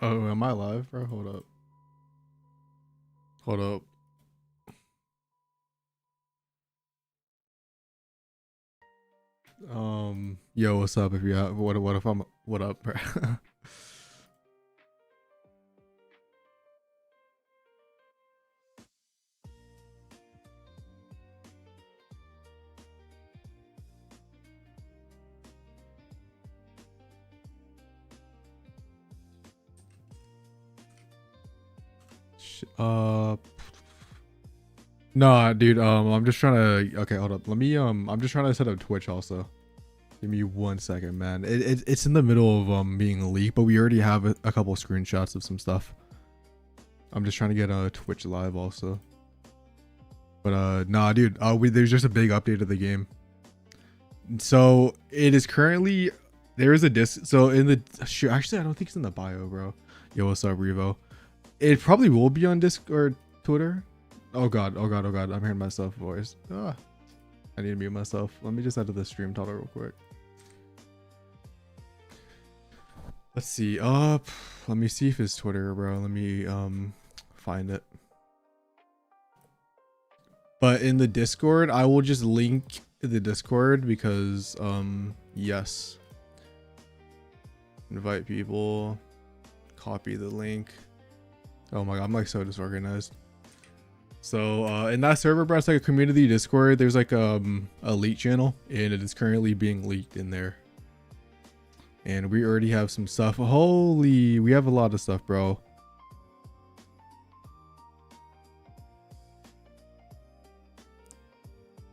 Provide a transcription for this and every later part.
Oh, am I live, bro? Hold up. Hold up. Yo, what's up? If you have, what if I'm, what up, bro? uh, nah, dude. I'm just trying to. Okay, hold up. Let me. I'm just trying to set up Twitch also. Give me 1 second, man. It's in the middle of being leaked, but we already have a couple screenshots of some stuff. I'm just trying to get Twitch live also. But nah, dude. There's just a big update of the game. So it is currently there is a disc. So in the actually, I don't think it's in the bio, bro. Yo, what's up, Revo? It probably will be on Discord, Twitter. Oh god, oh god, oh god. I'm hearing myself voice. Ah, I need to mute myself. Let me just enter the stream title real quick. Let's see. Let me see if it's Twitter, bro. Let me find it. But in the Discord, I will just link the Discord because yes. Invite people. Copy the link. Oh my god, I'm like so disorganized. So in that server, bro, it's like a community Discord. There's like a leak channel, and it is currently being leaked in there. And we already have some stuff. Holy, we have a lot of stuff, bro.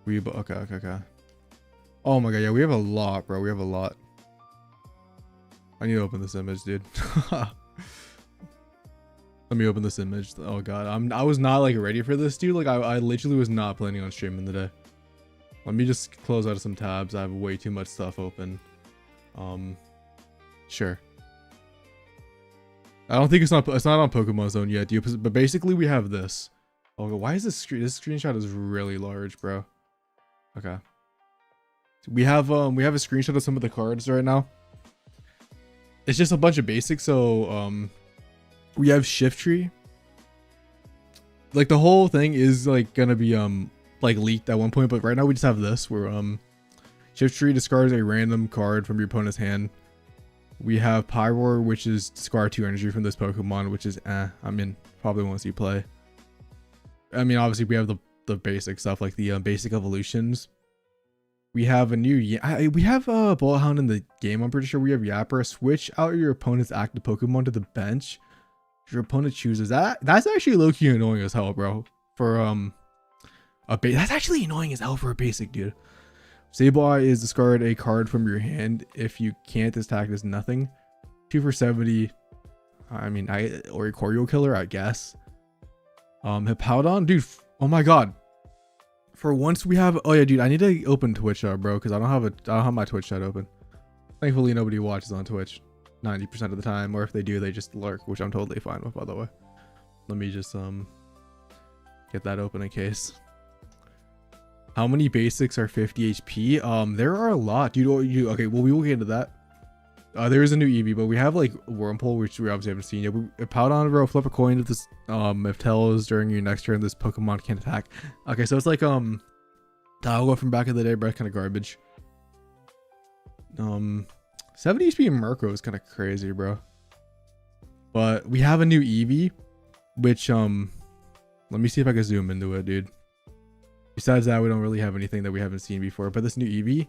Okay. Oh my god, yeah, we have a lot, bro. We have a lot. I need to open this image, dude. Let me open this image. Oh god, I was not like ready for this, dude. Like I literally was not planning on streaming today. Let me just close out some tabs. I have way too much stuff open. Sure. I don't think it's not on Pokemon Zone yet, dude. But basically we have this. Oh, why is this screenshot is really large, bro? Okay. We have a screenshot of some of the cards right now. It's just a bunch of basics. So we have Shift Tree. Like the whole thing is like gonna be like leaked at one point, but right now we just have this where Shift Tree discards a random card from your opponent's hand. We have Pyroar, which is discard 2 energy from this Pokemon, which is I mean, probably won't see play. I mean, obviously we have the basic stuff like the basic evolutions. We have a new we have Bullet Hound in the game. I'm pretty sure we have Yapper. Switch out your opponent's active Pokemon to the bench. If your opponent chooses that, that's actually low-key annoying as hell, bro. For that's actually annoying as hell for a basic, dude. Sableye is discard a card from your hand. If you can't, this attack is nothing. 2 for 70. I mean, or a Choreo Killer, I guess. Hippowdon, dude. Oh my god. For once we have. Oh yeah, dude. I need to open Twitch, bro, because I don't have my Twitch chat open. Thankfully, nobody watches on Twitch 90% of the time, or if they do, they just lurk, which I'm totally fine with, by the way. Let me just get that open in case. How many basics are 50 HP? There are a lot, dude. Okay, well, we will get into that. There is a new Eevee, but we have like Wormpole, which we obviously haven't seen yet. Powdon, bro, flip a coin if this if tells during your next turn this Pokemon can attack. Okay, so it's like Dialga from back in the day, but kind of garbage. 70 HP Murkrow is kind of crazy, bro. But we have a new Eevee, which let me see if I can zoom into it, dude. Besides that, we don't really have anything that we haven't seen before. But this new Eevee,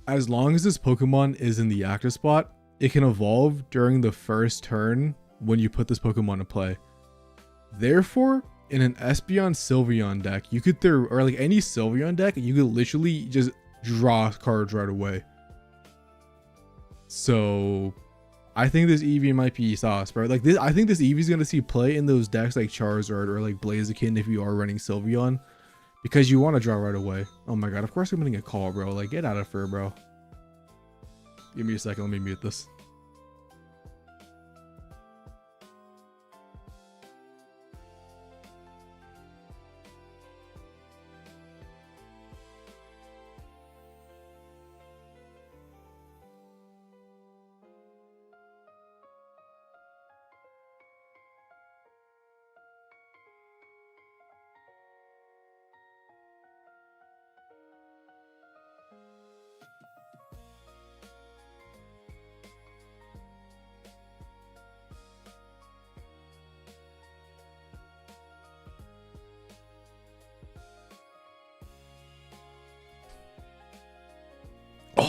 as long as this Pokemon is in the active spot, it can evolve during the first turn when you put this Pokemon in play. Therefore, in an Espeon Sylveon deck, you could or like any Sylveon deck, you could literally just draw cards right away. So I think this Eevee might be sauce, bro. Like this, I think this Eevee's gonna see play in those decks like Charizard or like Blaziken if you are running Sylveon. Because you want to draw right away. Oh my god, of course I'm getting a call, bro. Like, get out of here, bro. Give me a second, let me mute this.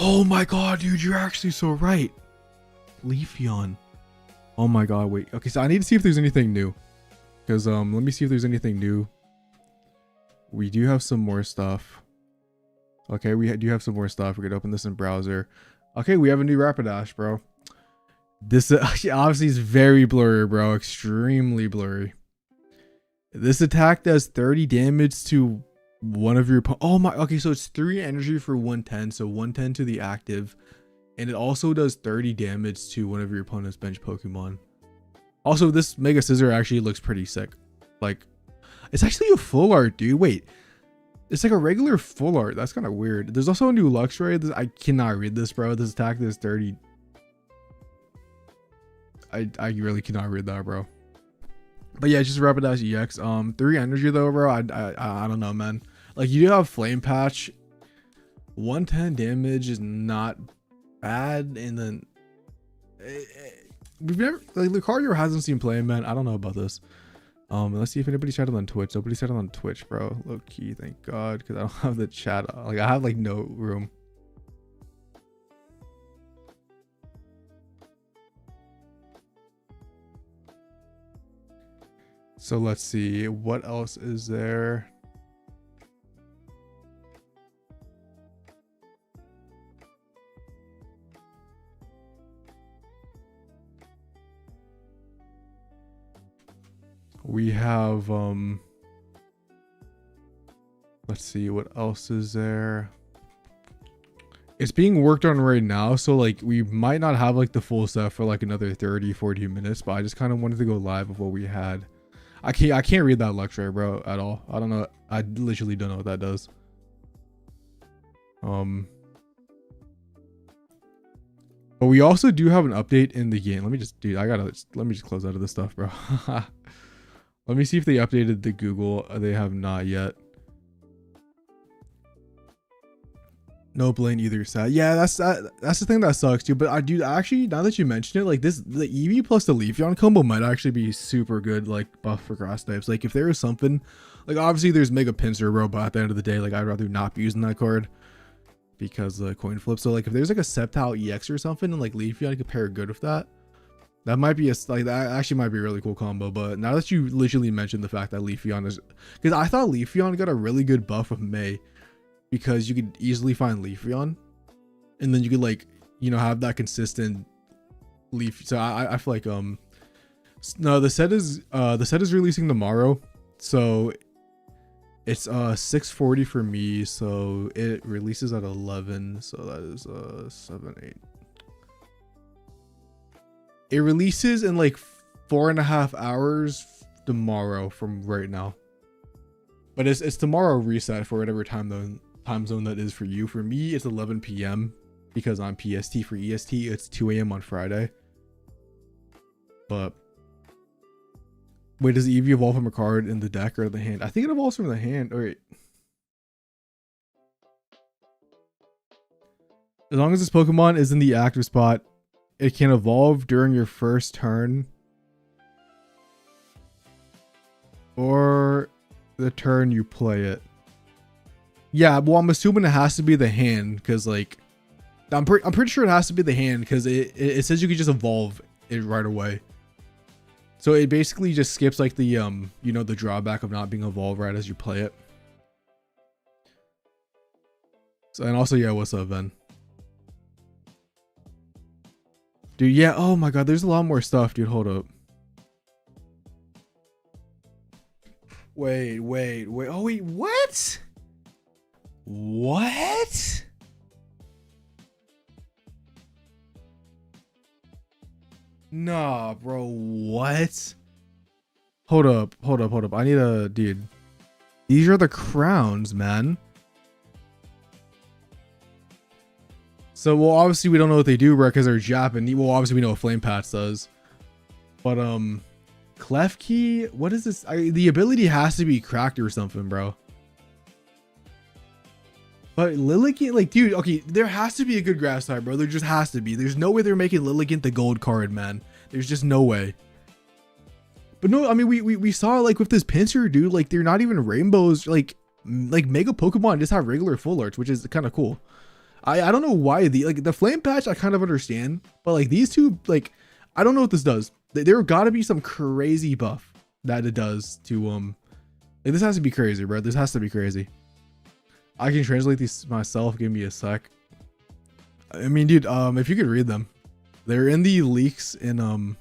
Oh my god, dude, you're actually so right. Leafeon. Oh my god, wait. Okay, so I need to see if there's anything new. Because let me see if there's anything new. We do have some more stuff. Okay, we do have some more stuff. We're gonna open this in browser. Okay, we have a new Rapidash, bro. This obviously is very blurry, bro. Extremely blurry. This attack does 30 damage to one of your... Oh my... Okay, so it's 3 energy for 110. So 110 to the active. And it also does 30 damage to one of your opponent's bench Pokemon. Also, this Mega Scissor actually looks pretty sick. Like, it's actually a full art, dude. Wait. It's like a regular full art. That's kind of weird. There's also a new Luxray. I cannot read this, bro. This attack does 30... I really cannot read that, bro. But yeah, just Rapidash EX. 3 energy though, bro. I don't know, man. Like, you do have Flame Patch. 110 damage is not bad, and then we've never, like, Lucario hasn't seen play, man. I don't know about this. Let's see if anybody's chatted on Twitch. Nobody's chatted on Twitch, bro. Low key, thank God, because I don't have the chat. Like, I have like no room. So let's see, what else is there? We have let's see, what else is there? It's being worked on right now, so like we might not have like the full set for like another 30-40 minutes, but I just kind of wanted to go live of what we had. I can't read that Luxray, bro, at all. I don't know. I literally don't know what that does. But we also do have an update in the game. Let me just, dude, let me just close out of this stuff, bro. Let me see if they updated the Google. They have not yet. No Blaine either side. Yeah, that's the thing that sucks, dude. But I do actually, now that you mention it, like the Eevee plus the Leafeon combo might actually be super good, like buff for grass types. Like if there is something, like obviously there's Mega Pinsir, bro, but at the end of the day, like I'd rather not be using that card because the coin flip. So like if there's like a Sceptile EX or something and like Leafeon could pair good with that, that might be that actually might be a really cool combo. But now that you literally mentioned the fact that Leafeon is, because I thought Leafeon got a really good buff with May, because you could easily find Leafeon, and then you could, like, you know, have that consistent Leaf. So I feel like no, the set is releasing tomorrow, so it's 6:40 for me, so it releases at 11, so that is 7 8. It releases in like 4.5 hours tomorrow from right now, but it's tomorrow reset for whatever time zone that is for you. For me, it's 11 p.m. because on PST. For EST, it's 2 a.m. on Friday. But wait, does Eevee evolve from a card in the deck or the hand? I think it evolves from the hand. All right. As long as this Pokemon is in the active spot, it can evolve during your first turn or the turn you play it. Yeah, well, I'm assuming it has to be the hand, because like I'm pretty sure it has to be the hand, because it says you can just evolve it right away. So it basically just skips like the you know, the drawback of not being evolved right as you play it. So, and also, yeah, what's up, Ben? Dude, yeah, oh my god, there's a lot more stuff, dude. Hold up. Wait. Oh wait, what? What? Nah, bro, what? Hold up. I need a, dude. These are the crowns, man. So, well, obviously we don't know what they do, bro, because they're Japanese. Well, obviously we know what Flame Patch does. But, Klefki, what is this? The ability has to be cracked or something, bro. But Lilligant, like, dude, okay, there has to be a good grass type, bro. There just has to be. There's no way they're making Lilligant the gold card, man. There's just no way. But no, I mean, we saw, like, with this Pinsir, dude, like, they're not even rainbows. Like Mega Pokemon just have regular full arts, which is kind of cool. I don't know why the flame patch I kind of understand, but like these two, like I don't know what this does. There gotta be some crazy buff that it does to like, this has to be crazy, bro. This has to be crazy. I can translate these myself. Give me a sec. I mean, dude, if you could read them, they're in the leaks in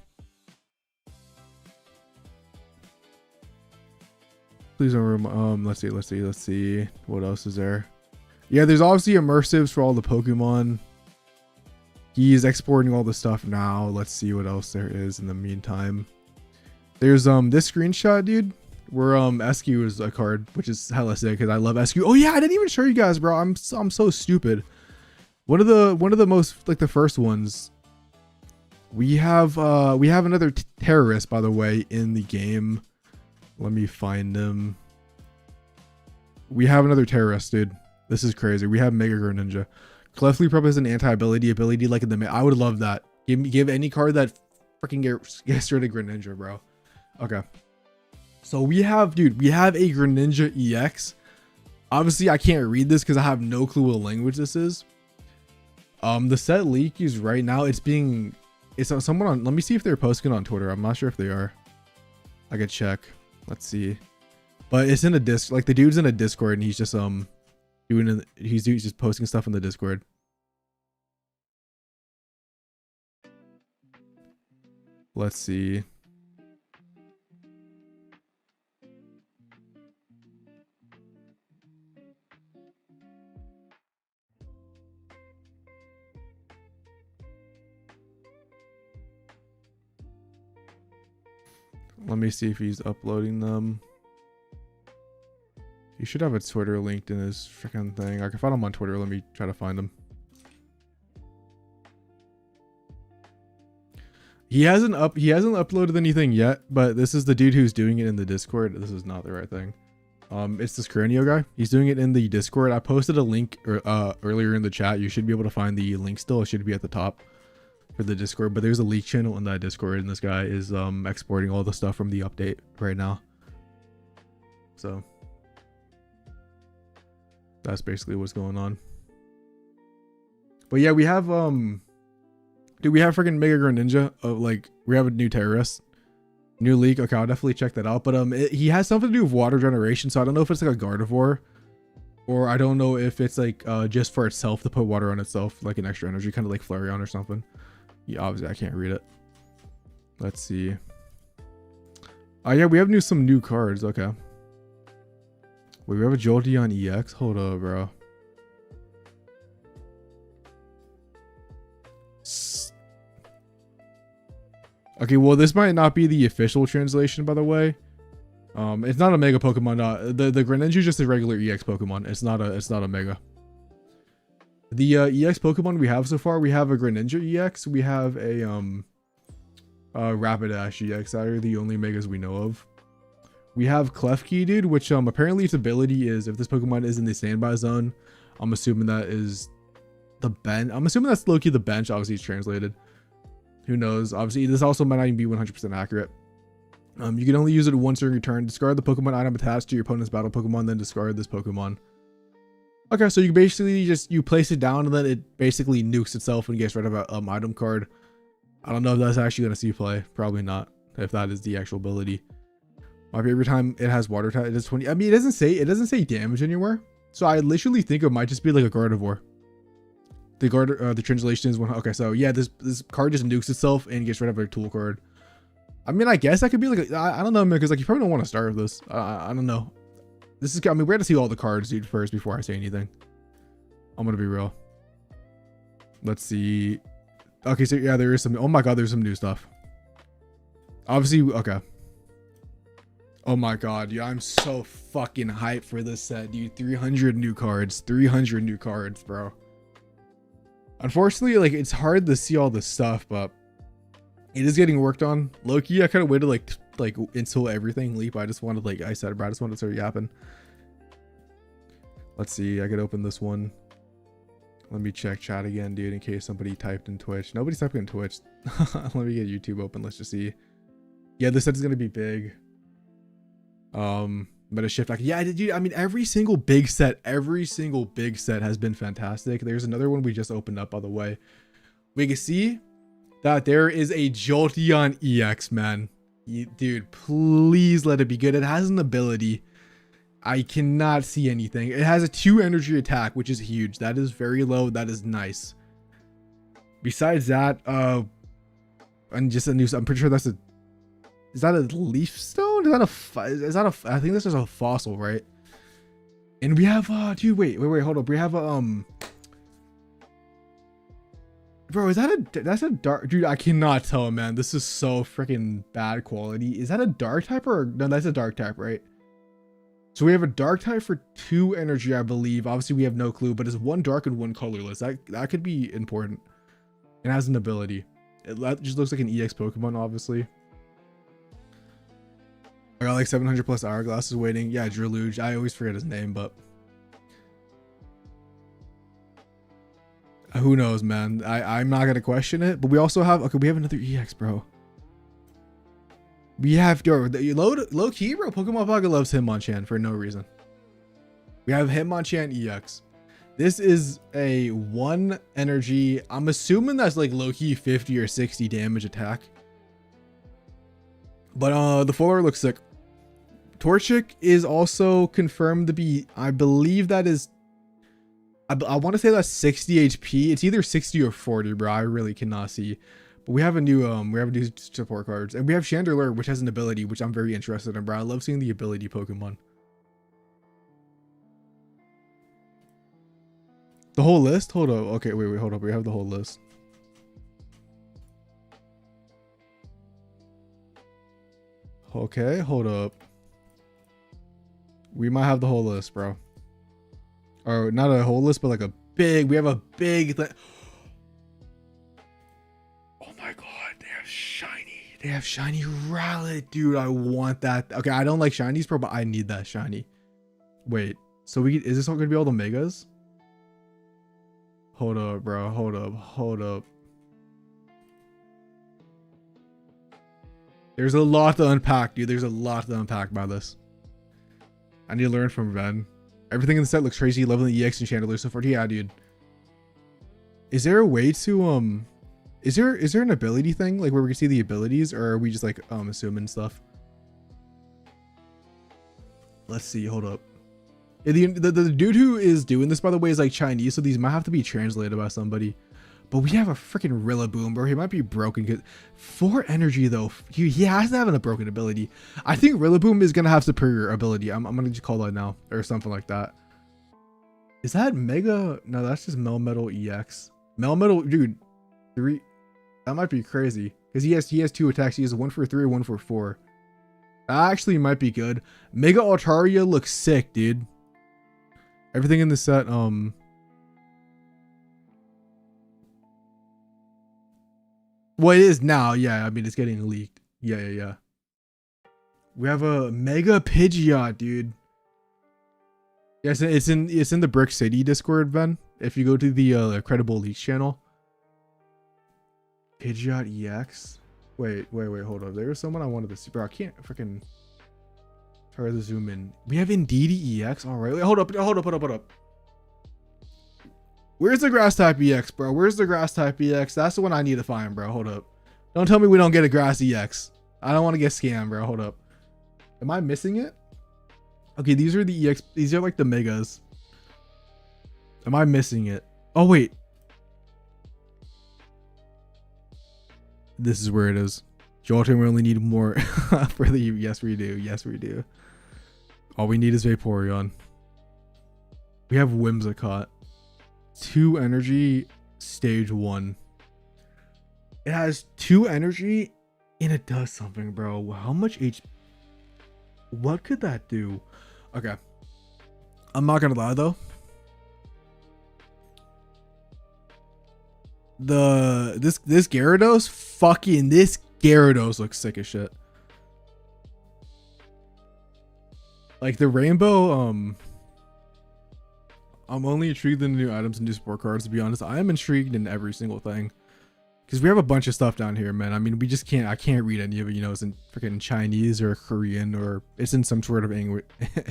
please don't let's see what else is there. Yeah, there's obviously immersives for all the Pokemon. He's exporting all the stuff now. Let's see what else there is in the meantime. There's this screenshot, dude, where SQ is a card, which is hella sick because I love SQ. Oh yeah, I didn't even show you guys, bro. I'm so stupid. One of the most, like, the first ones. We have another terrorist, by the way, in the game. Let me find him. We have another terrorist, dude. This is crazy. We have Mega Greninja. Klefki probably has an anti-ability like in the. I would love that. Give any card that freaking gets rid of Greninja, bro. Okay. So we have a Greninja EX. Obviously, I can't read this because I have no clue what language this is. The set leak is right now. It's someone on. Let me see if they're posting it on Twitter. I'm not sure if they are. I could check. Let's see. But it's in a disc. Like, the dude's in a Discord and he's just he's just posting stuff in the Discord. Let's see. Let me see if he's uploading them. He should have a Twitter linked in his freaking thing. I can find him on Twitter. Let me try to find him. He hasn't uploaded anything yet, but this is the dude who's doing it in the Discord. This is not the right thing. It's this Cranio guy. He's doing it in the Discord. I posted a link earlier in the chat. You should be able to find the link still. It should be at the top for the Discord, but there's a leak channel in that Discord, and this guy is exporting all the stuff from the update right now. So that's basically what's going on. But yeah, we have dude, we have freaking Mega Greninja. Like, we have a new terrorist, new leak. Okay, I'll definitely check that out. But he has something to do with water generation, so I don't know if it's like a Gardevoir, or I don't know if it's like just for itself to put water on itself, like an extra energy, kind of like Flareon or something. Yeah, obviously I can't read it. Let's see. Oh yeah, we have some new cards. Okay. Wait, we have a Jolteon EX. Hold up, bro. Okay, well, this might not be the official translation, by the way. It's not a Mega Pokemon. The Greninja is just a regular EX Pokemon. It's not a Mega. The EX Pokemon we have so far, we have a Greninja EX. We have a Rapidash EX. That are the only Megas we know of. We have Klefki, dude, which apparently its ability is, if this Pokemon is in the standby zone, I'm assuming that is the bench. I'm assuming that's low-key the bench. Obviously, it's translated. Who knows? Obviously, this also might not even be 100% accurate. You can only use it once during your turn. Discard the Pokemon item attached to your opponent's battle Pokemon, then discard this Pokemon. Okay, so you basically you place it down and then it basically nukes itself and gets rid of an item card. I don't know if that's actually going to see play. Probably not, if that is the actual ability. My favorite time it has water type. It is 20. I mean, it doesn't say damage anywhere. So I literally think it might just be like a Gardevoir. The translation is one. Okay, so yeah, this card just nukes itself and gets rid of a tool card. I mean, I guess that could be like I don't know, man, because like you probably don't want to start with this. I don't know. This is, I mean, we have to see all the cards, dude, first before I say anything. I'm gonna be real. Let's see. Okay, so yeah, there is some. Oh my god, there's some new stuff. Obviously, okay. Oh my god, yeah, I'm so fucking hyped for this set, dude. 300 new cards. 300 new cards, bro. Unfortunately, like, it's hard to see all this stuff, but it is getting worked on. Low-key, I kind of waited like until everything leap. I just wanted, like I said, bro, I just wanted to start yapping. Let's see. I could open this one. Let me check chat again, dude, in case somebody typed in Twitch. Nobody's typing in Twitch. Let me get YouTube open. Let's just see. Yeah, this set is gonna be big. Meta shift. Yeah, dude. I mean, every single big set has been fantastic. There's another one we just opened up, by the way. We can see that there is a Jolteon EX, man. Dude, please let it be good. It has an ability. I cannot see anything. It has a 2 energy attack, which is huge. That is very low. That is nice. Besides that, and just a new, I'm pretty sure that's is that a leaf stone? Is that a, I think this is a fossil, right? And we have, dude, wait, hold up. We have bro, is that that's a dark, dude, I cannot tell, man. This is so freaking bad quality. Is that a dark type or, no, that's a dark type, right? So we have a dark type for 2 energy, I believe. Obviously we have no clue, but it's 1 dark and 1 colorless. That could be important. It has an ability. It just looks like an EX Pokemon, obviously. I got like 700 plus hourglasses waiting. Yeah, Drilluge. I always forget his name, but who knows, man. I'm not gonna question it. But we also have, okay, we have another EX, bro. We have, low key, bro. Pokemon Pocket loves Hitmonchan for no reason. We have Hitmonchan EX. This is a 1 energy. I'm assuming that's like low key 50 or 60 damage attack. But the full art looks sick. Torchic is also confirmed to be, I believe that is, I want to say that's 60 HP. It's either 60 or 40, bro. I really cannot see. But we have a new support cards, and we have Chandelure, which has an ability, which I'm very interested in, bro. I love seeing the ability Pokemon. The whole list? Hold up. Okay, wait, hold up. We have the whole list. Okay, hold up. We might have the whole list, bro. Or not a whole list, but like a big, we have a big oh my god, they have shiny. They have shiny Rowlet, dude. I want that. Okay, I don't like shinies, bro, but I need that shiny. Wait, so is this all gonna be all the megas? Hold up, bro. Hold up. There's a lot to unpack, dude. There's a lot to unpack by this. I need to learn from Ven. Everything in the set looks crazy. Loving the EX and Chandelure so far. Yeah, dude. Is there a way to is there an ability thing, like where we can see the abilities, or are we just like assuming stuff? Let's see. Hold up. The dude who is doing this, by the way, is like Chinese, so these might have to be translated by somebody. But we have a freaking Rillaboom, bro. He might be broken. 4 energy, though. He has to have a broken ability. I think Rillaboom is going to have superior ability. I'm going to just call that now. Or something like that. Is that Mega? No, that's just Melmetal EX. Melmetal, dude. 3. That might be crazy. Because he has 2 attacks. He has 1 for 3, 1 for 4. That actually might be good. Mega Altaria looks sick, dude. Everything in the set, well, it is now. Yeah, I mean, it's getting leaked. Yeah. We have a Mega Pidgeot, dude. Yes, it's in the Brick City Discord, Ben. If you go to the Credible Leaks channel. Pidgeot EX. Wait, hold up. There was someone I wanted to see, bro. I can't freaking try to zoom in. We have Indeedee EX. All right, wait, hold up. Where's the grass type EX, bro? Where's the grass type EX? That's the one I need to find, bro. Hold up. Don't tell me we don't get a grass EX. I don't want to get scammed, bro. Hold up. Am I missing it? Okay, these are the EX. These are like the megas. Am I missing it? Oh, wait. This is where it is. Jolteon, we only need more for the... Yes, we do. Yes, we do. All we need is Vaporeon. We have Whimsicott. 2 energy, stage 1. It has 2 energy and it does something, bro. How much HP? What could that do? Okay. I'm not gonna lie though. This Gyarados looks sick as shit. Like the rainbow, I'm only intrigued in the new items and new support cards, to be honest. I am intrigued in every single thing. Because we have a bunch of stuff down here, man. I mean, we just can't, I can't read any of it, you know, it's in freaking Chinese or Korean, or it's in some sort of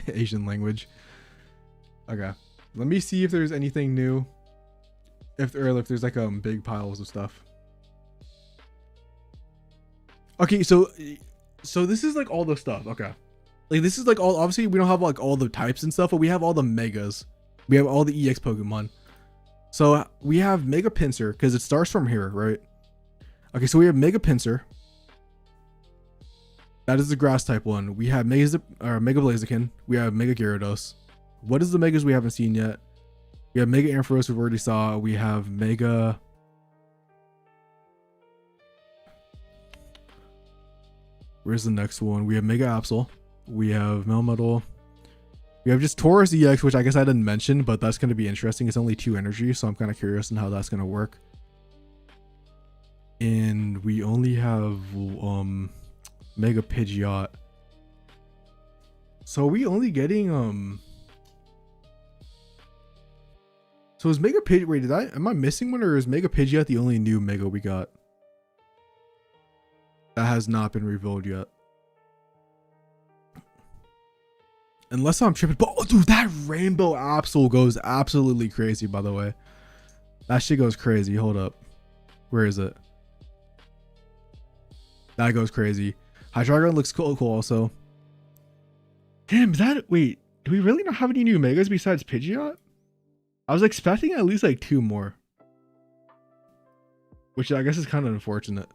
Asian language. Okay. Let me see if there's anything new. If there's like big piles of stuff. Okay, so this is like all the stuff. Okay. Like this is like all, obviously we don't have like all the types and stuff, but we have all the megas. We have all the EX Pokemon. So we have Mega Pinsir, because it starts from here, right? Okay, so we have Mega Pinsir. That is the grass type one. We have Mega Blaziken. We have Mega Gyarados. What is the megas we haven't seen yet? We have Mega Ampharos, we've already saw. We have Mega... Where's the next one? We have Mega Absol. We have Melmetal. We have just Taurus EX, which I guess I didn't mention, but that's going to be interesting. It's only 2 energy, so I'm kind of curious on how that's going to work. And we only have Mega Pidgeot. So are we only getting so is Mega Pidgeot, wait, am I missing one, or is Mega Pidgeot the only new Mega we got that has not been revealed yet? Unless I'm tripping. But oh, dude, that Rainbow Absol goes absolutely crazy, by the way. That shit goes crazy. Hold up. Where is it? That goes crazy. Hydreigon looks cool also. Damn, wait, do we really not have any new megas besides Pidgeot? I was expecting at least like 2 more. Which I guess is kind of unfortunate.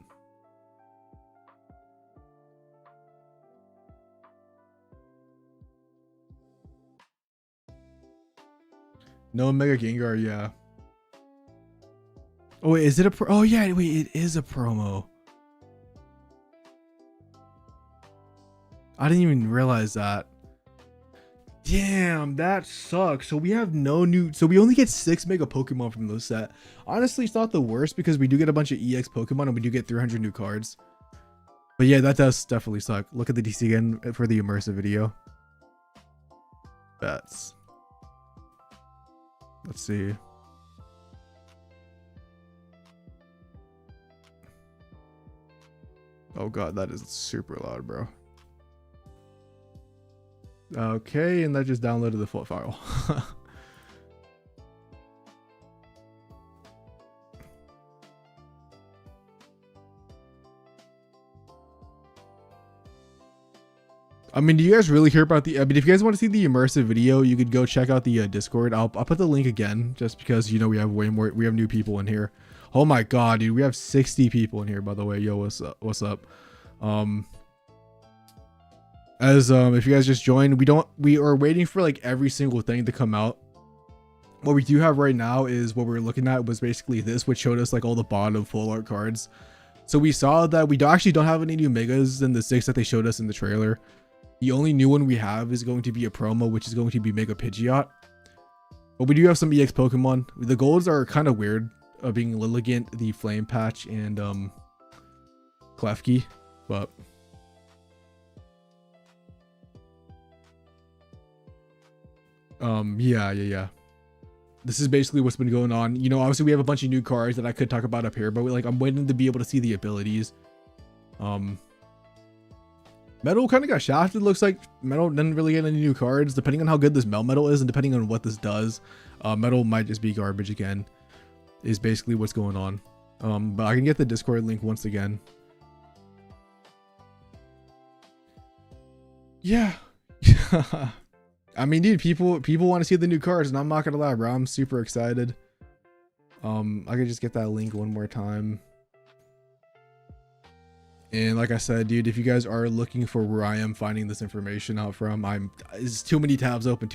No Mega Gengar, yeah. Oh wait, is it a oh yeah, wait, it is a promo. I didn't even realize that. Damn, that sucks. So we have no new, so we only get 6 Mega Pokemon from this set. Honestly, it's not the worst because we do get a bunch of EX Pokemon and we do get 300 new cards. But yeah, that does definitely suck. Look at the DC again for the immersive video. Let's see. Oh god, that is super loud, bro. Okay, and that just downloaded the full file. I mean, do you guys really care about the, I mean, if you guys want to see the immersive video, you could go check out the Discord. I'll put the link again, just because, you know, we have we have new people in here. Oh my god, dude, we have 60 people in here, by the way. Yo, what's up? If you guys just joined, we are waiting for like every single thing to come out. What we do have right now is what we're looking at was basically this, which showed us like all the bottom full art cards. So we saw that we actually don't have any new megas than the 6 that they showed us in the trailer. The only new one we have is going to be a promo, which is going to be Mega Pidgeot. But we do have some EX Pokemon. The golds are kind of weird, being Lilligant, the Flame Patch, and Klefki. But yeah. This is basically what's been going on. You know, obviously we have a bunch of new cards that I could talk about up here, but I'm waiting to be able to see the abilities. Metal kind of got shafted. Looks like Metal didn't really get any new cards. Depending on how good this Melmetal is and depending on what this does, Metal might just be garbage again, is basically what's going on. But I can get the Discord link once again. Yeah. I mean, dude, people want to see the new cards, and I'm not gonna lie, bro, I'm super excited. I could just get that link one more time. And like I said, dude, if you guys are looking for where I am finding this information out from, it's too many tabs open,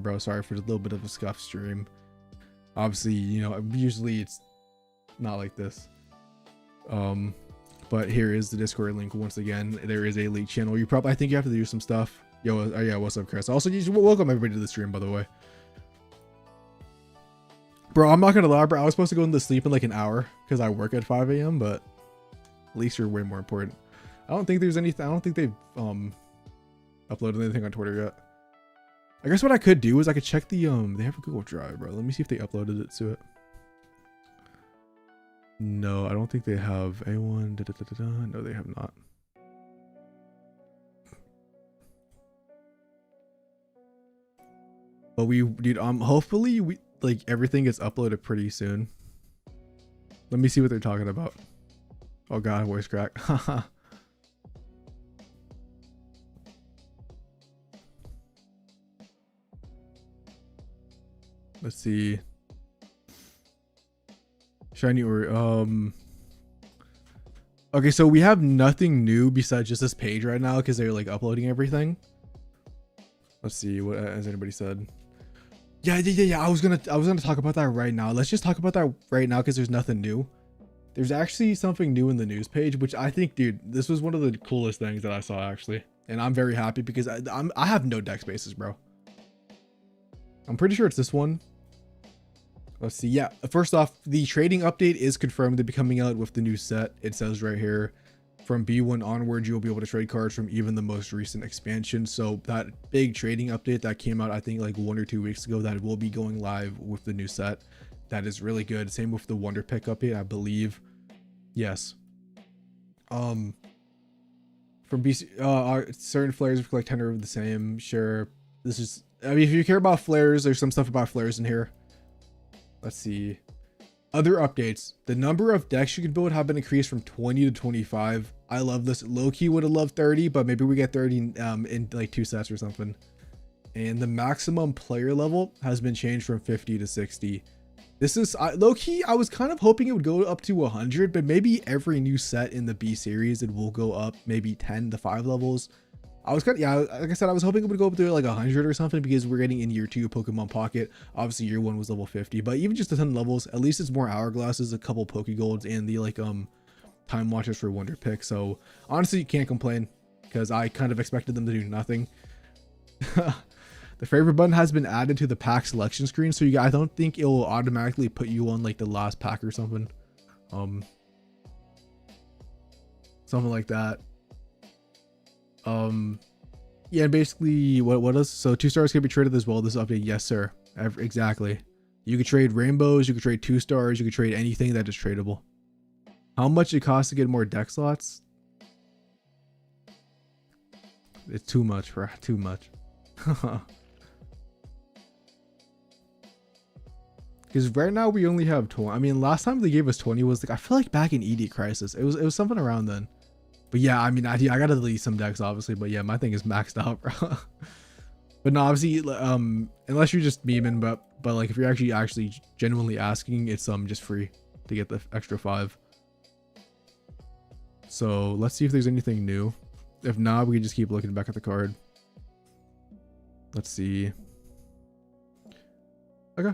bro. Sorry for a little bit of a scuff stream. Obviously, you know, usually it's not like this. But here is the Discord link once again. There is a leak channel. I think you have to do some stuff. Yo, yeah, what's up, Chris? Also, just welcome everybody to the stream, by the way. Bro, I'm not gonna lie, bro. I was supposed to go into sleep in like an hour because I work at 5 a.m. But at least you're way more important. I don't think there's anything. I don't think they've uploaded anything on Twitter yet. I guess what I could do is I could check the they have a Google Drive, bro. Let me see if they uploaded it to it. No, I don't think they have A1. No, they have not. But we, dude, hopefully we like everything gets uploaded pretty soon. Let me see what they're talking about. Oh god, voice crack. Let's see. Shiny or okay, so we have nothing new besides just this page right now because they're like uploading everything. Let's see what has anybody said. Yeah. I was gonna talk about that right now. Let's just talk about that right now because there's nothing new. There's actually something new in the news page, which I think, dude, this was one of the coolest things that I saw actually, and I'm very happy because I have no deck spaces, bro. I'm pretty sure it's this one. Let's see. Yeah, first off, the trading update is confirmed to be coming out with the new set. It says right here, from B1 onward, you'll be able to trade cards from even the most recent expansion. So that big trading update that came out, I think like 1 or 2 weeks ago, that will be going live with the new set. That is really good. Same with the Wonder Pick update, I believe. Yes. From BC, certain flares for like 10 are the same. Sure. This is, I mean, if you care about flares, there's some stuff about flares in here. Let's see. Other updates. The number of decks you can build have been increased from 20 to 25. I love this. Low-key would have loved 30, but maybe we get 30 in like 2 sets or something. And the maximum player level has been changed from 50 to 60. This is low-key, I was kind of hoping it would go up to 100, but maybe every new set in the B series, it will go up maybe 10 to 5 levels. I was kind of, yeah, like I said, I was hoping it would go up to like 100 or something because we're getting in year 2 Pokemon Pocket. Obviously year 1 was level 50, but even just the 10 levels, at least it's more hourglasses, a couple Pokegolds, and the like time watches for Wonder Pick. So honestly, you can't complain because I kind of expected them to do nothing. The favorite button has been added to the pack selection screen, so I don't think it will automatically put you on like the last pack or something. Something like that. Yeah, basically what else? So 2 stars can be traded as well this update. Yes sir, exactly. You could trade rainbows, you could trade 2 stars, you could trade anything that is tradable. How much it costs to get more deck slots? It's too much, bro. Too much. Because right now we only have 20. I mean, last time they gave us 20 was like, I feel like back in ED Crisis. It was something around then. But yeah, I mean, I gotta delete some decks obviously. But yeah, my thing is maxed out, bro. But no, obviously, unless you're just memeing, but like if you're actually genuinely asking, it's just free to get the extra 5. So let's see if there's anything new. If not, we can just keep looking back at the card. Let's see. Okay.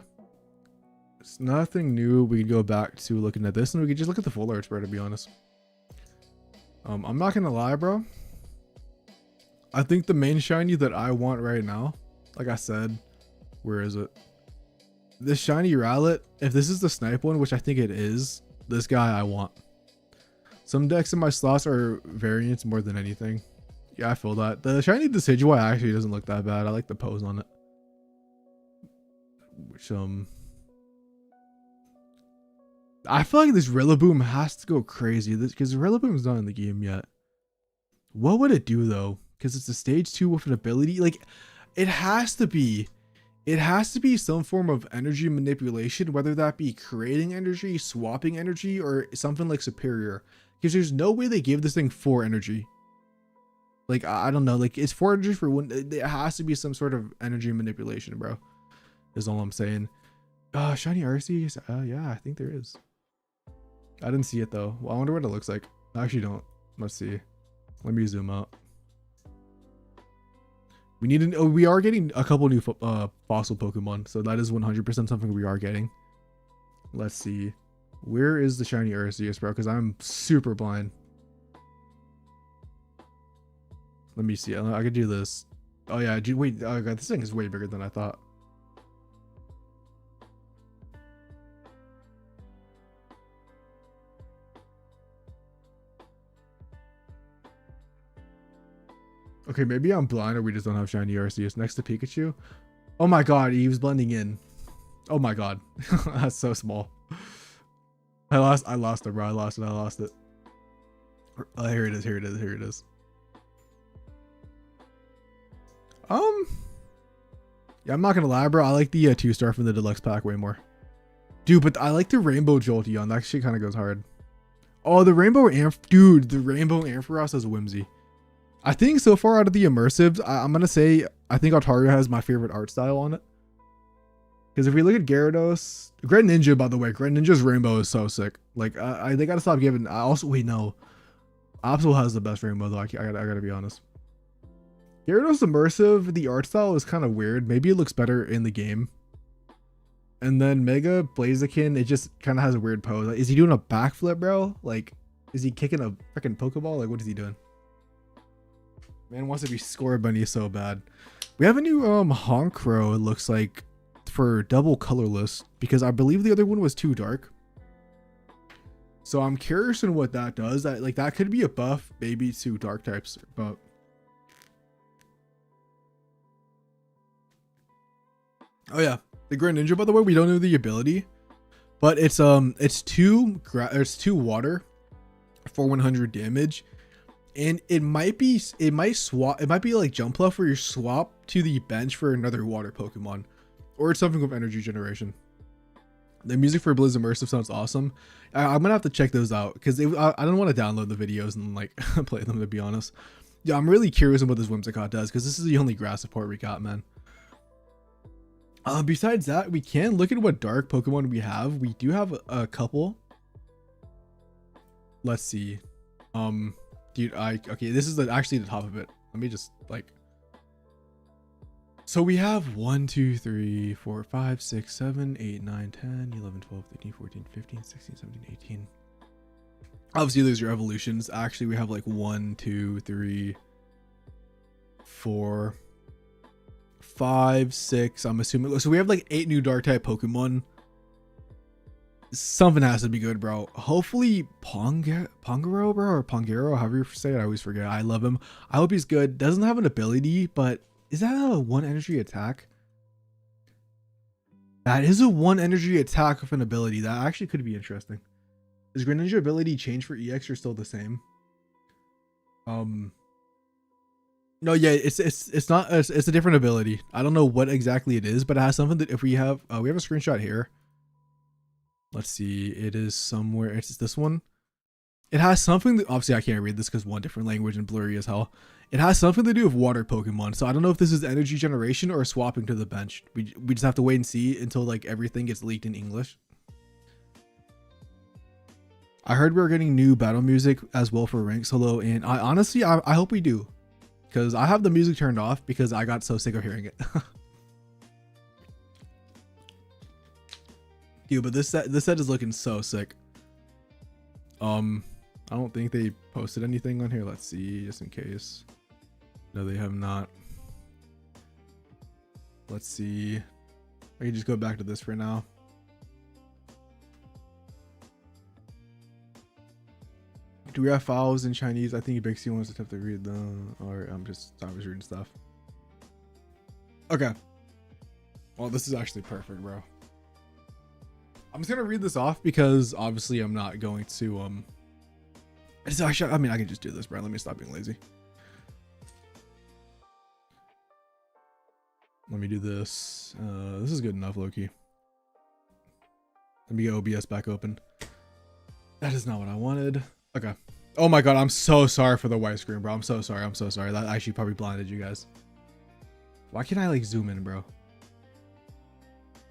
It's nothing new. We can go back to looking at this and we can just look at the full arts, bro, to be honest. I'm not gonna lie, bro. I think the main shiny that I want right now, like I said, where is it? This shiny Rowlet, if this is the snipe one, which I think it is, this guy I want. Some decks in my slots are variants more than anything. Yeah, I feel that. The shiny Decidueye actually doesn't look that bad. I like the pose on it. Which I feel like this Rillaboom has to go crazy because Rillaboom's not in the game yet. What would it do though? Because it's a stage 2 with an ability. Like, it has to be some form of energy manipulation, whether that be creating energy, swapping energy, or something like superior. Because there's no way they give this thing 4 energy. Like, I don't know. Like, it's 4 energy for one. It has to be some sort of energy manipulation, bro. Is all I'm saying. Shiny Arceus. Yeah, I think there is. I didn't see it though. Well, I wonder what it looks like. I actually don't. Let's see. Let me zoom out. We need to. Oh, we are getting a couple new fossil Pokemon, so that is 100% something we are getting. Let's see. Where is the shiny Arceus, bro? Because I'm super blind. Let me see. I could do this. Oh yeah. Wait. Oh god, this thing is way bigger than I thought. Okay, maybe I'm blind or we just don't have shiny Arceus next to Pikachu. Oh my god, he was blending in. Oh my god. That's so small. I lost it, bro. I lost it. Here it is. Yeah, I'm not gonna lie, bro. I like the 2-star from the deluxe pack way more. Dude, but I like the rainbow Jolteon. That shit kind of goes hard. Oh, the rainbow dude, the rainbow Ampharos is whimsy. I think so far out of the immersives, I'm gonna say I think Altaria has my favorite art style on it. Because if we look at Gyarados, Greninja, by the way, Greninja's rainbow is so sick. Like they gotta stop giving. I also wait no, Absol has the best rainbow though. I gotta be honest. Gyarados immersive, the art style is kind of weird. Maybe it looks better in the game. And then Mega Blaziken, it just kind of has a weird pose. Like, is he doing a backflip, bro? Like, is he kicking a freaking Pokeball? Like, what is he doing? Man wants to be scored bunny so bad. We have a new Honchkrow, it looks like, for double colorless, because I believe the other one was too dark. So I'm curious in what that does. That could be a buff maybe to dark types, but oh yeah, the Greninja, by the way, we don't know the ability, but it's two water for 100 damage, and it might be like Jump Bluff where you swap to the bench for another water Pokemon, or it's something with energy generation. The music for Blizz Immersive sounds awesome. I'm gonna have to check those out because I don't want to download the videos and like play them, to be honest. Yeah, I'm really curious on what this Whimsicott does because this is the only grass support we got, man. Besides that, we can look at what dark Pokemon we have. We do have a couple. Let's see. Dude, okay, this is actually the top of it. Let me just like. So we have 1, 2, 3, 4, 5, 6, 7, 8, 9, 10, 11, 12, 13, 14, 15, 16, 17, 18. Obviously, there's your evolutions. Actually, we have like 1, 2, 3, 4, 5, 6. I'm assuming. So we have like 8 new dark type Pokemon. Something has to be good, bro. Hopefully Pongero, bro, or Pongero, however you say it. I always forget. I love him. I hope he's good. Doesn't have an ability, but is that a 1 energy attack? That is a 1 energy attack with an ability. That actually could be interesting. Is Greninja ability change for EX or still the same? No, yeah, it's not. It's a different ability. I don't know what exactly it is, but it has something that if we have a screenshot here. Let's see. It is somewhere. It's this one. It has something that obviously I can't read this because one different language and blurry as hell. It has something to do with water Pokemon. So I don't know if this is energy generation or swapping to the bench. We just have to wait and see until like everything gets leaked in English. I heard we're getting new battle music as well for Rank Solo, and I honestly I hope we do, because I have the music turned off because I got so sick of hearing it. Dude, but this set is looking so sick. I don't think they posted anything on here. Let's see, just in case. No, they have not. Let's see. I can just go back to this for now. Do we have files in Chinese? I think Big C wants to have to read them. Or I was reading stuff. Okay. Well, this is actually perfect, bro. I'm just gonna read this off because obviously I'm not going to it's actually, I mean, I can just do this, bro. Let me stop being lazy. Let me do this. This is good enough, Loki. Let me get OBS back open. That is not what I wanted. Okay. Oh my god, I'm so sorry for the white screen, bro. I'm so sorry. I'm so sorry. That actually probably blinded you guys. Why can't I like zoom in, bro?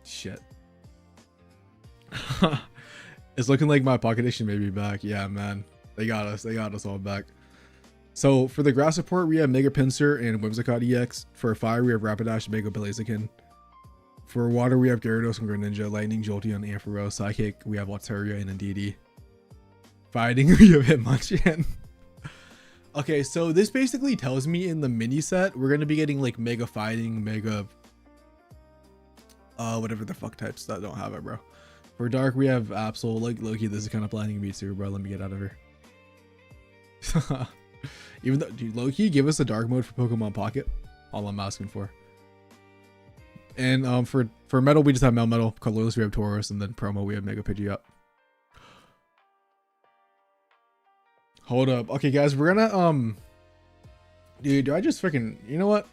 Shit. It's looking like my pocket edition may be back. Yeah, man. They got us all back. So for the grass support, we have Mega Pinsir and Whimsicott EX. For fire, we have Rapidash, Mega Blaziken. For water, we have Gyarados and Greninja. Lightning, Jolteon, Ampharos. Psychic, we have Altaria and Indeedee. Fighting, we have Hitmonchan. Okay, so this basically tells me in the mini set we're gonna be getting like Mega Fighting, Mega whatever the fuck types that don't have it, bro. For dark, we have Absol. Like Loki, this is kind of blinding me too, bro. Let me get out of here. Even though, dude, Loki, give us a dark mode for Pokemon Pocket. All I'm asking for. And for metal, we just have Melmetal. Colorless, we have Tauros, and then promo, we have Mega Pidgeot. Hold up. Okay, guys, we're gonna dude, do I just freaking, you know what?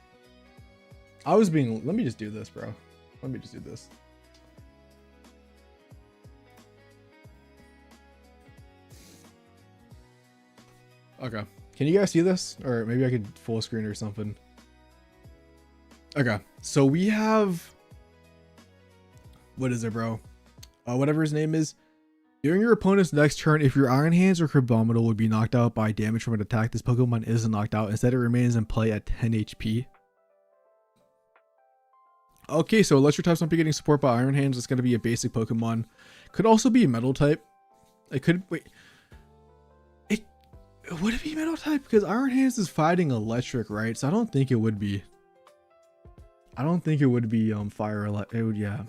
Let me just do this, bro. Let me just do this. Okay. Can you guys see this? Or maybe I could full screen or something. Okay. So we have, what is it, bro? Whatever his name is. During your opponent's next turn, if your Iron Hands or Crabominal would be knocked out by damage from an attack, this Pokemon isn't knocked out. Instead, it remains in play at 10 HP. Okay, so Electric type's not be getting support by Iron Hands. It's going to be a basic Pokemon. Could also be a Metal type. It could, wait. Would it be Metal type? Because Iron Hands is fighting Electric, right? So I don't think it would be. I don't think it would be Fire. It would, yeah.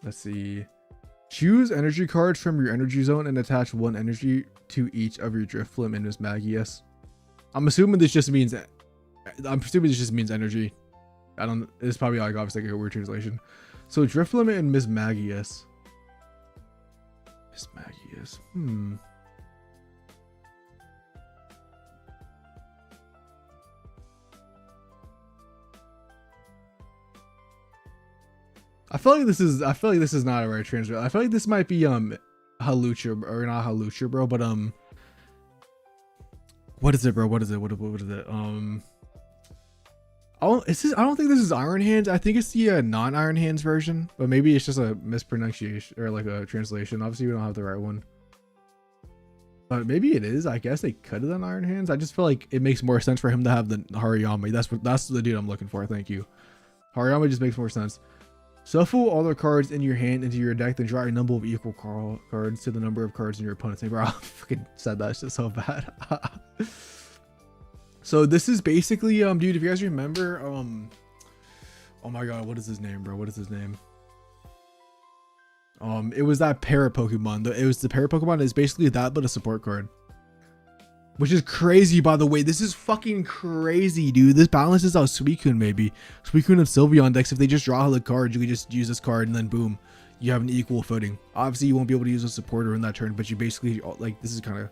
Let's see. Choose energy cards from your energy zone and attach one energy to each of your Drifblim and Mismagius. I'm assuming this just means energy. I don't, it's probably like obviously like a weird translation. So Drifblim and Mismagius. I feel like this is not a right translation. I feel like this might be Halucha, or not Halucha, bro, but what is it, bro? What is it? What is it? I don't think this is Iron Hands. I think it's the non-Iron Hands version, but maybe it's just a mispronunciation or like a translation. Obviously we don't have the right one, but maybe it is. I guess they could have done Iron Hands. I just feel like it makes more sense for him to have the Hariyama. That's the dude I'm looking for. Thank you. Hariyama just makes more sense. Shuffle all the cards in your hand into your deck, then draw a number of equal cards to the number of cards in your opponent's hand. Bro, I fucking said that shit so bad. So this is basically, dude, if you guys remember, oh my god, what is his name, bro? What is his name? It was that para Pokemon. It was the para Pokemon. It's basically that, but a support card. Which is crazy, by the way. This is fucking crazy, dude. This balances out Suicune, maybe. Suicune and Sylveon decks, if they just draw the cards, you can just use this card and then boom, you have an equal footing. Obviously, you won't be able to use a supporter in that turn, but you basically, like, this is kind of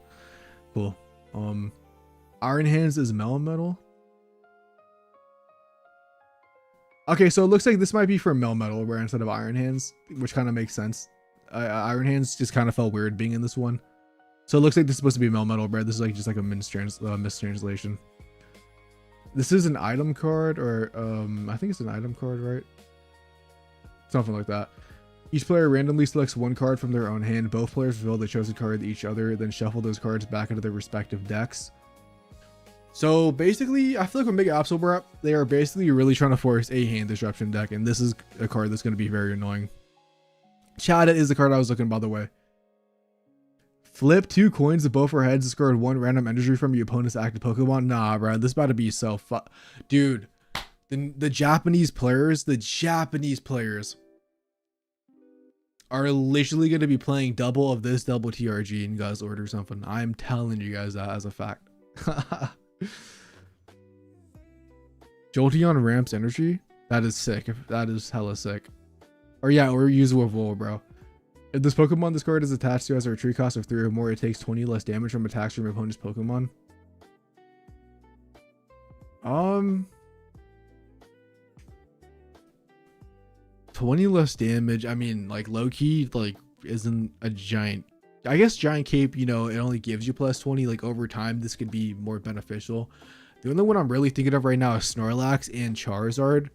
cool. Iron Hands is Melmetal. Okay, so it looks like this might be for Melmetal, where instead of Iron Hands, which kind of makes sense. Iron Hands just kind of felt weird being in this one. So it looks like this is supposed to be Melmetal, bro. This is like just like a mistranslation. This is an item card, or I think it's an item card, right? Something like that. Each player randomly selects one card from their own hand. Both players reveal the chosen card to each other, then shuffle those cards back into their respective decks. So basically, I feel like with Mega Absol, they are basically really trying to force a hand disruption deck, and this is a card that's going to be very annoying. Chad is the card I was looking, by the way. Flip 2 coins to both our heads. Discard 1 random energy from your opponent's active Pokemon. Nah, bro, this about to be so dude. The Japanese players, are literally going to be playing double of this, double TRG in God's Order or something. I'm telling you guys that as a fact. Jolteon ramps energy. That is sick. That is hella sick. Or yeah, or use with Vol, bro. If this Pokemon this card is attached to has a retreat cost of 3 or more, it takes 20 less damage from attacks from your opponent's Pokemon. 20 less damage. I mean, like low-key, like isn't a giant. I guess Giant Cape, you know, it only gives you plus 20. Like over time, this could be more beneficial. The only one I'm really thinking of right now is Snorlax and Charizard.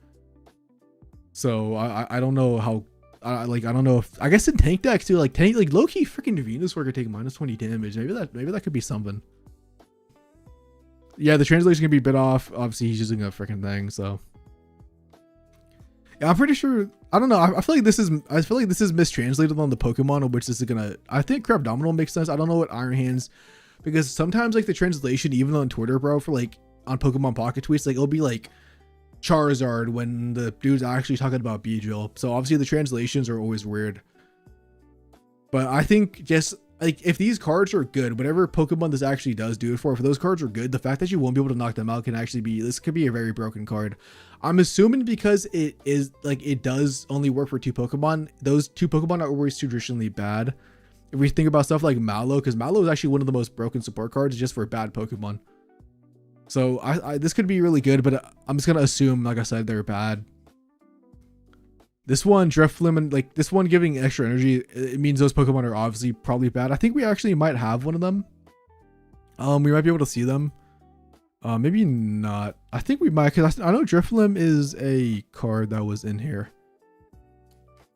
So I don't know how. I don't know if, I guess in tank decks too, like low-key freaking Venusaur could take minus 20 damage. Maybe that could be something. Yeah, the translation can be a bit off. Obviously, he's using a freaking thing, so yeah, I'm pretty sure. I don't know. I feel like this is mistranslated on the Pokemon, of which this is gonna. I think Crabominal makes sense. I don't know what Iron Hands, because sometimes like the translation, even on Twitter, bro, for like on Pokemon Pocket tweets, like it'll be like Charizard when the dude's actually talking about Beedrill. So obviously the translations are always weird. But I think just like if these cards are good, whatever Pokemon this actually does do it for, if those cards are good, the fact that you won't be able to knock them out can actually be, this could be a very broken card. I'm assuming because it is like, it does only work for 2 Pokemon. Those 2 Pokemon are always traditionally bad. If we think about stuff like Mallow, because Mallow is actually one of the most broken support cards just for bad Pokemon. So this could be really good, but I'm just gonna assume, like I said, they're bad. This one, Drifloon, and like this one giving extra energy, it means those Pokemon are obviously probably bad. I think we actually might have one of them. We might be able to see them. Maybe not. I think we might, because I know Drifloon is a card that was in here.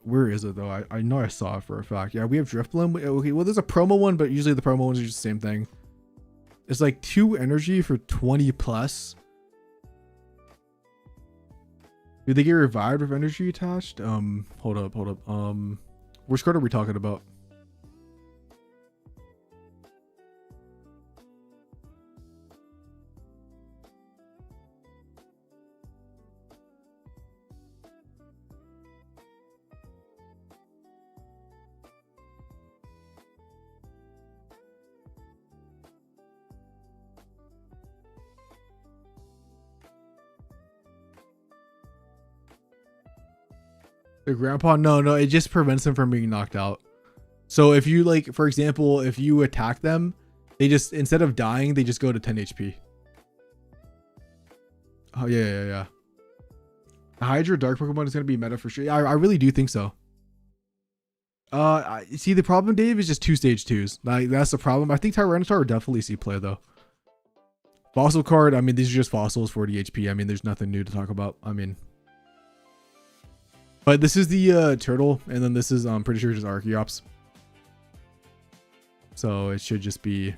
Where is it though? I know I saw it for a fact. Yeah, we have Drifloon. Okay, well, there's a promo one, but usually the promo ones are just the same thing. It's like 2 energy for 20 plus. Do they get revived with energy attached? Hold up. Which card are we talking about? The grandpa? No, it just prevents them from being knocked out. So if you, like, for example, if you attack them, they just, instead of dying, they just go to 10 HP. Oh, yeah. The Hydra Dark Pokemon is going to be meta for sure. Yeah, I really do think so. See, the problem, Dave, is just 2 stage 2s. Like, that's the problem. I think Tyranitar would definitely see play, though. Fossil card, I mean, these are just fossils, 40 HP. I mean, there's nothing new to talk about. I mean... But this is the turtle, and then this is, I'm pretty sure, just Archeops. So it should just be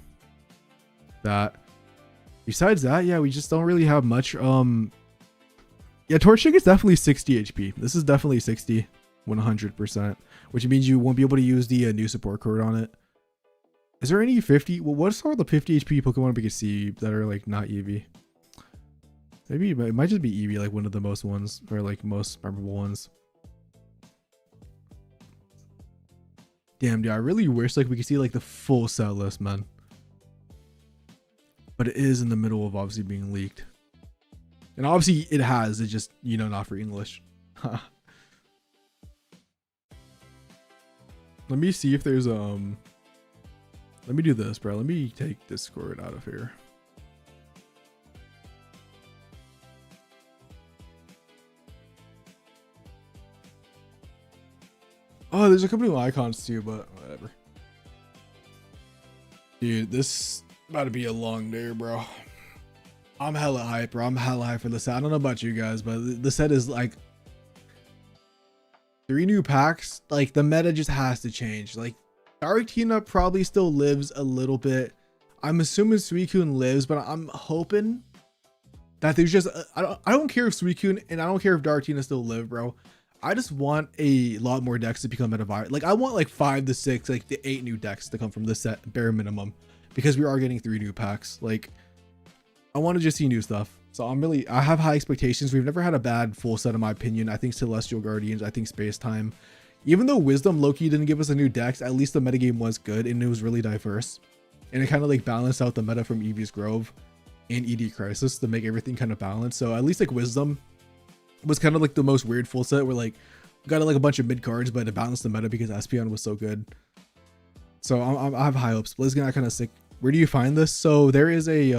that. Besides that, yeah, we just don't really have much. Yeah, Torchic is definitely 60 HP. This is definitely 60, 100%, which means you won't be able to use the new support card on it. Is there any 50? Well, what's all the 50 HP Pokemon we can see that are like not Eevee? Maybe it might just be Eevee, like one of the most ones, or like most memorable ones. Damn, dude, I really wish like we could see like the full set list, man. But it is in the middle of obviously being leaked. And obviously it has, it's just, you know, not for English. Let me see if there's let me do this, bro. Let me take Discord out of here. Oh, there's a couple of icons too, but whatever. Dude, this about to be a long day, bro. I'm hella hype, bro. I'm hella hype for the set. I don't know about you guys, but the set is like 3 new packs. Like the meta just has to change. Like Darktina probably still lives a little bit. I'm assuming Suicune lives, but I'm hoping that there's just I don't care if Suicune and I don't care if Darktina still live, bro. I just want a lot more decks to become meta-viral. Like I want like 5 to 6, like the 8 new decks to come from this set, bare minimum, because we are getting 3 new packs. Like I want to just see new stuff. So I have high expectations. We've never had a bad full set in my opinion. I think Celestial Guardians, I think Space Time. Even though Wisdom Loki didn't give us a new dex, at least the metagame was good and it was really diverse. And it kind of like balanced out the meta from Eevee's Grove and ED Crisis to make everything kind of balanced. So at least like Wisdom was kind of like the most weird full set where like we got like a bunch of mid cards, but it balanced the meta because Espeon was so good. So I have high hopes. Blizzcon kind of sick. Where do you find this? So there is a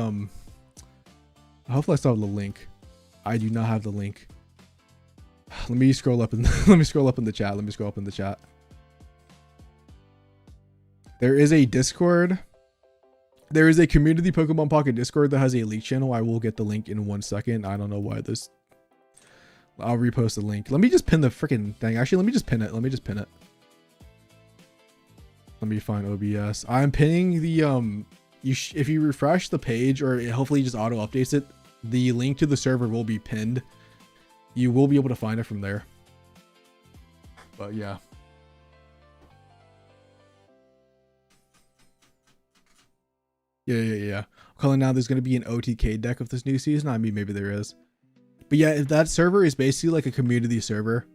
hopefully I still have the link. I do not have the link. Let me scroll up and let me scroll up in the chat. There is a Discord. There is a community Pokemon Pocket Discord that has a leak channel. I will get the link in 1 second. I don't know why this. I'll repost the link. Let me just pin the freaking thing. Actually, let me just pin it. Let me find OBS. I'm pinning the if you refresh the page, or it hopefully just auto updates it, the link to the server will be pinned. You will be able to find it from there. But yeah. Yeah. I'm calling now there's going to be an OTK deck of this new season. I mean, maybe there is. But yeah, if that server is basically like a community server.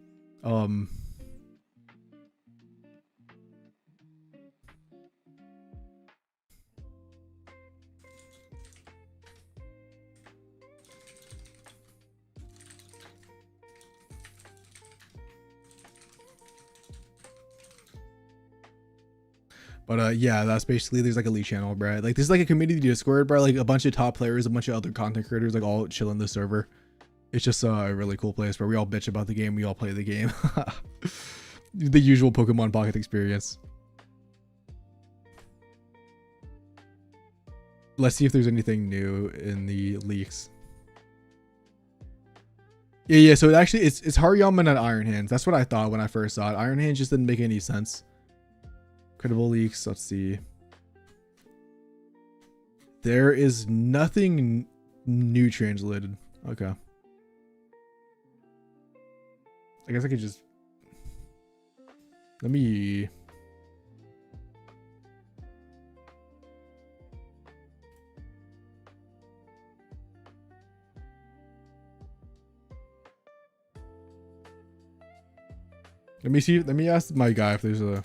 But yeah, that's basically, there's like a league channel, bro. Like there's like a community Discord, bro. Like a bunch of top players, a bunch of other content creators, like all chill in the server. It's just a really cool place where we all bitch about the game, we all play the game. The usual Pokemon Pocket experience. Let's see if there's anything new in the leaks. Yeah. So it's Hariyama, not Iron Hands. That's what I thought when I first saw it. Iron Hands just didn't make any sense. Credible leaks. Let's see. There is nothing new translated. Okay. I guess I could just let me. Let me see. Let me ask my guy if there's a.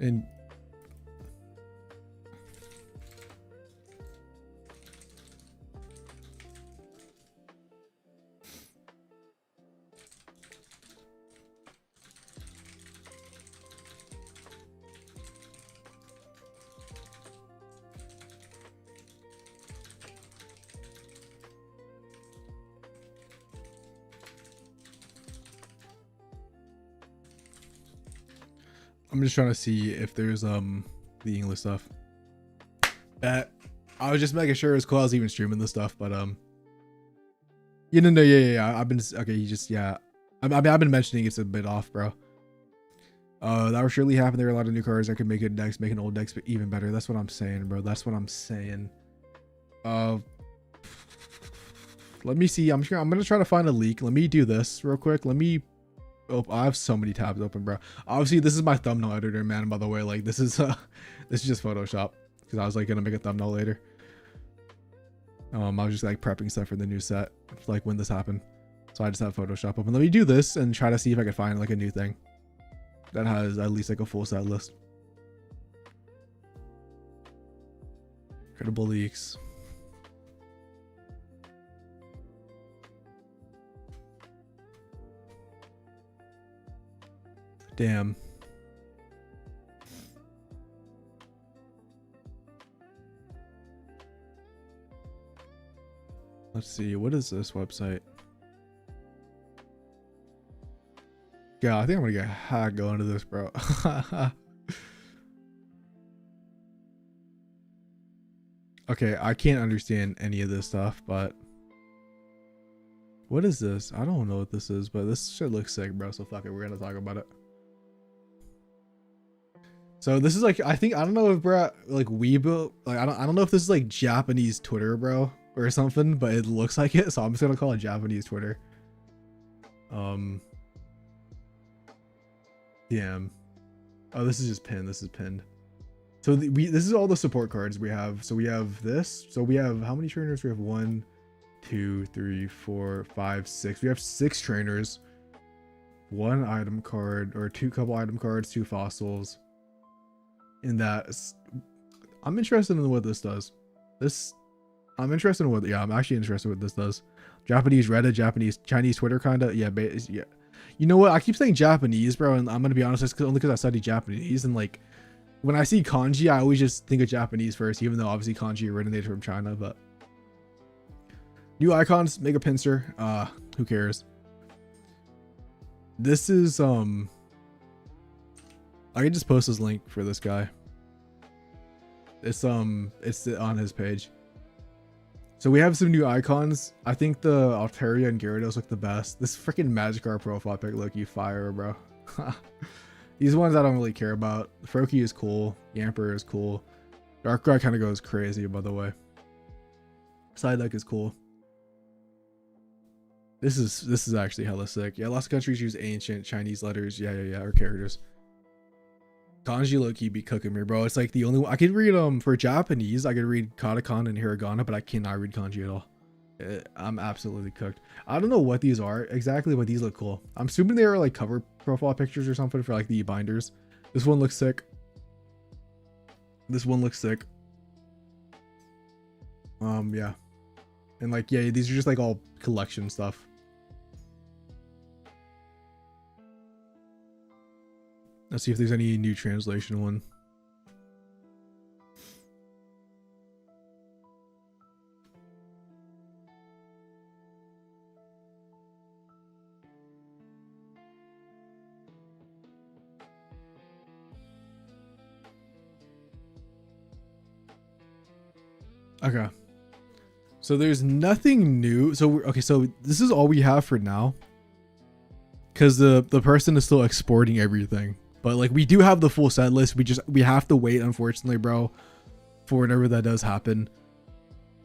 And I'm just trying to see if there's the English stuff. I was just making sure it's cool. I was even streaming this stuff, but yeah. I've been okay. You just I've been mentioning it's a bit off, bro. That will surely happen. There are a lot of new cards that could make good decks, make an old decks even better. That's what I'm saying, bro. That's what I'm saying. Let me see. I'm gonna try to find a leak. Let me do this real quick. Let me. Oh, I have so many tabs open, bro. Obviously, this is my thumbnail editor, man. By the way, like this is just Photoshop because I was like gonna make a thumbnail later. I was just like prepping stuff for the new set, like when this happened. So I just have Photoshop open. Let me do this and try to see if I can find like a new thing that has at least like a full set list. Credible leaks. Damn. Let's see. What is this website? Yeah, I think I'm gonna get hacked going to this, bro. Okay, I can't understand any of this stuff, but what is this? I don't know what this is, but this shit looks sick, bro. So fuck it, we're gonna talk about it. So this is like, I don't know if bro, like Weebo, like I don't know if this is like Japanese Twitter, bro, or something, but it looks like it. So I'm just gonna call it Japanese Twitter. Damn. Oh, this is just pinned. This is pinned. So this is all the support cards we have. So we have this. So we have how many trainers? We have 1, 2, 3, 4, 5, 6. We have 6 trainers. 1 item card or 2 couple item cards, 2 fossils. In that, I'm interested in what this does. I'm interested in what. Yeah, I'm actually interested in what this does. Japanese Reddit, Chinese Twitter, kinda. Yeah, yeah. You know what? I keep saying Japanese, bro, and I'm gonna be honest. It's only because I study Japanese, and like when I see kanji, I always just think of Japanese first, even though obviously kanji originated from China. But new icons, Mega Pinsir. Who cares? This is I can just post this link for this guy. It's on his page. So we have some new icons. I think the Altaria and Gyarados look the best. This freaking Magikarp profile pic look you fire, bro. These ones I don't really care about. Froakie is cool. Yamper is cool. Darkrai kind of goes crazy, by the way. Psyduck is cool. This is actually hella sick. Yeah, lots of countries use ancient Chinese letters. Yeah, or characters. Kanji low-key be cooking me, bro. It's like the only one I could read. For Japanese, I could read katakana and hiragana, but I cannot read kanji at all. I'm absolutely cooked. I don't know what these are exactly, but these look cool. I'm assuming they are like cover profile pictures or something for like the binders. This one looks sick. This one looks sick. Yeah. And like, yeah, these are just like all collection stuff. Let's see if there's any new translation one. Okay. So there's nothing new. So okay, so this is all we have for now. Cause the person is still exporting everything. But like we do have the full set list. We have to wait, unfortunately, bro, for whenever that does happen.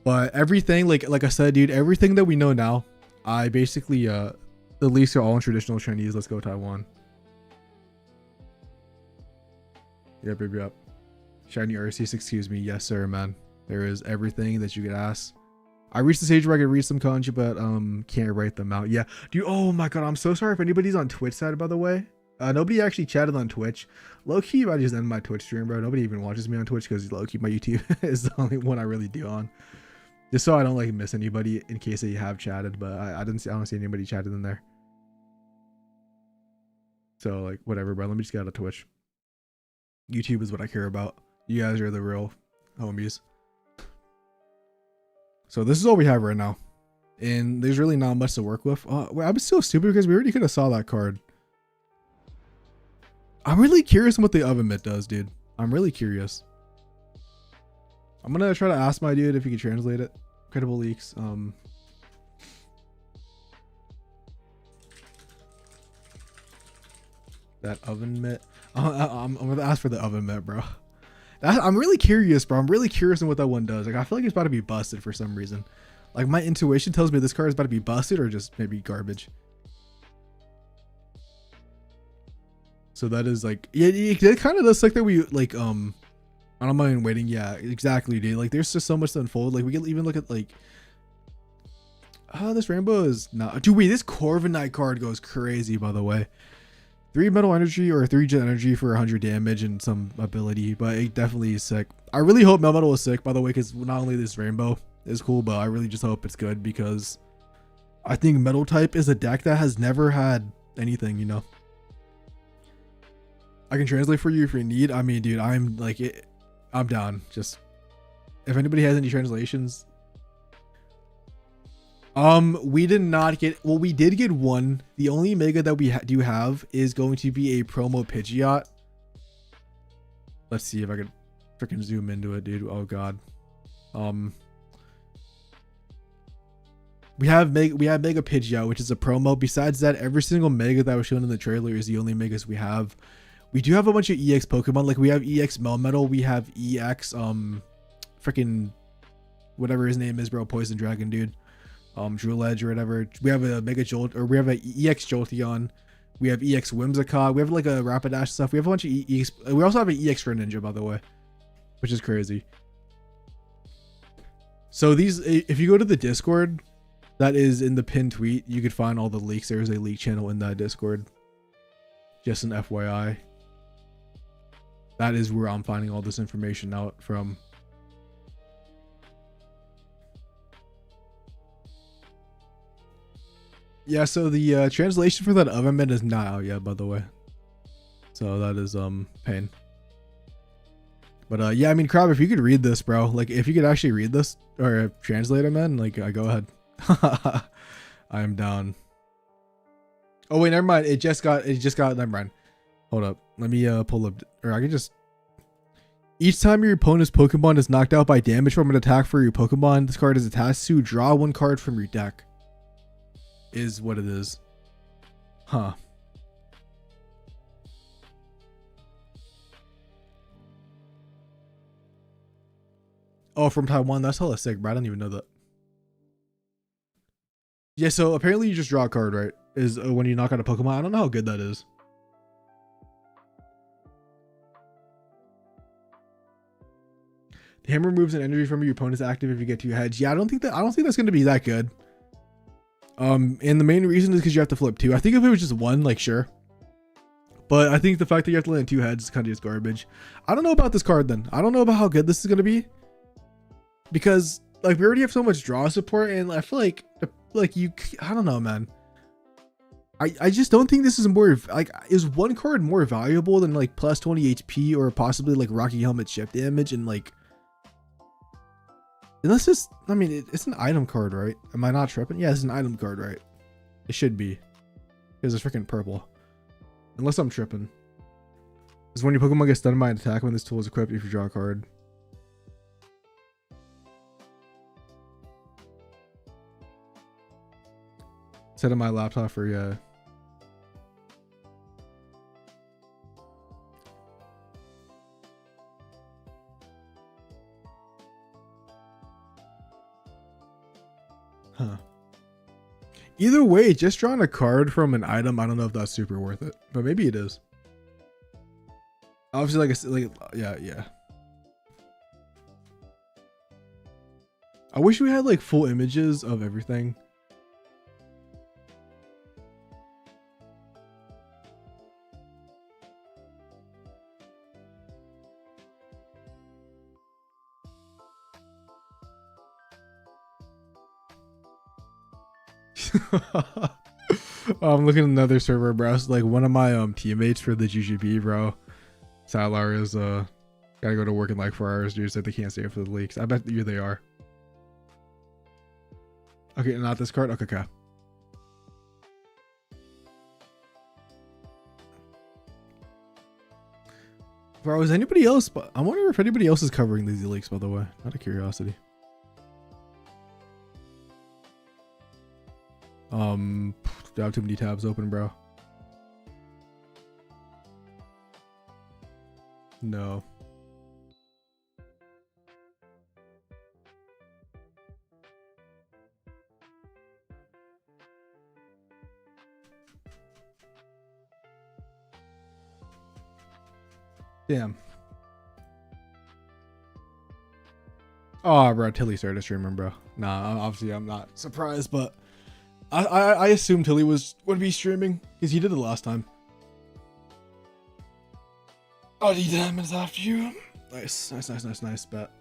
But everything, like I said, dude, everything that we know now, I basically the leaks are all in traditional Chinese. Let's go Taiwan. Yep. Shiny Arceus, excuse me. Yes, sir, man. There is everything that you could ask. I reached the stage where I could read some kanji, but can't write them out. Yeah, dude. Oh my god, I'm so sorry if anybody's on Twitch side, by the way. Nobody actually chatted on Twitch. Low key, I just end my Twitch stream, bro. Nobody even watches me on Twitch because low key my YouTube is the only one I really do on. Just so I don't like miss anybody in case they have chatted, but I don't see anybody chatted in there. So like whatever, bro. Let me just get out of Twitch. YouTube is what I care about. You guys are the real homies. So this is all we have right now, and there's really not much to work with. I'm still stupid because we already could have saw that card. I'm really curious on what the oven mitt does, dude. I'm really curious. I'm gonna try to ask my dude if he can translate it. Credible leaks. That oven mitt. I'm gonna ask for the oven mitt, bro. I'm really curious, bro. I'm really curious on what that one does. Like, I feel like it's about to be busted for some reason. Like, my intuition tells me this card is about to be busted or just maybe garbage. So that is like, yeah, it kind of does like that. We like, I don't mind waiting. Yeah, exactly, dude. Like, there's just so much to unfold. Like, we can even look at like, oh, this rainbow is not. Dude, wait, this Corviknight card goes crazy, by the way. 3 metal energy or 3 jet energy for 100 damage and some ability, but it definitely is sick. I really hope Melmetal is sick, by the way, because not only this rainbow is cool, but I really just hope it's good because I think metal type is a deck that has never had anything, you know. I can translate for you if you need. I mean, dude, I'm like, I'm down. Just if anybody has any translations. We did not get, well, we did get one. The only mega that we do have is going to be a promo Pidgeot. Let's see if I could freaking zoom into it, dude. Oh god. We have mega Pidgeot, which is a promo. Besides that, every single mega that was shown in the trailer is the only megas we have. We do have a bunch of EX Pokemon. Like, we have EX Melmetal, we have EX freaking whatever his name is, bro, Poison Dragon, dude. Drill Edge or whatever. We have a Mega Jolt, or we have a EX Jolteon. We have EX Whimsicott. We have like a Rapidash stuff. We have a bunch of EX. We also have an EX Greninja, by the way, which is crazy. So these, if you go to the Discord, that is in the pinned tweet, you could find all the leaks. There's a leak channel in that Discord. Just an FYI. That is where I'm finding all this information out from. Yeah, so the translation for that oven mitt is not out yet, by the way. So that is pain. But yeah, I mean, Crab, if you could read this, bro, like if you could actually read this or translate it, man, like go ahead. I am down. Oh wait, never mind. It just got never mind. Hold up. Let me pull up, or I can just. Each time your opponent's Pokemon is knocked out by damage from an attack for your Pokemon this card is attached to, draw 1 card from your deck. Is what it is. Huh. Oh, from Taiwan. That's hella sick, bro. I didn't even know that. Yeah, so apparently you just draw a card, right? Is when you knock out a Pokemon. I don't know how good that is. The hammer removes an energy from your opponent's active if you get 2 heads. Yeah, I don't think that's gonna be that good. And the main reason is because you have to flip 2. I think if it was just 1, like sure. But I think the fact that you have to land 2 heads is kind of just garbage. I don't know about this card then. I don't know about how good this is gonna be. Because like we already have so much draw support, and I feel like you, I don't know, man. I just don't think this is more like, is one card more valuable than like plus 20 HP or possibly like Rocky Helmet chip damage, and like, unless it's, I mean, it's an item card, right? Am I not tripping? Yeah, it's an item card, right? It should be, because it's freaking purple. Unless I'm tripping. Because when your Pokemon gets stunned by an attack when this tool is equipped, if you draw a card. Set up my laptop for, yeah. Huh. Either way, just drawing a card from an item, I don't know if that's super worth it, but maybe it is. Obviously, yeah. I wish we had like full images of everything. I'm looking at another server, bro. It's like one of my teammates for the GGB, bro. Salar is gotta go to work in like 4 hours, dude. So they can't stay for the leaks. I bet you they are. Okay, not this card. Okay. Bro, is anybody else? But I wonder if anybody else is covering these leaks, by the way. Out of curiosity. Do I have too many tabs open, bro? No. Damn. Oh, bro, Tilly started streaming, bro. Nah, obviously I'm not surprised, but I assumed Tilly would be streaming because he did it last time. Oh, he did minutes after you. Nice. Bet.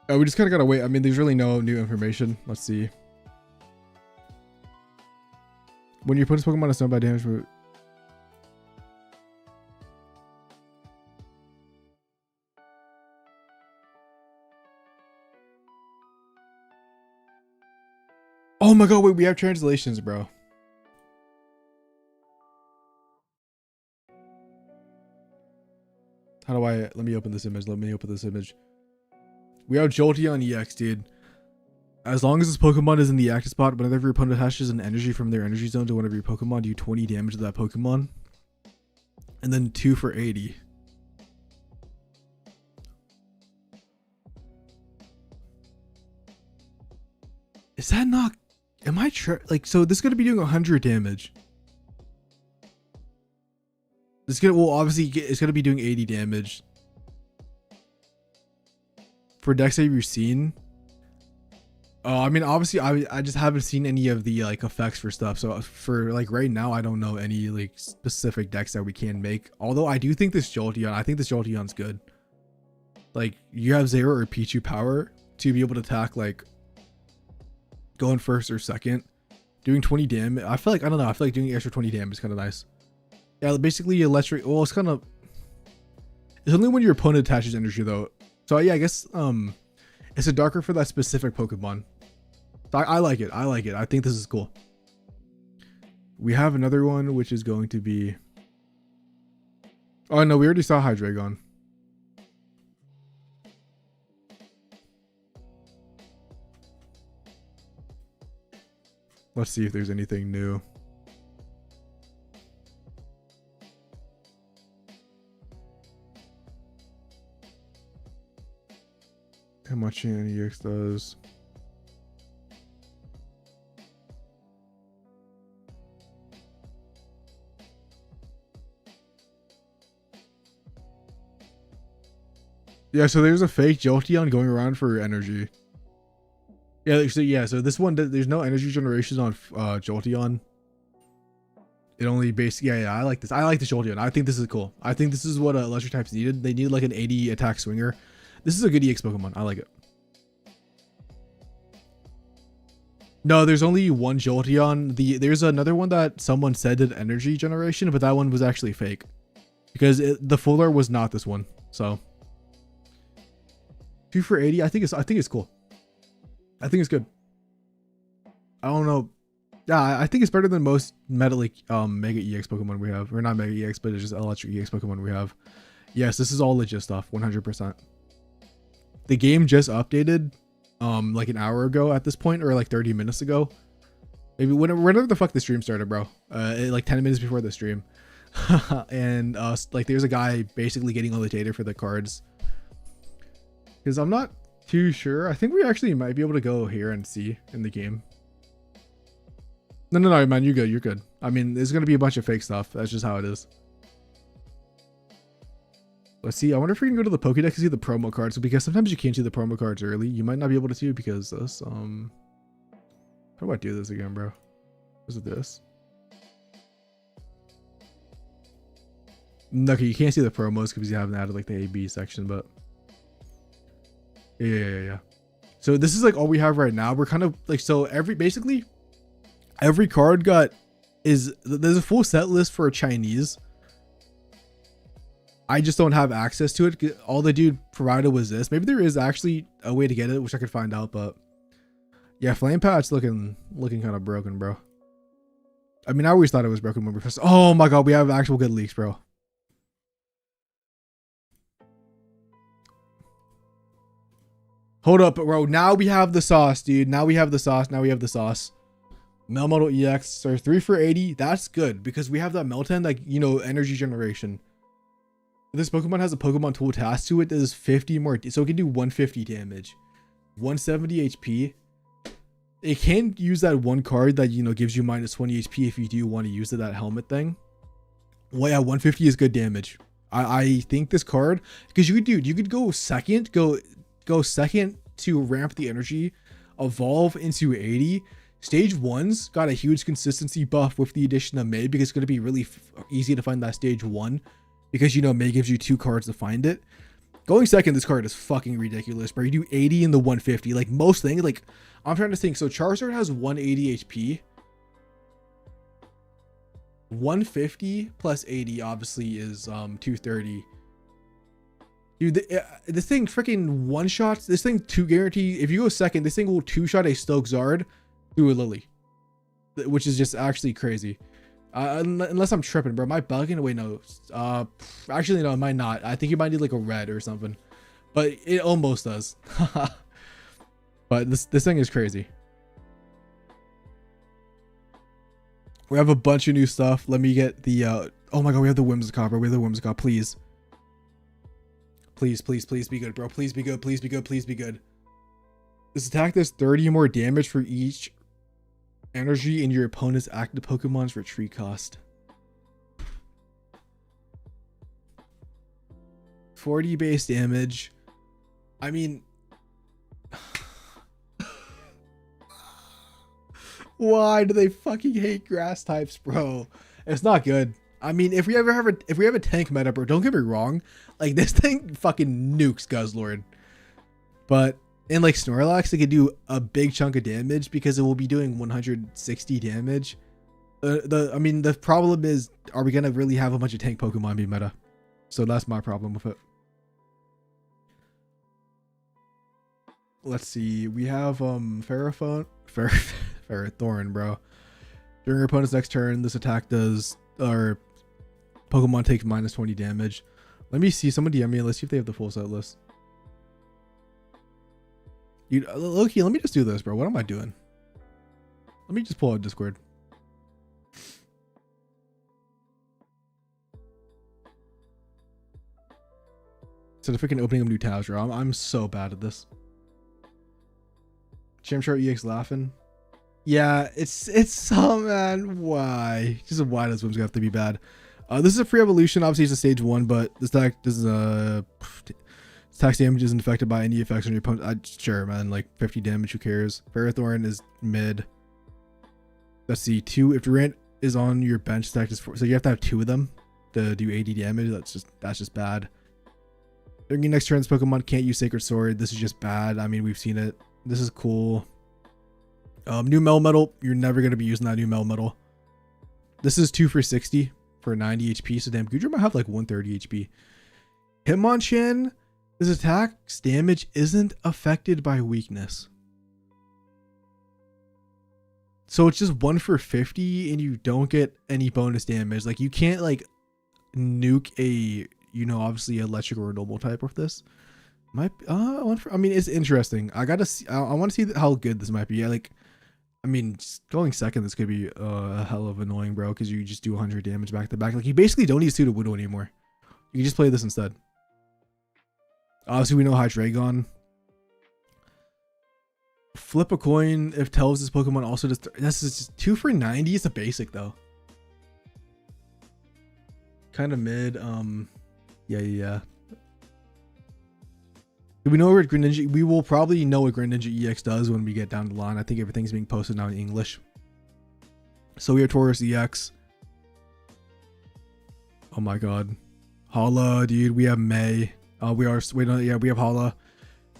We just kind of gotta wait. I mean, there's really no new information. Let's see. When you put this Pokemon to stun by damage. Oh my god, wait, we have translations, bro. How do I, let me open this image. We have Jolteon EX, dude. As long as this Pokemon is in the active spot, whenever your opponent attaches an energy from their energy zone to one of your Pokemon, do 20 damage to that Pokemon. And then 2 for 80. Is that not, am I like, so this is going to be doing 100 damage. This is going to, well, obviously it's going to be doing 80 damage. For decks that you've seen. I mean, obviously I just haven't seen any of the like effects for stuff. So for like right now, I don't know any like specific decks that we can make. Although I do think this Jolteon, I think this Jolteon's good. Like you have 0 or Pichu power to be able to attack like going first or second, doing 20 damage. I feel like, I don't know, I feel like doing extra 20 damage is kind of nice. Yeah, basically electric. Well, it's kind of, it's only when your opponent attaches energy though. So yeah, I guess it's a darker for that specific Pokemon. So I like it. I think this is cool. We have another one which is going to be, oh no, we already saw Hydreigon. Let's see if there's anything new. How much an EX does. Yeah, so there's a fake Jolteon going around for energy. Yeah, so this one, there's no energy generations on Jolteon. It only basically, yeah, I like this. I like the Jolteon. I think this is cool. I think this is what electric types needed. They needed like an 80 attack swinger. This is a good EX Pokemon. I like it. No, there's only one Jolteon. There's another one that someone said did energy generation, but that one was actually fake because the full art was not this one. So 2 for 80. I think it's cool. I think it's good. I don't know. Yeah, I think it's better than most Mega EX Pokemon we have. Or not Mega EX, but it's just Electric EX Pokemon we have. Yes, this is all legit stuff, 100%. The game just updated like an hour ago at this point, or like 30 minutes ago. Maybe whenever the fuck the stream started, bro. Like 10 minutes before the stream. And like there's a guy basically getting all the data for the cards. Because I'm not too sure. I think we actually might be able to go here and see in the game. No, man, you're good. You're good. I mean, there's going to be a bunch of fake stuff. That's just how it is. Let's see. I wonder if we can go to the Pokédex and see the promo cards. Because sometimes you can't see the promo cards early. You might not be able to see it because this. How do I do this again, bro? Is it this? Okay, you can't see the promos because you haven't added like the A/B section, but yeah. So this is like all we have right now. We're kind of like, so basically every card there's a full set list for Chinese. I just don't have access to it. All the dude provided was this. Maybe there is actually a way to get it, which I could find out, but yeah, Flame Patch looking kind of broken, bro. I mean, I always thought it was broken when we first. Oh my god, we have actual good leaks, bro. Hold up, bro. Now we have the sauce, dude. Now we have the sauce. Melmetal EX, so 3 for 80. That's good because we have that Melton, like, you know, energy generation. This Pokemon has a Pokemon tool attached to it that is 50 more, so it can do 150 damage, 170 HP. It can use that one card that, you know, gives you minus 20 HP if you do want to use it, that helmet thing. Well, yeah, 150 is good damage. I think this card, because you could go second to ramp the energy, evolve into 80. Stage 1's got a huge consistency buff with the addition of May, because it's going to be really easy to find that stage 1 because, you know, May gives you 2 cards to find it. Going second, this card is fucking ridiculous, bro. You do 80 in the 150. Like most things, like I'm trying to think. So Charizard has 180 HP. 150 plus 80 obviously is 230. Dude, this thing freaking one shots. This thing 2 guarantee. If you go second, this thing will 2-shot a Stoke Zard through a Lily, which is just actually crazy. Unless I'm tripping, bro. Am I bugging? Wait, no. Actually, no, it might not. I think you might need like a red or something, but it almost does. But this thing is crazy. We have a bunch of new stuff. Let me get the. Oh my god, we have the Whimsicott, bro. We have the Whimsicott. Please. Please be good, bro. Please be good. Please be good. This attack does 30 more damage for each energy in your opponent's active Pokemon's retreat cost. 40 base damage. I mean, why do they fucking hate grass types, bro? It's not good. I mean, if we have a tank meta, bro, don't get me wrong, like this thing fucking nukes Guzzlord, but in like Snorlax, it could do a big chunk of damage because it will be doing 160 damage. I mean, the problem is, are we gonna really have a bunch of tank Pokemon be meta? So that's my problem with it. Let's see. We have Ferrothorn, bro. During your opponent's next turn, this attack does, or Pokemon takes minus 20 damage. Let me see. Someone DM me. Let's see if they have the full set list. Dude, Loki, let me just do this, bro. What am I doing? Let me just pull out Discord. Instead of freaking opening up new tabs, bro. I'm so bad at this. Chimchar EX laughing. Yeah, it's oh man, why? Just why does Whimsicott have to be bad? This is a free evolution. Obviously, it's a stage 1, but this attack tax damage isn't affected by any effects on your opponent. Sure, man. Like 50 damage, who cares? Ferrothorn is mid. Let's see, 2. If Durant is on your bench, stack is 4. So you have to have 2 of them to do 80 damage. That's just bad. During your next turn, this Pokemon can't use Sacred Sword. This is just bad. I mean, we've seen it. This is cool. New Melmetal, you're never going to be using that new Melmetal. This is 2 for 60 for 90 HP. So damn, Goodra might have like 130 HP. Hitmonchan, his attack's damage isn't affected by weakness. So it's just 1 for 50 and you don't get any bonus damage. Like you can't like nuke a, you know, obviously electric or a normal type with this. Might I mean, it's interesting. I gotta see, I want to see how good this might be. Yeah, like, I mean, just going second, this could be a hell of annoying, bro, because you just do 100 damage back to back. Like you basically don't need Sudowoodo anymore. You can just play this instead. Obviously we know Hydreigon. Flip a coin if tells this Pokemon also does. This is just 2 for 90. It's a basic though. Kind of mid. Yeah. Do we know what Greninja? We will probably know what Greninja EX does when we get down the line. I think everything's being posted now in English. So we have Tauros EX. Oh my god. Hala, dude. We have May. We have Hala.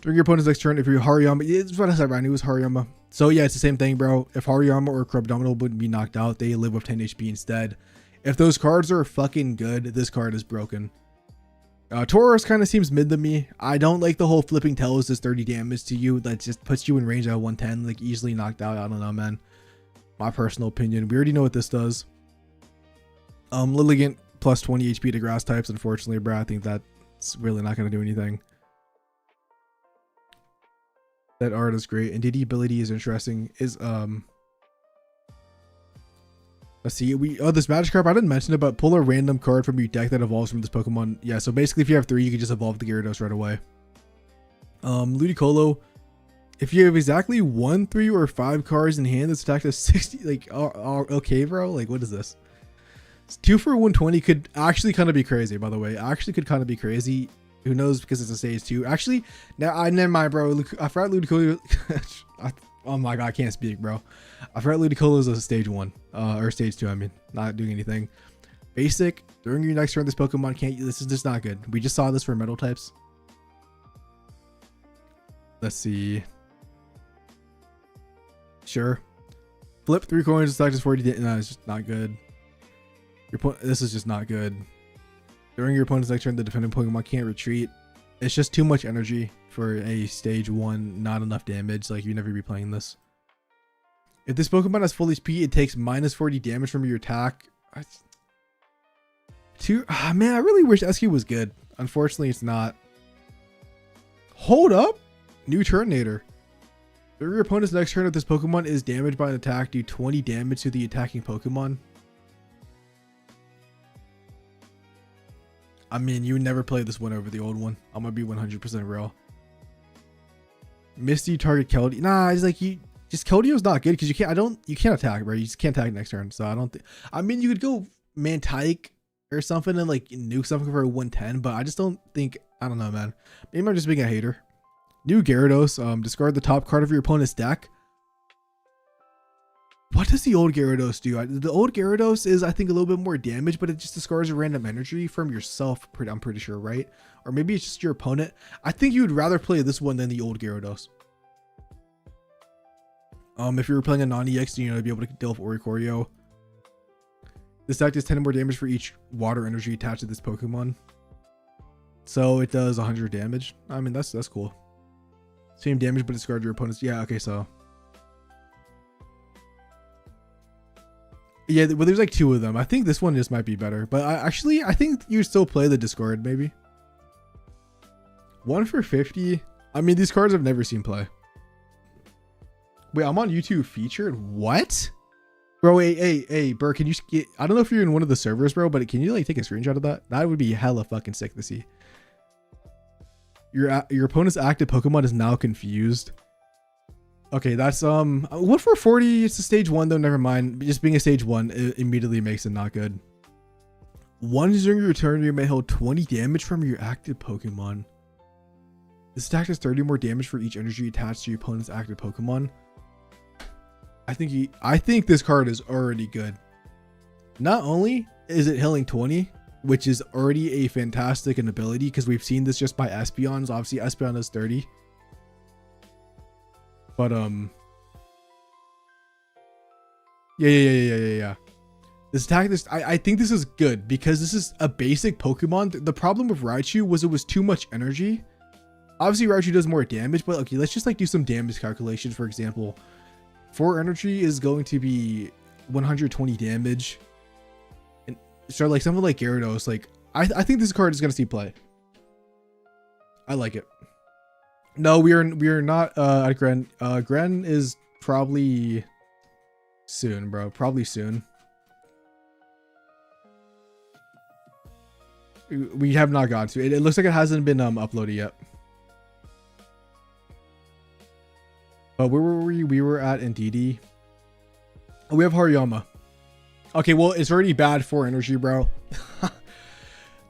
During your opponent's next turn, if you're Hariyama, it's what I said, right? It was Hariyama. So yeah, it's the same thing, bro. If Hariyama or Crabdominal wouldn't be knocked out, they live with 10 HP instead. If those cards are fucking good, this card is broken. Tauros kind of seems mid to me. I don't like the whole flipping tails does 30 damage to you. That just puts you in range at 110, like easily knocked out. I don't know, man. My personal opinion. We already know what this does. Lilligant plus 20 HP to grass types. Unfortunately, bro, I think that's really not going to do anything. That art is great. And DD ability is interesting. Is let's see. This Magikarp, I didn't mention it, but pull a random card from your deck that evolves from this Pokemon. Yeah, so basically if you have 3, you can just evolve the Gyarados right away. Ludicolo, if you have exactly 1, 3, or 5 cards in hand, this attack does 60. Like, okay, bro. Like, what is this? 2 for 120 could actually kind of be crazy, by the way. Actually could kind of be crazy. Who knows, because it's a stage 2. Actually, now never mind, bro. I forgot Ludicolo. Oh my god, I can't speak, bro. I forgot Ludicolo is a stage 1. Or stage 2, I mean. Not doing anything. Basic. During your next turn, this Pokemon can't. This is just not good. We just saw this for metal types. Let's see. Sure. Flip 3 coins. Attack is 40. No, it's just not good. This is just not good. During your opponent's next turn, the defending Pokemon can't retreat. It's just too much energy for a stage 1, not enough damage. Like, you never be playing this. If this Pokemon has full HP, it takes minus 40 damage from your attack. Man, I really wish SQ was good. Unfortunately, it's not. Hold up. New Turtonator. During your opponent's next turn, if this Pokemon is damaged by an attack, do 20 damage to the attacking Pokemon. I mean, you never play this one over the old one. I'm gonna be 100% real. Misty target Keldeo. Nah, it's like Keldeo's not good because you can't attack, bro. You just can't attack next turn. So I don't think. I mean, you could go Mantike or something and like nuke something for a 110, but I just don't think. I don't know, man. Maybe I'm just being a hater. New Gyarados. Discard the top card of your opponent's deck. What does the old Gyarados do? The old Gyarados is, I think, a little bit more damage, but it just discards a random energy from yourself. I'm pretty sure, right? Or maybe it's just your opponent. I think you would rather play this one than the old Gyarados. If you were playing a non-EX, you know, to be able to deal with Oricorio. This deck does 10 more damage for each water energy attached to this Pokemon. So it does 100 damage. I mean, that's cool. Same damage, but discard your opponent's. Yeah, okay, so. Yeah, well, there's like 2 of them. I think this one just might be better, but I think you still play the discard, maybe. 1 for 50. I mean, these cards I've never seen play. Wait, I'm on YouTube featured. What, bro? Hey, bro, can you get? I don't know if you're in one of the servers, bro, but can you like take a screenshot of that? That would be hella fucking sick to see. Your opponent's active Pokemon is now confused. Okay, that's 1 for 40. It's a stage 1 though. Never mind. Just being a stage 1 it immediately makes it not good. Once during your turn, you may hold 20 damage from your active Pokemon. This attack does 30 more damage for each energy attached to your opponent's active Pokemon. I think this card is already good. Not only is it healing 20, which is already a fantastic ability because we've seen this just by Espeons. Obviously, Espeon does 30. But Yeah. This attack, I think this is good because this is a basic Pokemon. The problem with Raichu was it was too much energy. Obviously, Raichu does more damage, but okay, let's just like do some damage calculations. For example, 4 energy is going to be 120 damage. And so like something like Gyarados, like I think this card is gonna see play. I like it. No, we are not at Gren. Gren is probably soon, bro. Probably soon. We have not gotten to it. It looks like it hasn't been uploaded yet. But where were we? We were at Indeedee. Oh, we have Hariyama. Okay, well, it's already bad for energy, bro.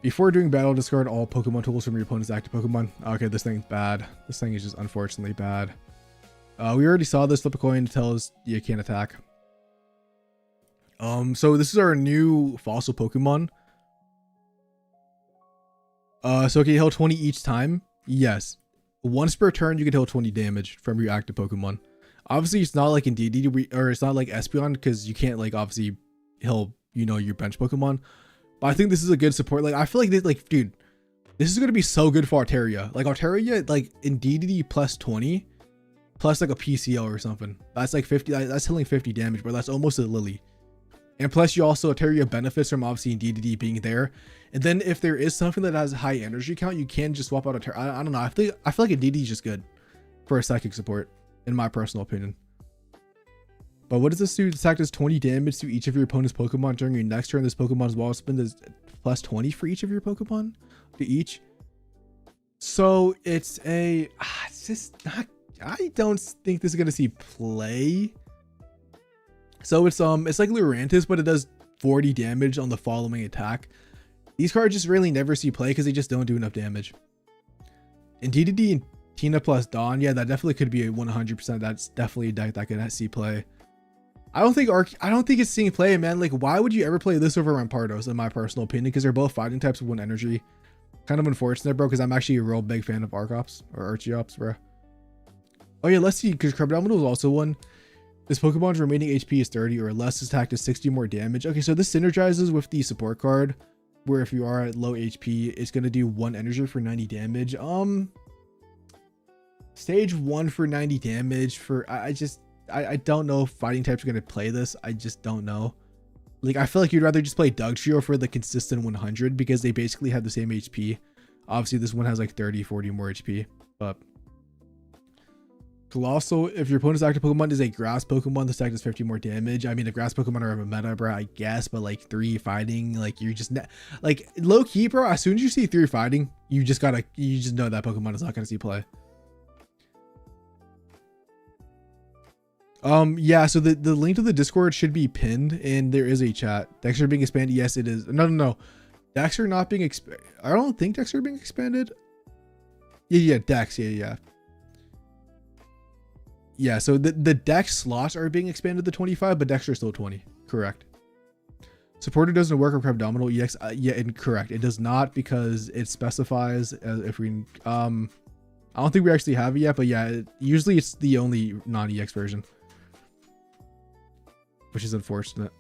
Before doing battle, discard all Pokemon tools from your opponent's active Pokemon. Okay, this thing's bad. This thing is just unfortunately bad. We already saw this. Flip a coin to tell us you can't attack. So this is our new fossil Pokemon. So can you heal 20 each time? Yes. Once per turn, you can heal 20 damage from your active Pokemon. Obviously, it's not like Indeedee, or it's not like Espeon, because you can't like obviously heal, you know, your bench Pokemon. But I think this is a good support. Like, I feel like this, like, dude, this is gonna be so good for Altaria. Like Altaria, like Indeedee plus 20, plus like a PCL or something. That's like 50. That's healing 50 damage, but that's almost a Lily. And plus, you also Altaria benefits from obviously Indeedee being there. And then if there is something that has a high energy count, you can just swap out Altaria. I don't know. I feel like Indeedee is just good for a psychic support, in my personal opinion. But what does this do? This attack does 20 damage to each of your opponent's Pokemon during your next turn. This Pokemon's wall spin does plus 20 for each of your Pokemon to each. So it's a, it's just not, I don't think this is going to see play. So it's like Lurantis, but it does 40 damage on the following attack. These cards just really never see play because they just don't do enough damage. Indeedee and Tina plus Dawn, yeah, that definitely could be a 100%. That's definitely a deck that could see play. I don't think it's seeing play, man. Like, why would you ever play this over Rampardos, in my personal opinion? Because they're both fighting types with 1 energy. Kind of unfortunate, bro, because I'm actually a real big fan of Archeops or Archeops, bro. Oh yeah, let's see, because Crebdominal is also one. This Pokemon's remaining HP is 30 or less. This attack does 60 more damage. Okay, so this synergizes with the support card, where if you are at low HP, it's gonna do 1 energy for 90 damage. Stage 1 for 90 damage for I don't know if fighting types are gonna play this. I just don't know. Like, I feel like you'd rather just play Dugtrio for the consistent 100 because they basically have the same HP. Obviously, this one has like 30, 40 more HP, but. Colossal, if your opponent's active Pokemon is a grass Pokemon, this attack does 50 more damage. I mean, the grass Pokemon are a meta, bro, I guess, but like 3 fighting, like you're just like low key, bro. As soon as you see 3 fighting, you just know that Pokemon is not gonna see play. Yeah, so the link to the Discord should be pinned, and there is a chat. Dexter being expanded, yes, it is. No. Dexter not being expanded. I don't think Dexter being expanded. Yeah, Dex, yeah. Yeah, so the Dex slots are being expanded to 25, but Dexter is still 20. Correct. Supporter doesn't work on Crebdominal EX. Yeah, incorrect. It does not, because it specifies if we I don't think we actually have it yet, but yeah, usually it's the only non-EX version, which is unfortunate.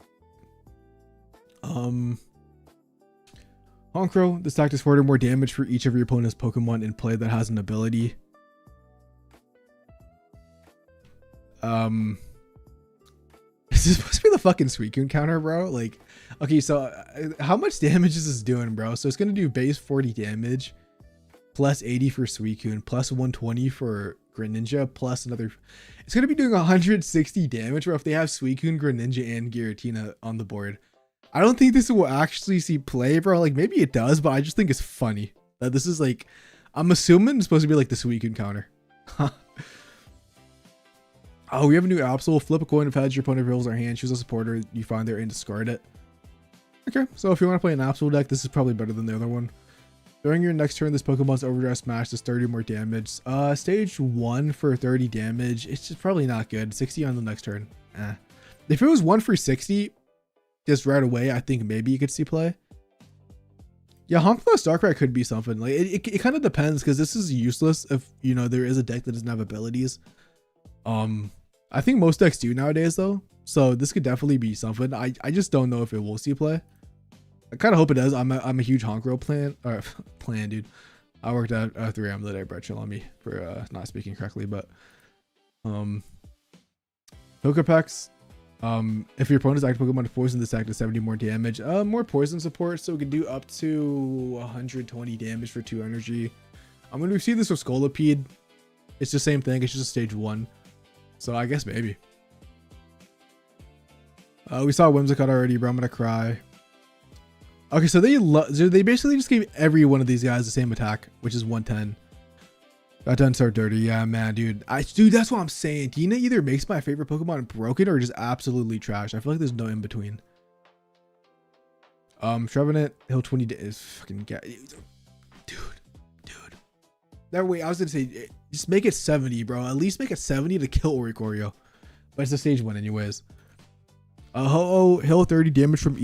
Honchkrow, this attack does 40 more damage for each of your opponent's Pokemon in play that has an ability. Is this supposed to be the fucking Suicune counter, bro? Like, okay, so how much damage is this doing, bro? So it's gonna do base 40 damage, plus 80 for Suicune, plus 120 for Greninja, plus another. It's gonna be doing 160 damage, bro, if they have Suicune, Greninja, and Giratina on the board. I don't think this will actually see play, bro. Like, maybe it does, but I just think it's funny that this is like, I'm assuming it's supposed to be like the Suicune counter. Oh, we have a new Absol. Flip a coin if has your opponent reveals their hand. Choose a supporter you find there and discard it. Okay, so if you want to play an Absol deck, this is probably better than the other one. During your next turn, this Pokemon's Overdrive Smash does 30 more damage. Stage 1 for 30 damage. It's just probably not good. 60 on the next turn. If it was 1 for 60, just right away, I think maybe you could see play. Yeah, Honk plus Darkrai could be something. Like, it kind of depends, because this is useless if, you know, there is a deck that doesn't have abilities. I think most decks do nowadays though. So this could definitely be something. I just don't know if it will see play. I kind of hope it does. I'm a huge Honchkrow plan, dude. I worked at 3M the day, bro. Chill on me for not speaking correctly, but Pokepex. If your opponent's active Pokemon is poison, this act does 70 more damage. More poison support, so we can do up to 120 damage for 2 energy. I'm gonna see this with Scolipede. It's the same thing. It's just a stage 1, so I guess maybe. We saw Whimsicott already, bro. I'm gonna cry. Okay, so they basically just gave every one of these guys the same attack, which is 110. That doesn't start dirty. Yeah, man, dude. Dude, that's what I'm saying. Dina either makes my favorite Pokemon broken or just absolutely trash. I feel like there's no in between. Trevenant, he'll 20 is fucking dude. That way, I was gonna say, just make it 70, bro. At least make it 70 to kill Oricorio. But it's a stage 1 anyways. He'll 30 damage from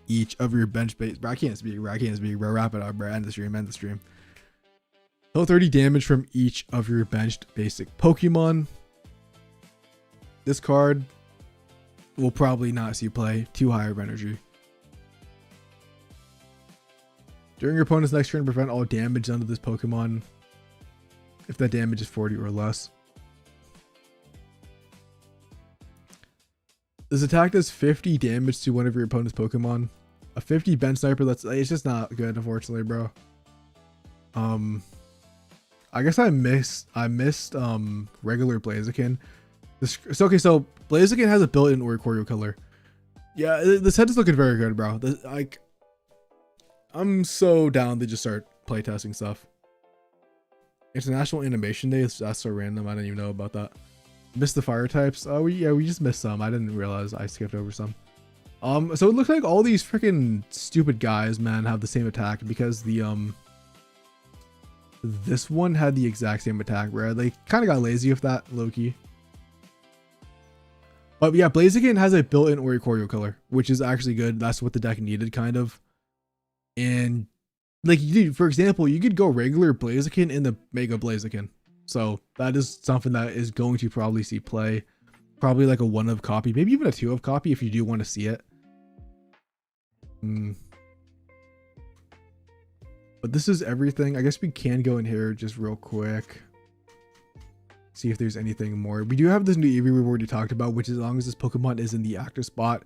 each of your bench base. Bro, I can't speak, bro. Wrap it up, bro. End the stream. He'll 30 damage from each of your benched basic Pokemon. This card will probably not see play. Too high of energy. During your opponent's next turn, prevent all damage done to this Pokemon if that damage is 40 or less. This attack does 50 damage to one of your opponent's Pokemon. A 50 bench sniper, it's just not good, unfortunately, bro. I guess I missed regular Blaziken. Okay, so Blaziken has a built-in Oricorio killer. Yeah, the set is looking very good, bro. I'm so down to just start playtesting stuff. International Animation Day, that's so random. I didn't even know about that. Missed the fire types. Oh, we just missed some. I didn't realize I skipped over some. So it looks like all these freaking stupid guys, man, have the same attack because this one had the exact same attack, where they kind of got lazy with that, low-key. But yeah, Blaziken has a built-in Oricorio killer, which is actually good. That's what the deck needed, kind of. And like, for example, you could go regular Blaziken in the Mega Blaziken. So that is something that is going to probably see play. Probably like a 1-of copy, maybe even a 2-of copy if you do want to see it. But this is everything. I guess we can go in here just real quick. See if there's anything more. We do have this new Eevee we've already talked about, which as long as this Pokemon is in the active spot,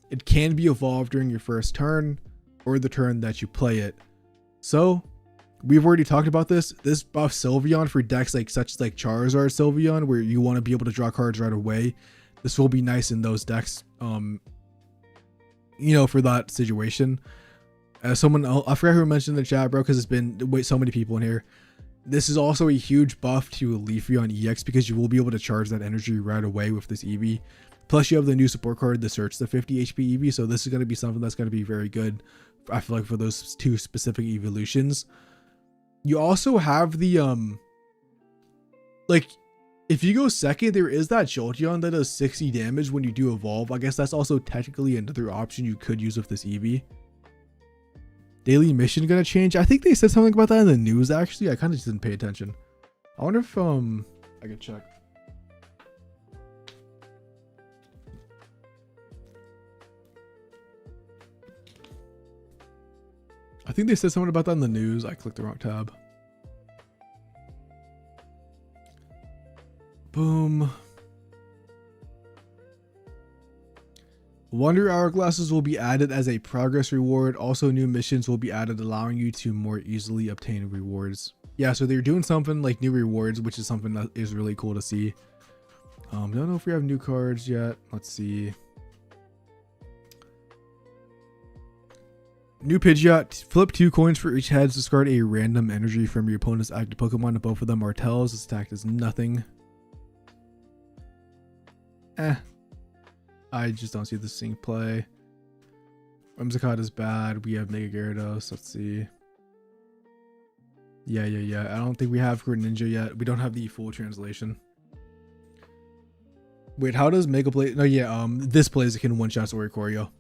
it can be evolved during your first turn or the turn that you play it. So we've already talked about this. This buff Sylveon for decks such as Charizard Sylveon, where you want to be able to draw cards right away. This will be nice in those decks, you know, for that situation. Someone, I forgot who mentioned in the chat, bro, because it's been so many people in here. This is also a huge buff to Leafeon EX because you will be able to charge that energy right away with this Eevee. Plus, you have the new support card, the Search the 50 HP Eevee. So this is going to be something that's going to be very good, I feel like, for those 2 specific evolutions. You also have the if you go second, there is that Jolteon that does 60 damage when you do evolve. I guess that's also technically another option you could use with this Eevee. Daily mission gonna change? I think they said something about that in the news, actually. I kind of just didn't pay attention. I wonder if I could check. I think they said something about that in the news. I clicked the wrong tab. Boom. Wonder Hourglasses will be added as a progress reward. Also, new missions will be added, allowing you to more easily obtain rewards. Yeah, so they're doing something like new rewards, which is something that is really cool to see. Don't know if we have new cards yet. Let's see. New Pidgeot. Flip 2 coins for each head to discard a random energy from your opponent's active Pokemon. And both of them are tails. This attack does nothing. I just don't see this thing play. Whimsicott is bad. We have Mega Gyarados. Let's see. Yeah. I don't think we have Greninja yet. We don't have the full translation. Wait, how does Mega Blaze? No, yeah. This Blaziken one-shots Oricorio.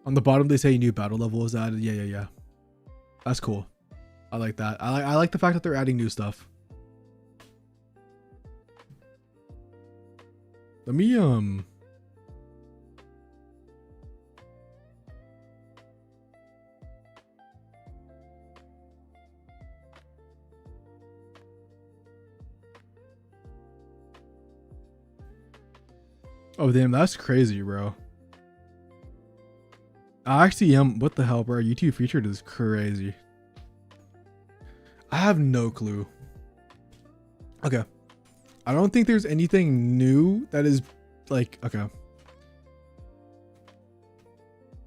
On the bottom, they say new battle level is added. Yeah. That's cool. I like that. I like the fact that they're adding new stuff. Let me oh damn, that's crazy, bro. I actually am. What the hell, bro? YouTube featured is crazy. I have no clue. Okay. I don't think there's anything new that is like, okay.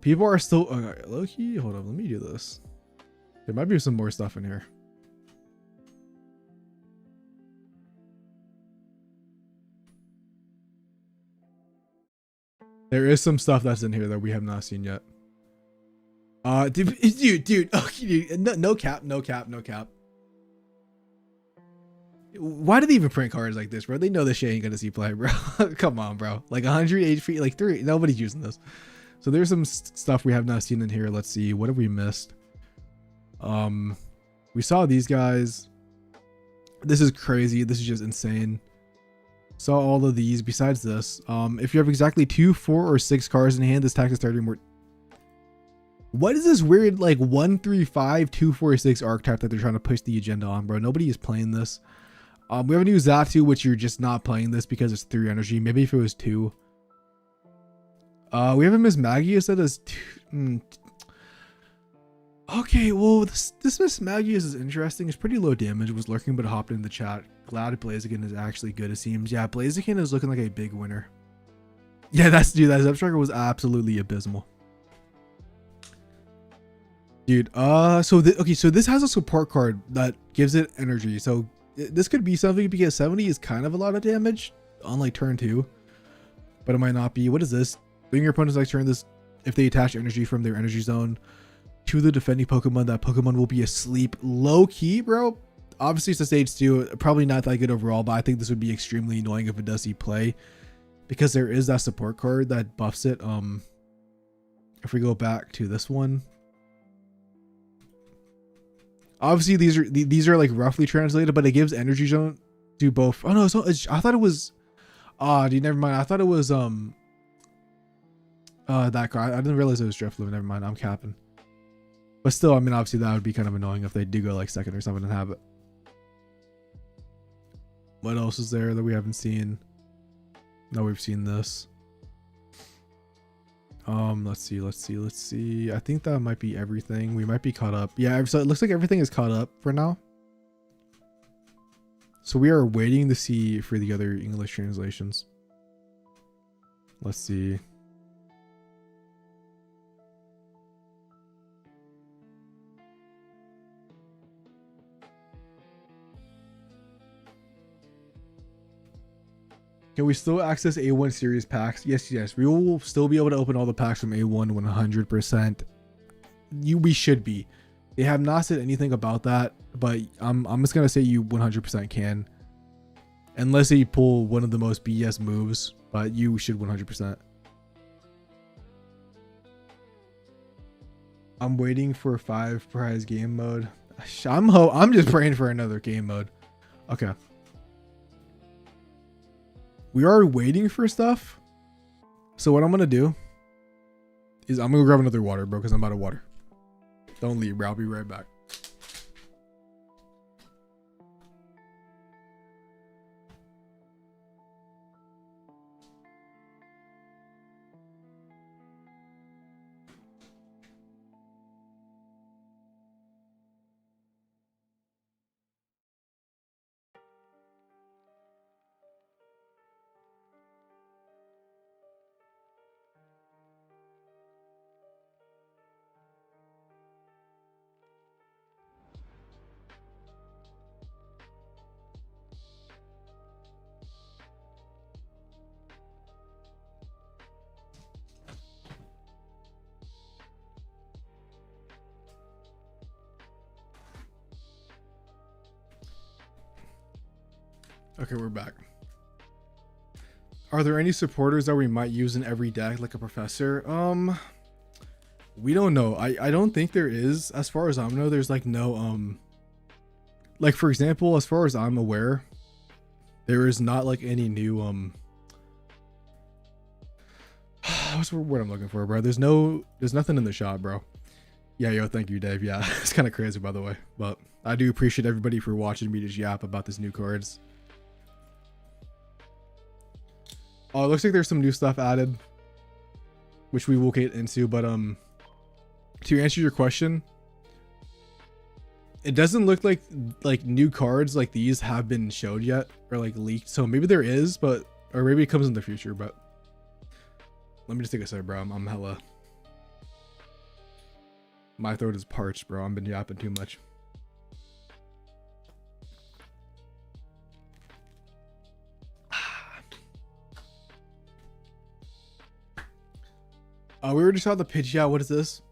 People are still, okay, low key. Hold on, let me do this. There might be some more stuff in here. There is some stuff that's in here that we have not seen yet. Dude, okay, dude, no cap. Why do they even print cards like this, bro? They know this shit ain't gonna see play, bro. Come on, bro. Like 100 HP, like 3. Nobody's using this. So there's some stuff we have not seen in here. Let's see. What have we missed? We saw these guys. This is crazy. This is just insane. Saw all of these. Besides this, if you have exactly 2, 4, or 6 cards in hand, this tax is 30 more. What is this weird like 1, 3, 5, 2, 4, 6 archetype that they're trying to push the agenda on, bro? Nobody is playing this. We have a new Zatu, which you're just not playing this because it's 3 energy. Maybe if it was 2. We have a Miss Magius that is 2. Okay, well, this Miss Magius is interesting. It's pretty low damage. Was lurking but hopped in the chat. Glad Blaziken is actually good, it seems. Yeah, Blaziken is looking like a big winner. Yeah, that Zepstriker was absolutely abysmal. Dude, so this has a support card that gives it energy. So this could be something because 70 is kind of a lot of damage on like turn 2, but it might not be. What is this? Bring your opponent's next turn this if they attach energy from their energy zone to the defending Pokemon. That Pokemon will be asleep. Low key, bro. Obviously it's a stage 2, probably not that good overall, but I think this would be extremely annoying if it does see play because there is that support card that buffs it. If we go back to this one, obviously these are like roughly translated, but it gives energy zone to both. Oh no, so I thought it was dude, never mind. I thought it was that card. I didn't realize it was Drifloon. Never mind, I'm capping. But still, I mean, obviously that would be kind of annoying if they do go like second or something and have it. What else is there that we haven't seen? No, we've seen this. Let's see. I think that might be everything. We might be caught up. Yeah, so it looks like everything is caught up for now. So we are waiting to see for the other English translations. Let's see. Can we still access A1 series packs? Yes. We will still be able to open all the packs from A1 100%. We should be. They have not said anything about that, but I'm just gonna say you 100% can. Unless they pull one of the most BS moves, but you should 100%. I'm waiting for 5 prize game mode. I'm just praying for another game mode. Okay. We are waiting for stuff. So what I'm going to do is I'm going to grab another water, bro, because I'm out of water. Don't leave, bro. I'll be right back. Okay, we're back. Are there any supporters that we might use in every deck, like a professor? We don't know. I don't think there is. As far as I know, there's like no like for example, as far as I'm aware, there is not like any new what's the word I'm looking for, bro? There's nothing in the shop, bro. Yeah, yo, thank you, Dave. Yeah, it's kind of crazy, by the way, but I do appreciate everybody for watching me just yap about these new cards. Oh, it looks like there's some new stuff added, which we will get into, but to answer your question, it doesn't look like new cards like these have been showed yet or like leaked. So maybe there is, but or maybe it comes in the future, but let me just take a sec, bro. I'm hella, my throat is parched, bro. I've been yapping too much. We already saw the pitch. Yeah, what is this?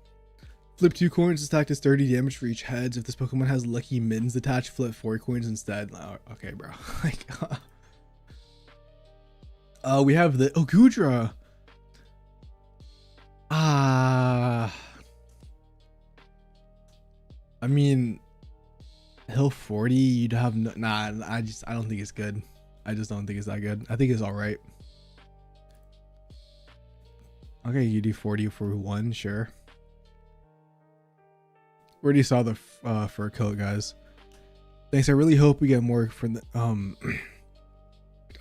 Flip 2 coins, attack does 30 damage for each heads. If this Pokemon has lucky mittens attached, flip 4 coins instead. Oh, okay, bro. Like, we have the Gudra. I mean, Hill 40, you'd have no, nah. I don't think it's good. I just don't think it's that good. I think it's all right. Okay, you do 40 for 1, sure. We already saw the fur coat, guys. Thanks. I really hope we get more from the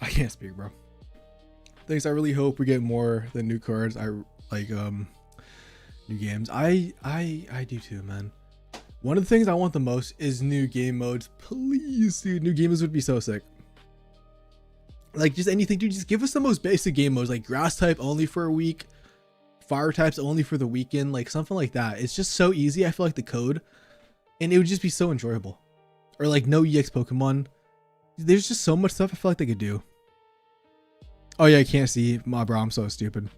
I can't speak, bro. Thanks. I really hope we get more than new cards. I like new games. I do too, man. One of the things I want the most is new game modes. Please, dude. New game modes would be so sick. Like just anything, dude. Just give us the most basic game modes, like grass type only for a week. Fire types only for the weekend, like something like that. It's just so easy. I feel like the code, and it would just be so enjoyable. Or like no EX Pokemon. There's just so much stuff I feel like they could do. Oh yeah, I can't see. My bro, I'm so stupid.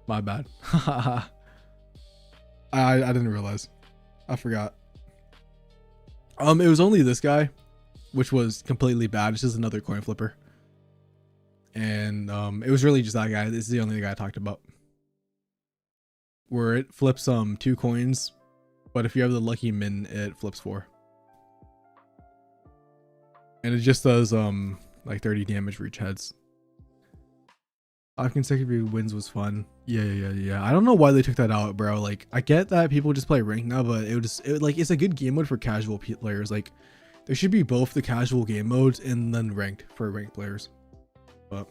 My bad. I didn't realize. I forgot. It was only this guy, which was completely bad. It's just another coin flipper. And it was really just that guy. This is the only guy I talked about. Where it flips 2 coins, but if you have the lucky min, it flips 4. And it just does like 30 damage for each heads. 5 consecutive wins was fun. Yeah. I don't know why they took that out, bro. Like I get that people just play ranked now, but it's a good game mode for casual players. Like there should be both the casual game modes and then ranked for ranked players. But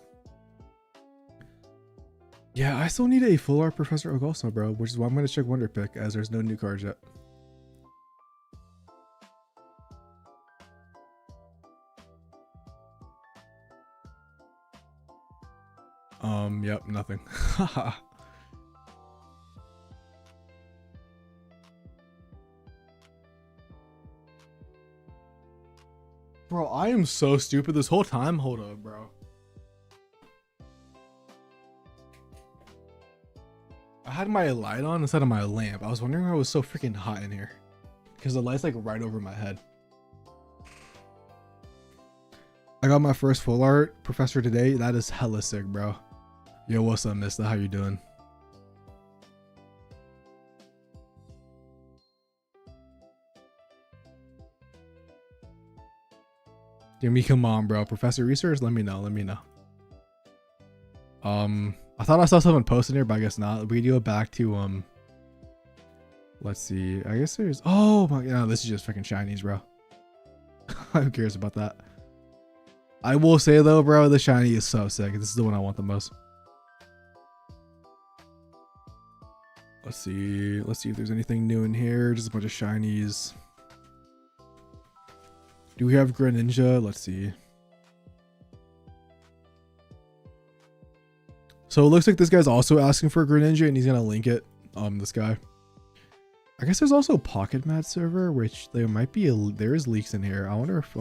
yeah, I still need a full art Professor Oak also, bro, which is why I'm going to check Wonder Pick as there's no new cards yet. Yep, nothing. Bro, I am so stupid this whole time. Hold up, bro. I had my light on instead of my lamp. I was wondering why it was so freaking hot in here. Because the light's like right over my head. I got my first full art Professor today. That is hella sick, bro. Yo, what's up, mister? How you doing? Jimmy, come on, bro. Professor Research? Let me know. I thought I saw someone posting here, but I guess not. We go back to let's see. I guess there's oh my god, this is just freaking shinies, bro. Who cares about that? I will say though, bro, the shiny is so sick. This is the one I want the most. Let's see if there's anything new in here. Just a bunch of shinies. Do we have Greninja? Let's see. So it looks like this guy's also asking for a Greninja and he's gonna link it. This guy. I guess there's also Pocket Mat server, which there might be there is leaks in here. I wonder if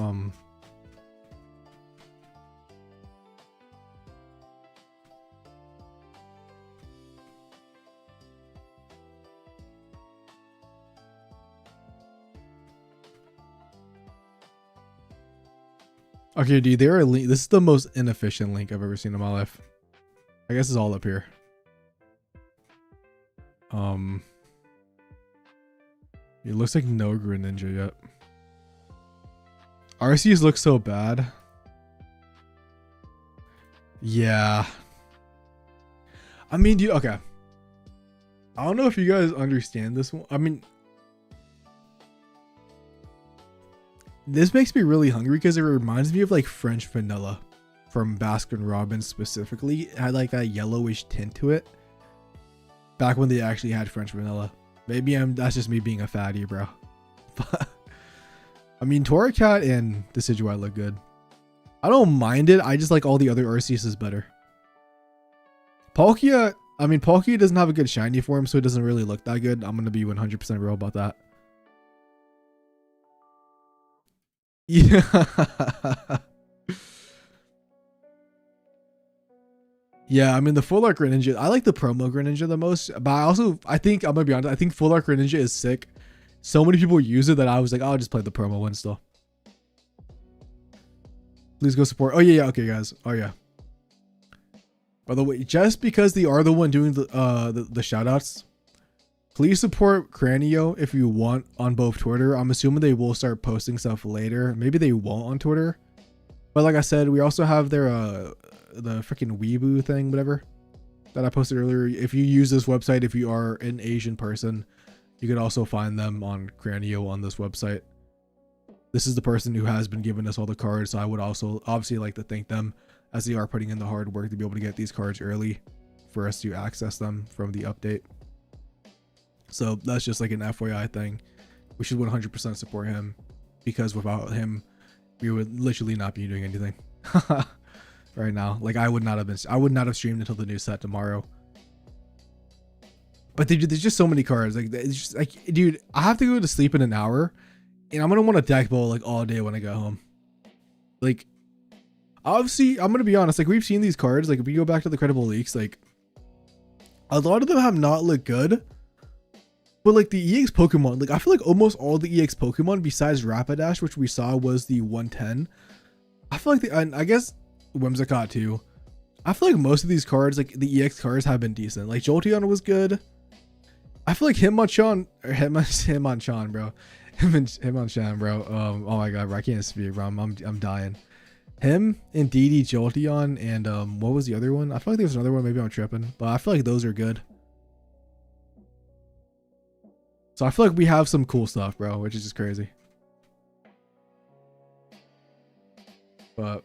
okay, dude, there are this is the most inefficient link I've ever seen in my life. I guess it's all up here. It looks like no Greninja yet. RCs look so bad. Yeah. I mean, dude, okay. I don't know if you guys understand this one. I mean, this makes me really hungry because it reminds me of like French vanilla from Baskin Robbins specifically. It had like that yellowish tint to it back when they actually had French vanilla. Maybe that's just me being a fatty, bro. But I mean, Torracat and Decidueye look good. I don't mind it. I just like all the other Arceus better. Palkia, I mean, Palkia doesn't have a good shiny for him, so it doesn't really look that good. I'm going to be 100% real about that. Yeah. Yeah, I mean, the Full Art Greninja, I like the promo Greninja the most, but I think, I'm going to be honest, I think Full Art Greninja is sick. So many people use it that I was like, I'll just play the promo one still. Please go support. Oh, yeah, okay, guys. Oh, yeah. By the way, just because they are the one doing the shout outs, please support Cranio if you want on both Twitter. I'm assuming they will start posting stuff later. Maybe they won't on Twitter. But like I said, we also have their the freaking Weeboo thing, whatever, that I posted earlier. If you use this website, if you are an Asian person, you could also find them on Cranio on this website. This is the person who has been giving us all the cards, so I would also obviously like to thank them, as they are putting in the hard work to be able to get these cards early for us to access them from the update. So that's just like an FYI thing. We should 100% support him, because without him, we would literally not be doing anything right now. Like I would not have streamed until the new set tomorrow. But dude, there's just so many cards. Like it's just like, dude, I have to go to sleep in an hour, and I'm gonna want to deck bowl like all day when I get home. Like, obviously, I'm gonna be honest. Like we've seen these cards. Like if we go back to the credible leaks, like a lot of them have not looked good. But like the EX Pokemon, like I feel like almost all the EX Pokemon besides Rapidash, which we saw was the 110. I feel like I guess Whimsicott too. I feel like most of these cards, like the EX cards, have been decent. Like Jolteon was good. I feel like Hitmonchan, bro. Hitmonchan, bro. Oh my god, bro, I can't speak, bro. I'm dying. Him, Indeedee, Jolteon, and what was the other one? I feel like there was another one. Maybe I'm tripping, but I feel like those are good. So I feel like we have some cool stuff, bro, which is just crazy. But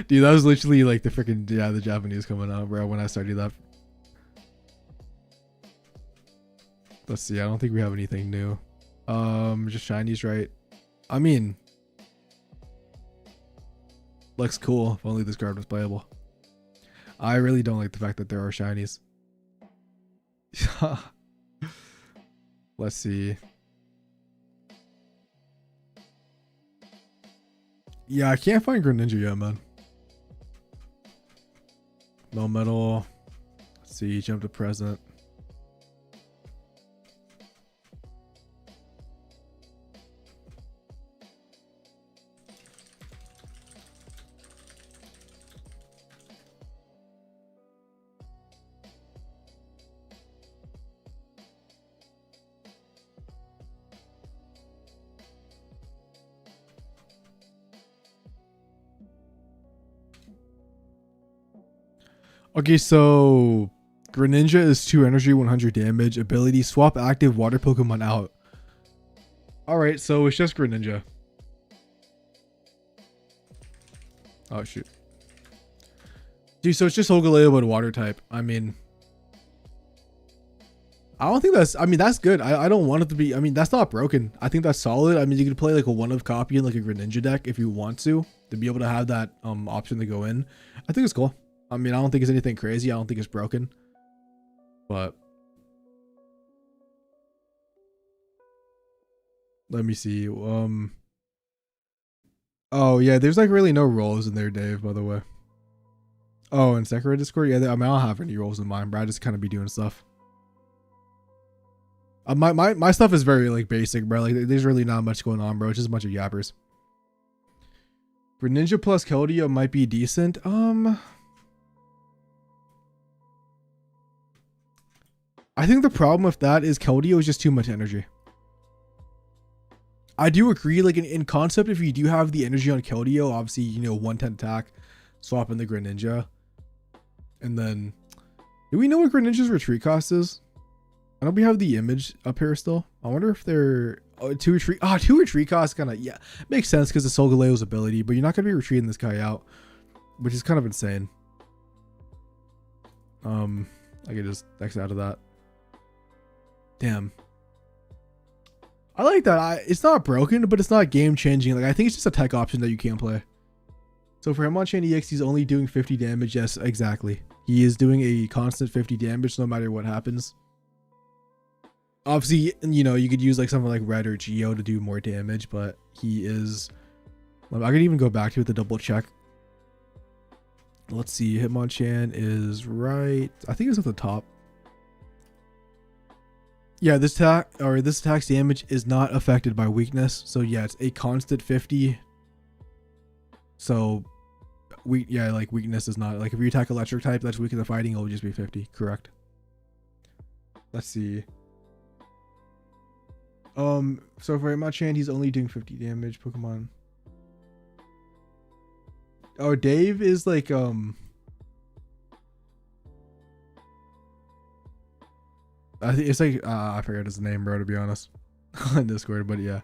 dude, that was literally like the freaking the Japanese coming out, bro, when I started that. Let's see. I don't think we have anything new. Just shinies, right? I mean, looks cool. If only this card was playable. I really don't like the fact that there are shinies. Let's see. Yeah, I can't find Greninja yet, man. No metal. Let's see. Jump to present. Okay, so Greninja is 2 energy, 100 damage. Ability, swap active water Pokemon out. Alright, so it's just Greninja. Oh, shoot. Dude, so it's just Solgaleo but water type. I mean, I don't think that's, I mean, that's good. I don't want it to be, I mean, that's not broken. I think that's solid. I mean, you could play like a 1-of copy in like a Greninja deck if you want to be able to have that option to go in. I think it's cool. I mean, I don't think it's anything crazy. I don't think it's broken. But let me see. Oh yeah, there's like really no roles in there, Dave, by the way. Oh, and Sakura Discord? Yeah, I mean, I don't have any roles in mine, bro. I just kind of be doing stuff. My stuff is very like basic, bro. Like there's really not much going on, bro. It's just a bunch of yappers. Greninja plus Keldeo might be decent. I think the problem with that is Keldeo is just too much energy. I do agree, like in concept, if you do have the energy on Keldeo, obviously, you know, 110 attack, swap in the Greninja. And then, do we know what Greninja's retreat cost is? I know we have the image up here still. I wonder if they're two retreat costs kind of, yeah, makes sense because of Solgaleo's ability, but you're not gonna be retreating this guy out, which is kind of insane. I could just X out of that. Damn. I like that. It's not broken, but it's not game changing. Like, I think it's just a tech option that you can't play. So for Hitmonchan EX, he's only doing 50 damage. Yes, exactly. He is doing a constant 50 damage no matter what happens. Obviously, you know, you could use like something like Red or Geo to do more damage, but he is... I could even go back to it to double check. Let's see. Hitmonchan is right... I think it's at the top. Yeah, this attack's damage is not affected by weakness. So yeah, it's a constant 50. So like weakness is not, like if you attack electric type that's weak in the fighting, it'll just be 50. Correct. Let's see. So for Hitmonchan, he's only doing 50 damage. Pokemon. Oh, Dave is like I think it's like I forgot his name, bro, to be honest. On Discord, but yeah.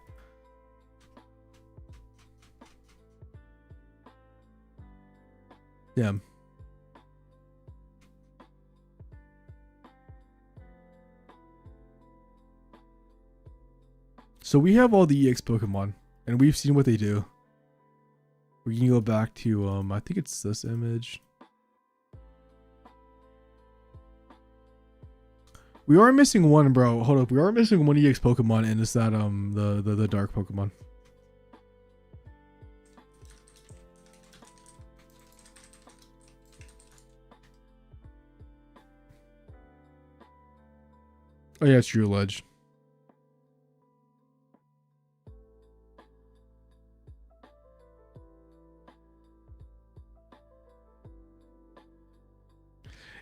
Damn. So we have all the EX Pokemon, and we've seen what they do. We can go back to I think it's this image. We are missing one, bro. Hold up, we are missing one EX Pokemon, and it's that the dark Pokemon. Oh yeah, it's True Ledge.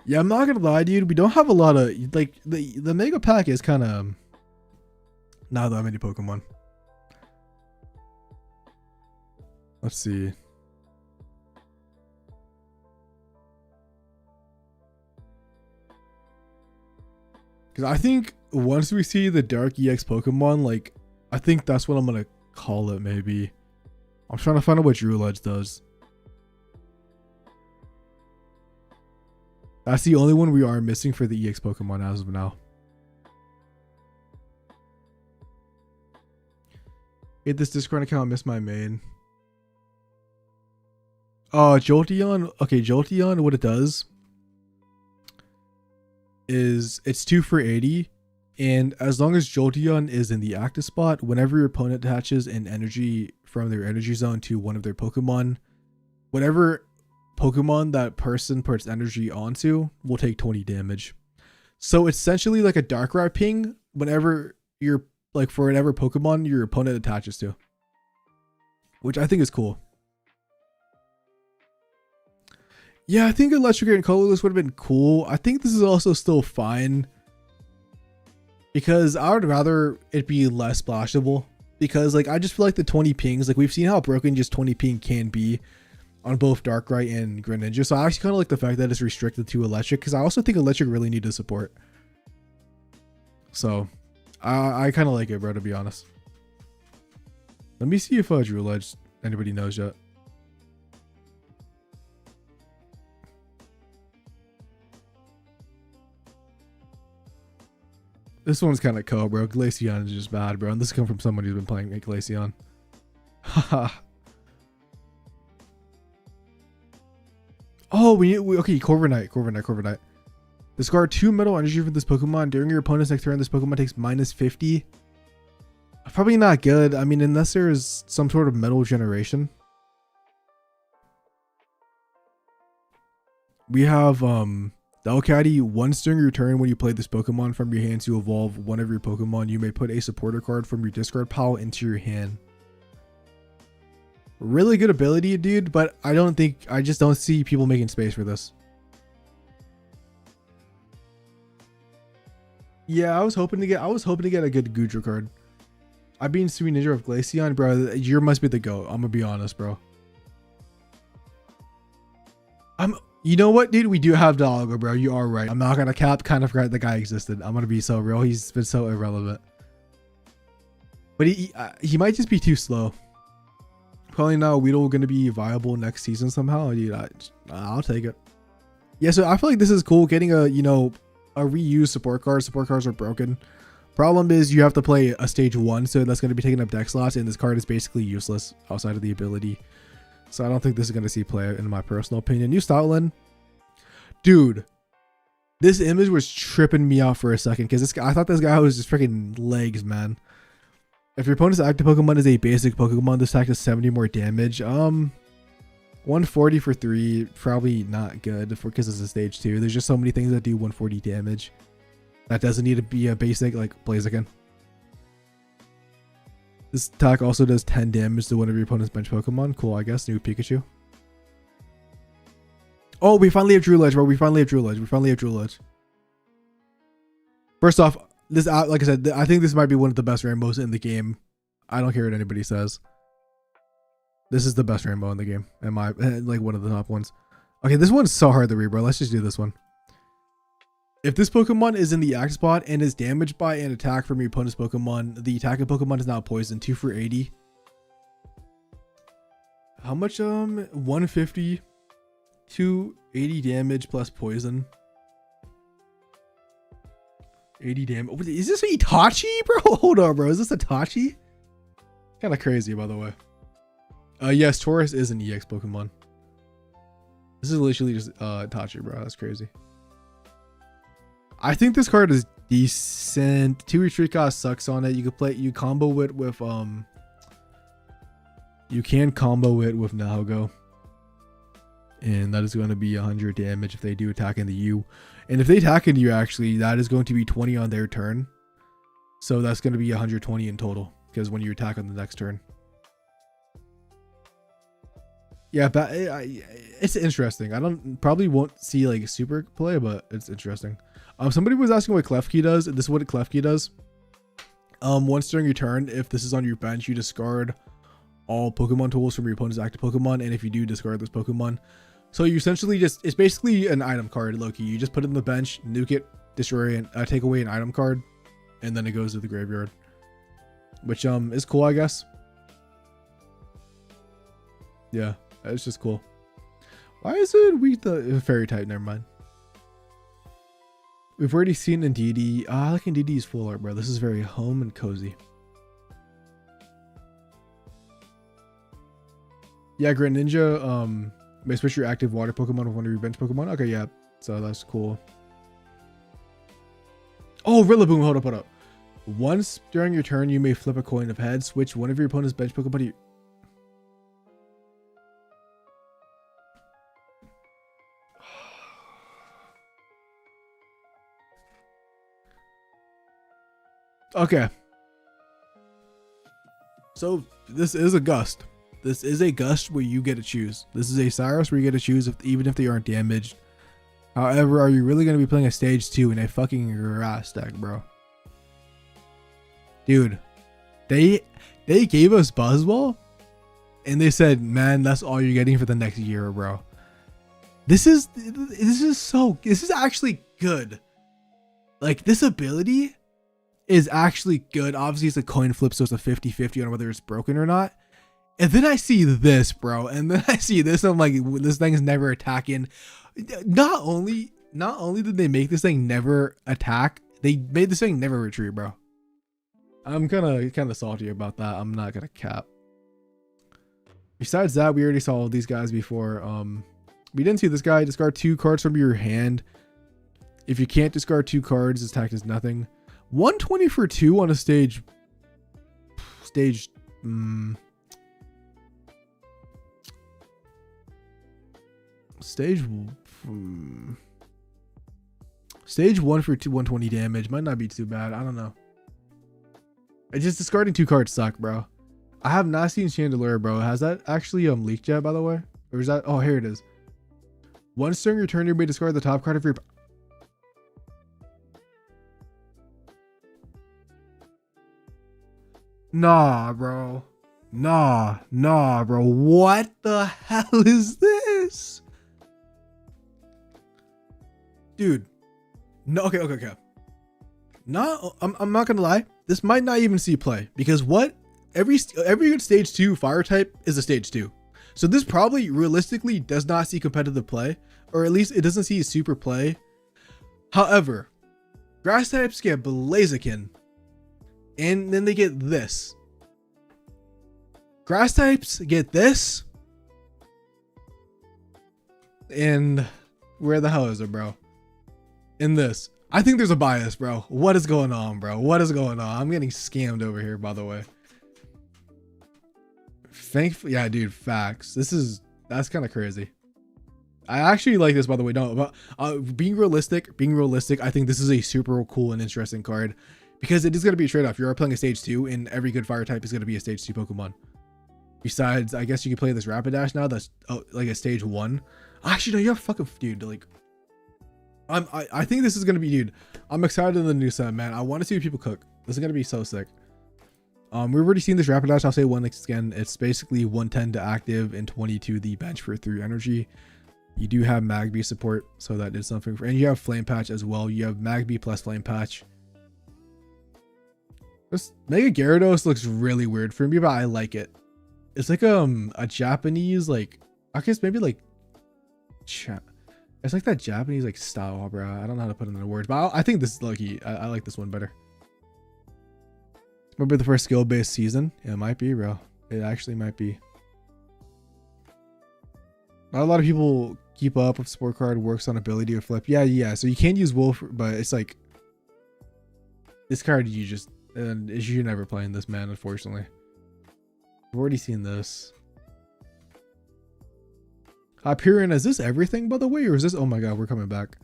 Yeah, I'm not gonna lie, dude. We don't have a lot of like the mega pack is kind of not that many Pokemon. Let's see. Because I think once we see the Dark EX Pokemon, like I think that's what I'm gonna call it. Maybe I'm trying to find out what True Ledge does. That's the only one we are missing for the EX Pokemon as of now. Hit this Discord account, miss my main. Jolteon. Okay, Jolteon, what it does is it's 2 for 80. And as long as Jolteon is in the active spot, whenever your opponent attaches an energy from their energy zone to one of their Pokemon, whatever Pokemon that person puts energy onto will take 20 damage. So it's essentially like a Darkrai ping whenever you're like for whatever Pokemon your opponent attaches to, which I think is cool. Yeah, I think Electric and Colorless would have been cool. I think this is also still fine because I would rather it be less splashable, because like I just feel like the 20 pings, like we've seen how broken just 20 ping can be on both Darkrai and Greninja. So I actually kind of like the fact that it's restricted to Electric, because I also think Electric really needed support. So I kind of like it, bro, to be honest. Let me see if True Ledge anybody knows yet. This one's kind of cool, bro. Glaceon is just bad, bro. And this comes from someone who's been playing Glaceon. Haha. Oh, okay, Corviknight. Discard 2 metal energy for this Pokemon. During your opponent's next turn, this Pokemon takes minus 50. Probably not good. I mean, unless there's some sort of metal generation. We have Delcatty. Once during your turn, when you play this Pokemon from your hand to evolve one of your Pokemon, you may put a supporter card from your discard pile into your hand. Really good ability, dude, but I just don't see people making space for this. Yeah, I was hoping to get a good Goodra card. I've been Sweet Ninja of Glaceon, bro. You must be the GOAT. I'm gonna be honest, bro. You know what, dude? We do have Doggo, bro. You are right. I'm not gonna cap. Kind of forgot the guy existed. I'm gonna be so real. He's been so irrelevant. But he might just be too slow. Probably not Weedle gonna be viable next season somehow, dude. I'll take it. Yeah, so I feel like this is cool. Getting a a reused support card. Support cards are broken. Problem is you have to play a stage 1, so that's gonna be taking up deck slots, and this card is basically useless outside of the ability. So I don't think this is gonna see play in my personal opinion. New Stoutland, dude. This image was tripping me out for a second because I thought this guy was just freaking legs, man. If your opponent's active Pokemon is a basic Pokemon, this attack does 70 more damage. 140 for 3, probably not good because it's a stage 2. There's just so many things that do 140 damage. That doesn't need to be a basic like Blaziken. This attack also does 10 damage to one of your opponent's bench Pokemon. Cool, I guess. New Pikachu. Oh, we finally have Drillage, bro. We finally have Drillage. First off, this, like I said, I think this might be one of the best rainbows in the game. I don't care what anybody says. This is the best rainbow in the game. Like one of the top ones. Okay, this one's so hard to read, bro. Let's just do this one. If this Pokemon is in the act spot and is damaged by an attack from your opponent's Pokemon, the attacking Pokemon is now poisoned. 2 for 80. How much? 150. 280 damage plus poison. 80 damage. Is this Itachi, bro? Hold on, bro. Is this Itachi? Kind of crazy, by the way. Yes, Taurus is an EX Pokemon. This is literally just Itachi, bro. That's crazy. I think this card is decent. 2 retreat cost sucks on it. You could play. You combo it with You can combo it with Nahogo. And that is going to be 100 damage if they do attack into you. And if they attack into you, actually, that is going to be 20 on their turn. So that's going to be 120 in total. Because when you attack on the next turn. Yeah, but it's interesting. I probably won't see like super play, but it's interesting. Somebody was asking what Klefki does. This is what Klefki does. Once during your turn, if this is on your bench, you discard all Pokemon tools from your opponent's active Pokemon. And if you do, discard this Pokemon. So you essentially it's basically an item card, Loki. You just put it in the bench, nuke it, destroy it, take away an item card, and then it goes to the graveyard. Which is cool, I guess. Yeah, it's just cool. Why is it weak the fairy type? Never mind. We've already seen Indeedee. I like Indeedee's full art, bro. This is very home and cozy. Yeah, Greninja, may switch your active water Pokemon with one of your bench Pokemon. Okay, yeah. So that's cool. Oh, Rillaboom, hold up. Once during your turn, you may flip a coin of heads. Switch one of your opponent's bench Pokemon to you. Okay. So this is a gust. This is a gust where you get to choose. This is a Cyrus where you get to choose even if they aren't damaged. However, are you really going to be playing a stage 2 in a fucking grass deck, bro? Dude, they gave us Buzzwole and they said, man, that's all you're getting for the next year, bro. This is actually good. Like, this ability is actually good. Obviously, it's a coin flip, so it's a 50-50 on whether it's broken or not. And then I see this, bro. And then I see this. I'm like, this thing is never attacking. Not only did they make this thing never attack, they made this thing never retreat, bro. I'm kind of salty about that. I'm not gonna cap. Besides that, we already saw all these guys before. We didn't see this guy. Discard 2 cards from your hand. If you can't discard 2 cards, this attack is nothing. 120 for 2 on a stage. Stage 1 for 120 damage might not be too bad. I don't know. It's just discarding 2 cards suck, bro. I have not seen Chandelier, bro. Has that actually leaked yet, by the way? Or is that? Oh, here it is. Once during your turn, you may discard the top card of your. Nah, bro. Nah, bro. What the hell is this? dude. No, okay. No, I'm not gonna lie. This might not even see play because what every good stage 2 fire type is a stage 2. So this probably realistically does not see competitive play, or at least it doesn't see super play. However, grass types get Blaziken, and then they get this. Grass types get this, and where the hell is it, bro? In this. I think there's a bias, bro. What is going on, bro? What is going on? I'm getting scammed over here, by the way. Thankfully, yeah, dude, facts. That's kind of crazy. I actually like this, by the way. No, but being realistic, I think this is a super cool and interesting card because it is going to be a trade-off. You are playing a stage 2 and every good fire type is going to be a stage 2 Pokemon. Besides, I guess you could play this Rapidash now that's like a stage 1. Actually, no, you're fucking, dude, like, I think this is going to be, dude, I'm excited in the new set, man. I want to see people cook. This is going to be so sick. We've already seen this Rapidash. I'll say one again. It's basically 110 to active and 20 to the bench for 3 energy. You do have Magby support, so that is something. And you have Flame Patch as well. You have Magby plus Flame Patch. This Mega Gyarados looks really weird for me, but I like it. It's like a Japanese, like, I guess maybe like it's like that Japanese like style, bro. I don't know how to put it into words, but I think this is lucky. I like this one better. Remember the first skill-based season? Yeah, it might be, bro. It actually might be. Not a lot of people keep up with Sport Card works on ability to flip. Yeah. So you can use Wolf, but it's like this card you're never playing this, man, unfortunately. I've already seen this. Hyperion, is this everything, by the way, or is this? Oh my god, we're coming back.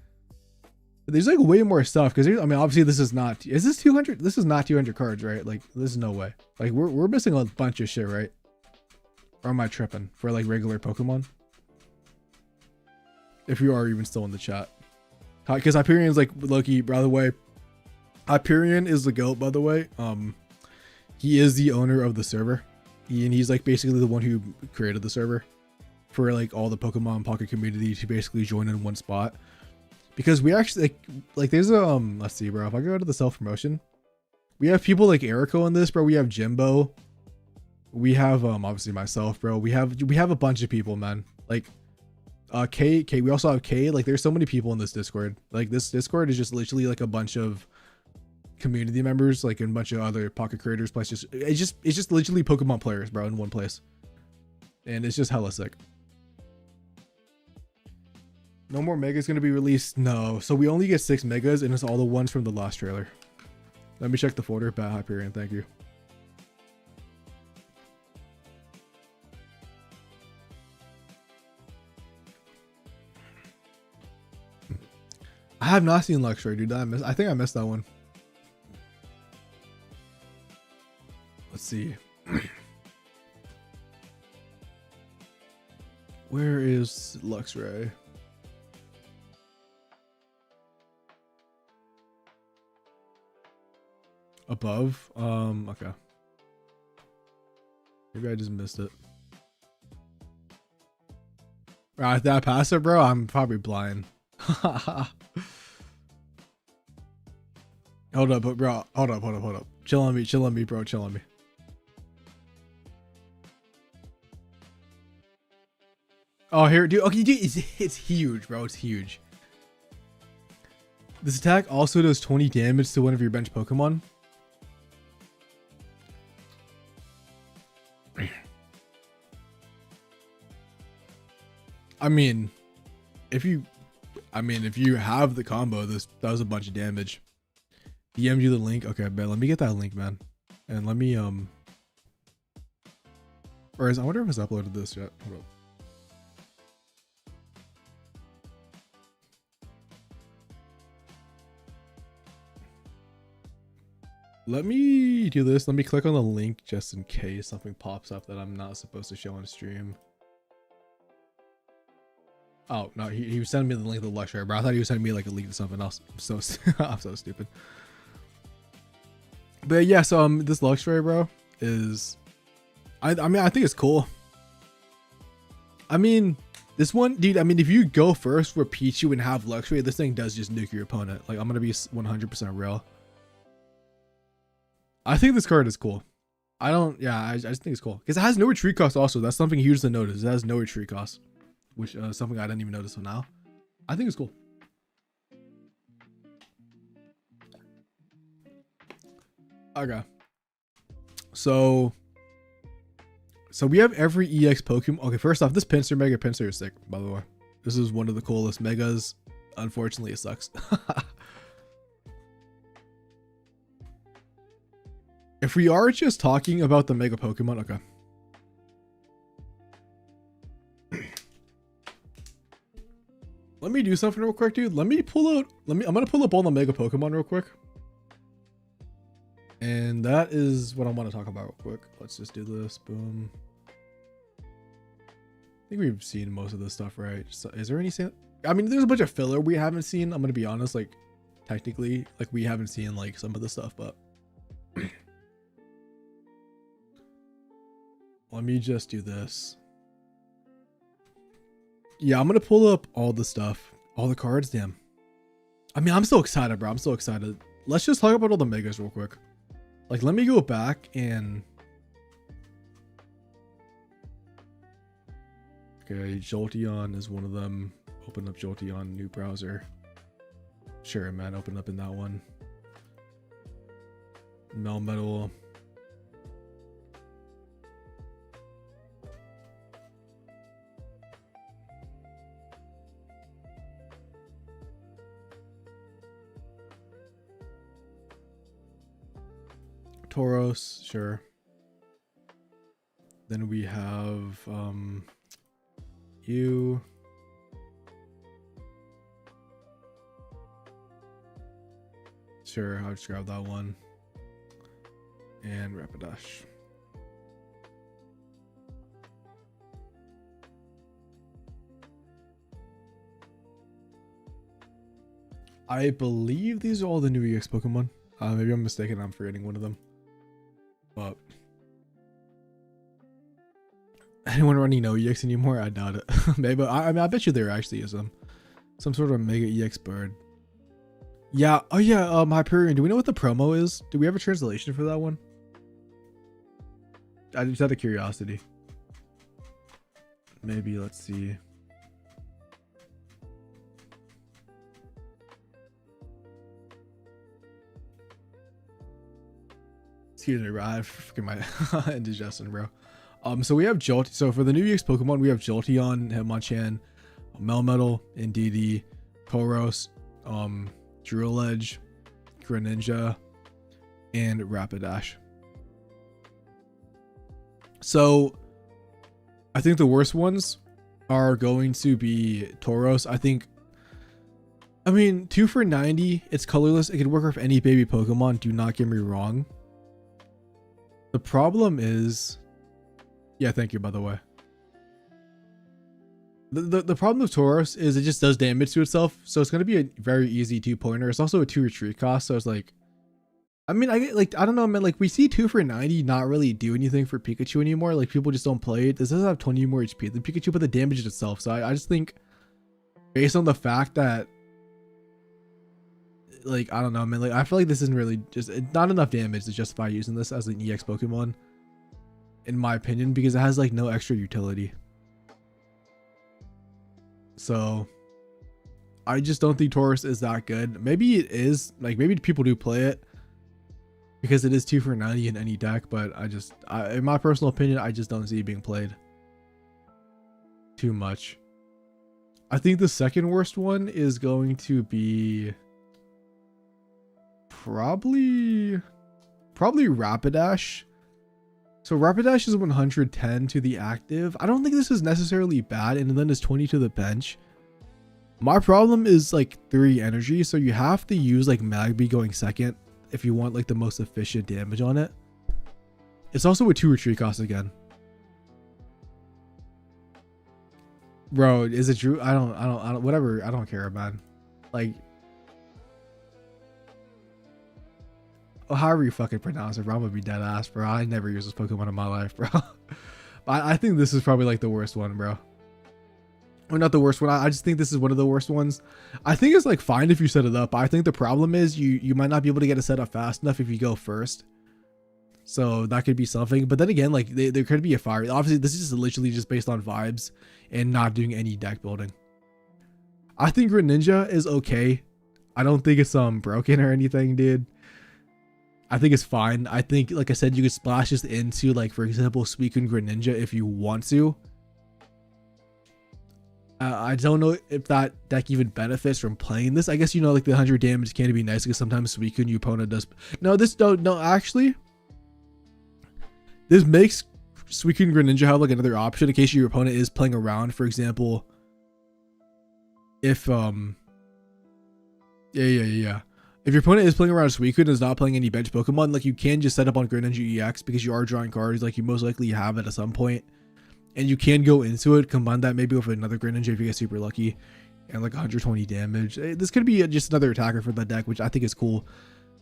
There's like way more stuff because I mean, obviously this is not. Is this 200? This is not 200 cards, right? Like, there's no way. Like, we're missing a bunch of shit, right? Or am I tripping for like regular Pokemon? If you are even still in the chat, because Hyperion's like Loki, by the way. Hyperion is the GOAT, by the way. He is the owner of the server, and he's like basically the one who created the server for like all the Pokemon Pocket community to basically join in one spot. Because we actually like there's let's see, bro, if I go to the self-promotion, we have people like Erico in this, bro. We have Jimbo, we have obviously myself, bro. We have a bunch of people, man. Like K, we also have K. Like, there's so many people in this Discord. Like, this Discord is just literally like a bunch of community members, like, and a bunch of other Pocket creators, plus it's just literally Pokemon players, bro, in one place. And it's just hella sick. No more megas gonna be released? No. So we only get 6 megas, and it's all the ones from the last trailer. Let me check the folder. Bat Hyperion, thank you. I have not seen Luxray, dude. I think I missed that one. Let's see. Where is Luxray? Above? Okay. Maybe I just missed it. Did I pass it, bro? I'm probably blind. Hold up, bro. Hold up. Chill on me, bro. Chill on me. Oh, here, dude. Okay, dude, it's huge, bro. It's huge. This attack also does 20 damage to one of your bench Pokemon. I mean, if you have the combo, this does a bunch of damage. DM'd you the link. Okay, man, let me get that link, man. And let me I wonder if it's uploaded this yet. Hold up. Let me do this. Let me click on the link just in case something pops up that I'm not supposed to show on stream. Oh no, he was sending me the link to the Luxray, bro. I thought he was sending me like a link to something else. I'm so I'm so stupid. But yeah, so this Luxray, bro, is I mean, I think it's cool. I mean, This one, dude, I mean, if you go first for Pichu and have Luxray, this thing does just nuke your opponent. Like, I'm going to be 100% real. I think this card is cool. I just think it's cool. Because it has no retreat cost also. That's something huge to notice. It has no retreat cost. Which is something I didn't even notice until now. I think it's cool. Okay. So we have every EX Pokemon. Okay, first off, this Pinsir, Mega Pinsir is sick, by the way. This is one of the coolest Megas. Unfortunately, it sucks. If we are just talking about the Mega Pokemon, okay. Let me do something real quick, dude. I'm gonna pull up all the Mega Pokemon real quick. And that is what I want to talk about real quick. Let's just do this. Boom. I think we've seen most of this stuff, right? So, is there any... I mean, there's a bunch of filler we haven't seen. I'm going to be honest, like, technically, like, we haven't seen, like, some of the stuff, but... Let me just do this. Yeah, I'm going to pull up all the stuff. All the cards, damn. I mean, I'm so excited, bro. I'm so excited. Let's just talk about all the Megas real quick. Like, let me go back and... Okay, Jolteon is one of them. Open up Jolteon, new browser. Sure, man, open up in that one. Melmetal. Tauros, sure. Then we have you. Sure, I'll just grab that one. And Rapidash. I believe these are all the new EX Pokemon. Maybe I'm mistaken, I'm forgetting one of them. But anyone running no EX anymore? I doubt it. Maybe I mean, I bet you there actually is some sort of Mega EX bird. Yeah. Oh yeah. Hyperion. Do we know what the promo is? Do we have a translation for that one? I just out of curiosity. Maybe let's see. Excuse me, bro. I freaking my indigestion, bro. So we have Jolteon. So for the new EX Pokemon, we have Jolteon, Hitmonchan, Melmetal, Indeedee, Tauros, Drill Edge, Greninja, and Rapidash. So I think the worst ones are going to be Tauros. I mean, 2 for 90. It's colorless. It can work with any baby Pokemon. Do not get me wrong. The problem is, yeah, thank you, by the way. The problem with Tauros is it just does damage to itself. So it's going to be a very easy 2-pointer. It's also a 2 retreat cost. So it's like, I mean, I don't know, man. Like, we see 2 for 90 not really do anything for Pikachu anymore. Like, people just don't play it. This doesn't have 20 more HP than Pikachu, but the damage itself. So I just think, based on the fact that, like, I don't know, man. Like, I feel like this isn't really not enough damage to justify using this as an EX Pokemon, in my opinion, because it has like no extra utility. So I just don't think Tauros is that good. Maybe it is, like, maybe people do play it because it is 2 for 90 in any deck, but in my personal opinion, I just don't see it being played too much. I think the second worst one is going to be probably Rapidash. So Rapidash is 110 to the active. I don't think this is necessarily bad, and then it's 20 to the bench. My problem is like 3 energy, so you have to use like Magby going second if you want like the most efficient damage on it. It's also a 2 retreat cost again. Bro, is it true? I don't whatever. I don't care, man. Like, however you fucking pronounce it, bro, I'm gonna be dead ass, bro. I never use this Pokemon in my life, bro. I think this is probably like the worst one, bro. or not the worst one. I just think this is one of the worst ones. I think it's like fine if you set it up. I think the problem is you might not be able to get it set up fast enough if you go first. So that could be something. But then again, like there could be a fire. Obviously, this is just literally just based on vibes and not doing any deck building. I think Greninja is okay. I don't think it's broken or anything, dude. I think it's fine. I think, like I said, you could splash this into, like, for example, Suicune Greninja if you want to. I don't know if that deck even benefits from playing this. I guess, you know, like the 100 damage can be nice because sometimes Suicune your opponent does. No, this don't. No, actually, this makes Suicune Greninja have like another option in case your opponent is playing around. For example, if if your opponent is playing around Suicune and is not playing any bench Pokemon, like you can just set up on Greninja EX because you are drawing cards, like you most likely have it at some point. And you can go into it, combine that maybe with another Greninja if you get super lucky, and like 120 damage. This could be just another attacker for the deck, which I think is cool.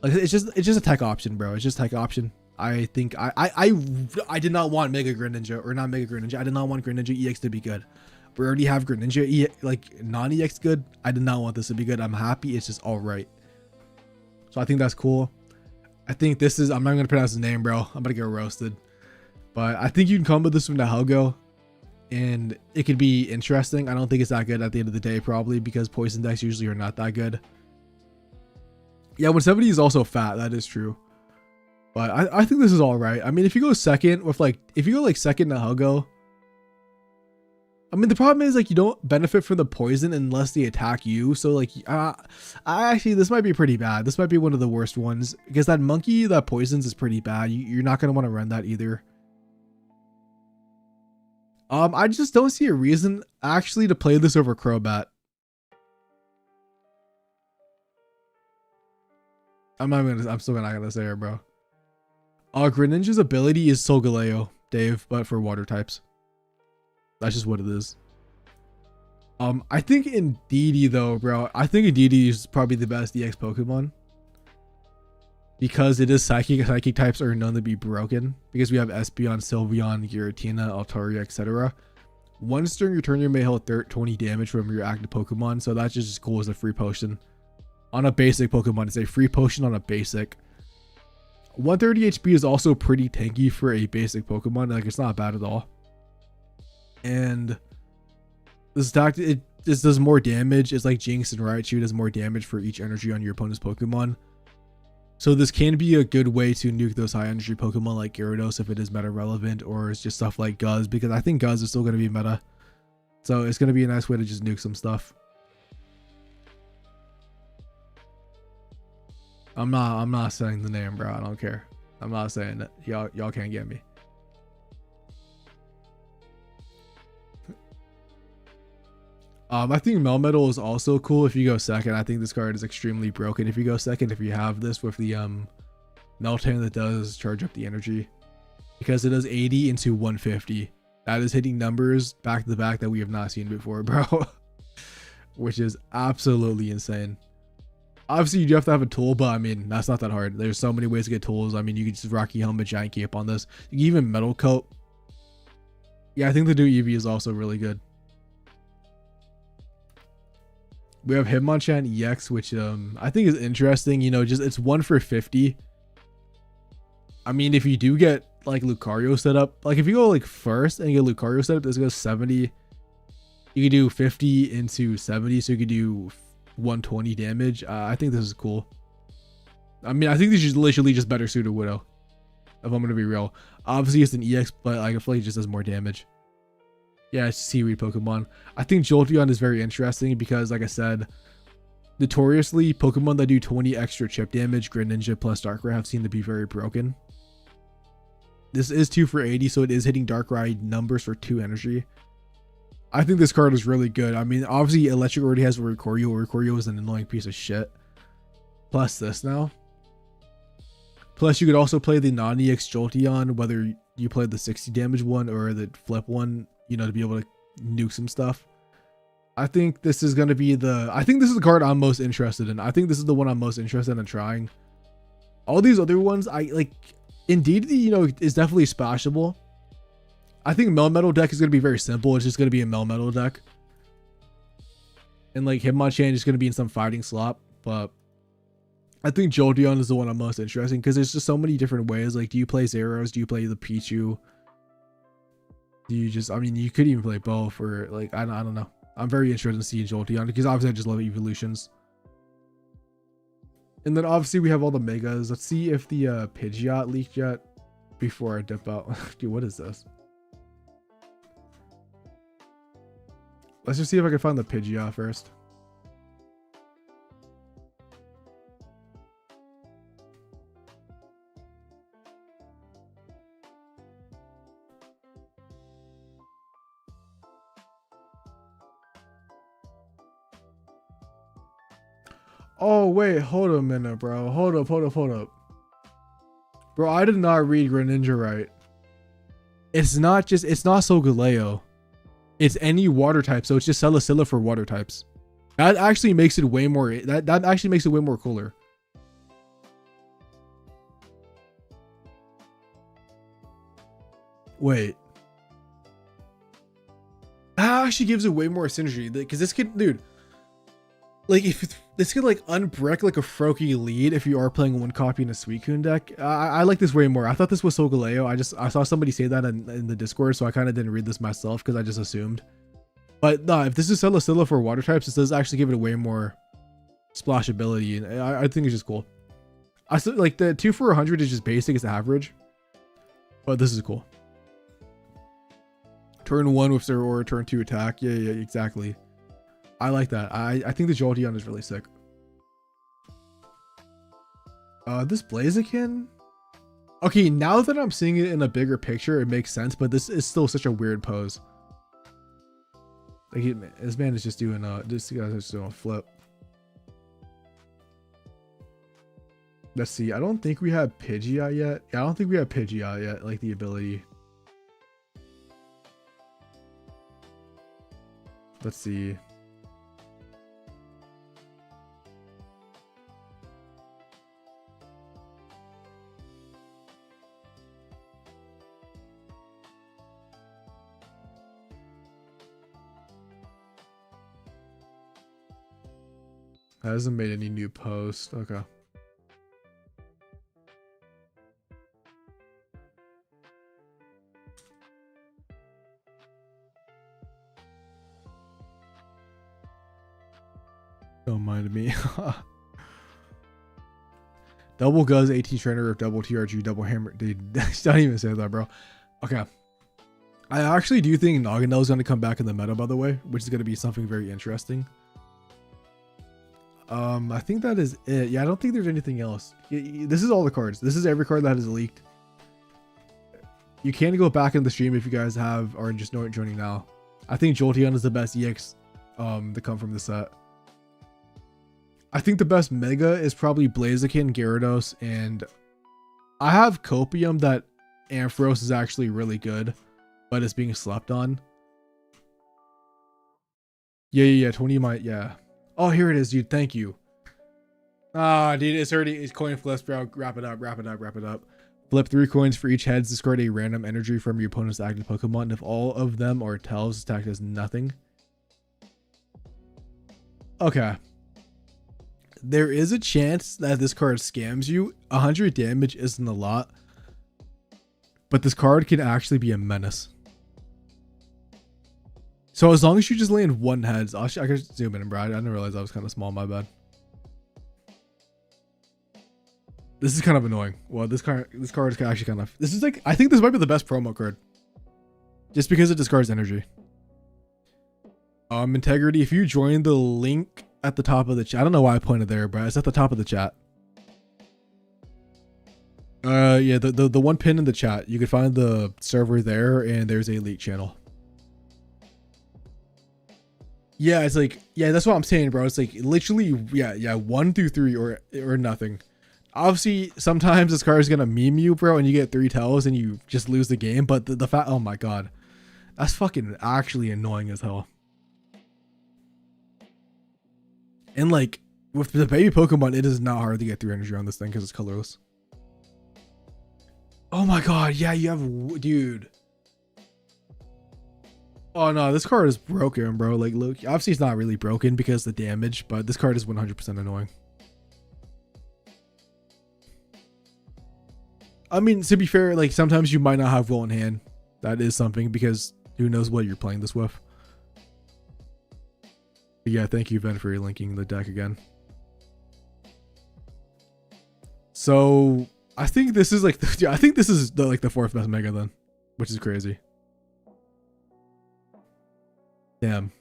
Like it's just a tech option, bro. It's just tech option. I think I did not want Mega Greninja, or not Mega Greninja. I did not want Greninja EX to be good. We already have Greninja like non-EX good. I did not want this to be good. I'm happy it's just all right. So I think that's cool. I think this is, I'm not gonna pronounce his name, bro. I'm gonna get roasted. But I think you can combo this from the Helgo, and it could be interesting. I don't think it's that good at the end of the day, probably, because poison decks usually are not that good. Yeah, 170 is also fat. That is true. But I think this is all right. I mean, if you go second with like, if you go like second to Helgo, I mean, the problem is like you don't benefit from the poison unless they attack you. So like, I actually, this might be pretty bad. This might be one of the worst ones because that monkey that poisons is pretty bad. You're not going to want to run that either. I just don't see a reason actually to play this over Crobat. I'm still not gonna say it, bro. Greninja's ability is Solgaleo, Dave, but for water types. That's just what it is. I think Indeedee though, bro. I think Indeedee is probably the best EX Pokemon. Because it is psychic. Psychic types are known to be broken. Because we have Espeon, Sylveon, Giratina, Altaria, etc. Once during your turn, you may heal 20 damage from your active Pokemon. So that's just as cool as a free potion. On a basic Pokemon, it's a free potion on a basic. 130 HP is also pretty tanky for a basic Pokemon. Like, it's not bad at all. And this attack, it just does more damage. It's like Jinx and Raichu does more damage for each energy on your opponent's Pokemon. So this can be a good way to nuke those high energy Pokemon like Gyarados if it is meta relevant, or it's just stuff like Guzz, because I think Guzz is still going to be meta. So it's going to be a nice way to just nuke some stuff. I'm not saying the name, bro. I don't care. I'm not saying it. Y'all can't get me. I think Melmetal is also cool if you go second. I think this card is extremely broken if you go second, if you have this with the Meltan that does charge up the energy, because it does 80 into 150. That is hitting numbers back to back that we have not seen before, bro. Which is absolutely insane. Obviously, you do have to have a tool, but I mean, that's not that hard. There's so many ways to get tools. I mean, you can just Rocky Helmet, Giant Cape on this. You can even Metal Coat. Yeah, I think the new Eevee is also really good. We have Hitmonchan EX, which I think is interesting. You know, just it's 1 for 50. I mean, if you do get like Lucario set up, like if you go like first and you get Lucario set up, this goes 70. You can do 50 into 70, so you could do 120 damage. I think this is cool. I mean, I think this is literally just better suited Widow, if I'm gonna be real. Obviously, it's an EX, but like, I feel like it just does more damage. Yeah, it's Seaweed Pokemon. I think Jolteon is very interesting because, like I said, notoriously, Pokemon that do 20 extra chip damage, Greninja plus Darkrai, have seemed to be very broken. This is 2 for 80, so it is hitting Darkrai numbers for 2 energy. I think this card is really good. I mean, obviously, Electric already has Oricorio. Oricorio is an annoying piece of shit. Plus this now. Plus, you could also play the non-EX Jolteon, whether you play the 60 damage one or the flip one, you know, to be able to nuke some stuff. I think this is going to be I think this is the card I'm most interested in. I think this is the one I'm most interested in trying. All these other ones, I like. Indeed, you know, is definitely splashable. I think Melmetal deck is going to be very simple. It's just going to be a Melmetal deck. And like Hitmonchan is going to be in some fighting slot, but I think Jolteon is the one I'm most interested in because there's just so many different ways. Like, do you play Zeros? Do you play the Pichu? Do you just, I mean, you could even play both, or like, I don't know. I'm very interested in seeing Jolteon because obviously I just love evolutions. And then obviously we have all the megas. Let's see if the Pidgeot leaked yet before I dip out. Dude, what is this? Let's just see if I can find the Pidgeot first. Oh, wait, hold a minute, bro. Hold up. Bro, I did not read Greninja right. It's not Solgaleo. It's any water type, so it's just Celesteela for water types. That actually makes it way more, that actually makes it way more cooler. Wait. That actually gives it way more synergy, because this kid, dude, like if this could like unbreak like a Froakie lead if you are playing one copy in a Suicune deck. I like this way more. I thought this was Solgaleo. I saw somebody say that in the Discord, so I kind of didn't read this myself because I just assumed. But no, if this is Celesteela for water types, this does actually give it way more splashability, and I think it's just cool. I still like the 2 for 100 is just basic, it's average, but this is cool. Turn 1 with their or turn 2 attack. Yeah, exactly. I like that. I think the Jolteon is really sick. This Blaziken. Okay, now that I'm seeing it in a bigger picture, it makes sense, but this is still such a weird pose. Like this man is just doing this guy's just doing a flip. Let's see. I don't think we have Pidgeot yet. Yeah, I don't think we have Pidgeot yet, like the ability. Let's see. Hasn't made any new posts. Okay. Don't mind me. Double Guzz, AT Trainer, double TRG, double Hammer. Dude, don't even say that, bro. Okay. I actually do think Naganel is going to come back in the meta, by the way, which is going to be something very interesting. I think that is it. Yeah, I don't think there's anything else. This is all the cards. This is every card that is leaked. You can go back in the stream if you guys have or just know it joining now. I think Jolteon is the best EX to come from the set. I think the best Mega is probably Blaziken, Gyarados, and I have Copium that Ampharos is actually really good, but it's being slept on. Yeah, 20 might, yeah. Oh, here it is, dude. Thank you. Ah, dude, it's coin flips, bro. Wrap it up. Flip 3 coins for each heads. Discard a random energy from your opponent's active Pokemon. And if all of them are tails, attack does nothing. Okay. There is a chance that this card scams you. 100 damage isn't a lot, but this card can actually be a menace. So as long as you just land one heads, I can zoom in, bro. I didn't realize I was kind of small. My bad. This is kind of annoying. Well, this card is actually kind of. This is like, I think this might be the best promo card, just because it discards energy. Integrity. If you join the link at the top of the chat, I don't know why I pointed there, but it's at the top of the chat. Yeah, the one pin in the chat. You can find the server there, and there's a leak channel. Yeah, it's like, yeah, that's what I'm saying, bro. It's like literally, yeah, 1 through 3 or nothing. Obviously, sometimes this card is gonna meme you, bro, and you get 3 tails and you just lose the game. But the fact, oh my god, that's fucking actually annoying as hell. And like with the baby Pokemon, it is not hard to get 3 energy on this thing because it's colorless. Oh my god, yeah, you have, dude. Oh no, this card is broken, bro. Like, look, obviously it's not really broken because of the damage, but this card is 100% annoying. I mean, to be fair, like sometimes you might not have will in hand. That is something because who knows what you're playing this with. But yeah, thank you, Ben, for linking the deck again. So I think this is like, I think this is like the fourth best mega then, which is crazy. Damn.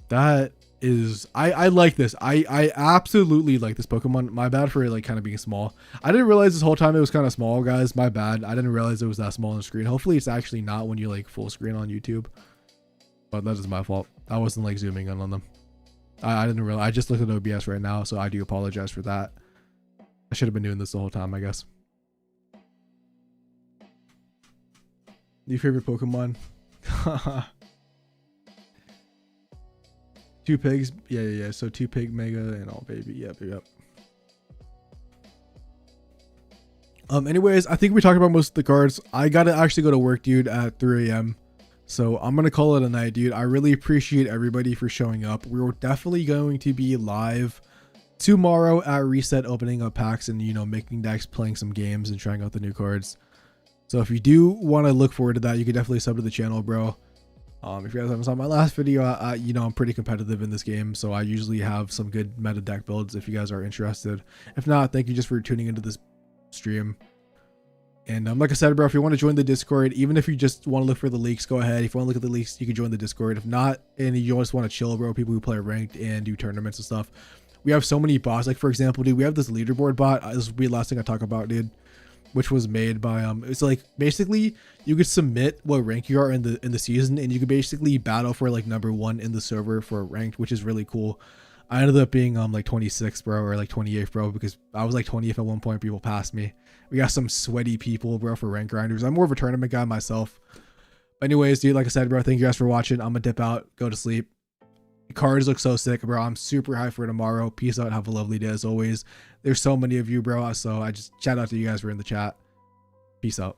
That is, I like this. I absolutely like this Pokemon. My bad for like kind of being small. I didn't realize this whole time it was kind of small, guys. My bad. I didn't realize it was that small on the screen. Hopefully it's actually not when you like full screen on YouTube. But that is my fault. I wasn't like zooming in on them. I didn't realize. I just looked at OBS right now, so I do apologize for that. I should have been doing this the whole time, I guess. New favorite Pokemon? 2 pigs. Yeah. So 2 pig mega and all baby. Yep. Anyways, I think we talked about most of the cards. I gotta actually go to work, dude, at 3 a.m. So I'm gonna call it a night, dude. I really appreciate everybody for showing up. We're definitely going to be live tomorrow at Reset, opening up packs and, you know, making decks, playing some games and trying out the new cards. So if you do want to look forward to that, you can definitely sub to the channel, bro. If you guys haven't saw my last video, you know, I'm pretty competitive in this game, so I usually have some good meta deck builds if you guys are interested. If not, thank you just for tuning into this stream. And like I said, bro, if you want to join the Discord, even if you just want to look for the leaks, go ahead. If you want to look at the leaks, you can join the Discord. If not, and you just want to chill, bro, people who play ranked and do tournaments and stuff, we have so many bots. Like, for example, dude, we have this leaderboard bot. This will be the last thing I talk about, dude, which was made by it's like basically you could submit what rank you are in the season, and you could basically battle for like #1 in the server for ranked, which is really cool. I ended up being like 26th, bro, or like 28th, bro, because I was like 20th at one point. People passed me. We got some sweaty people, bro, for rank grinders. I'm more of a tournament guy myself. But anyways, dude, like I said, bro, thank you guys for watching. I'm gonna dip out, go to sleep. The cards look so sick, bro. I'm super hyped for tomorrow. Peace out. Have a lovely day as always. There's so many of you, bro. So I just shout out to you guys for in the chat. Peace out.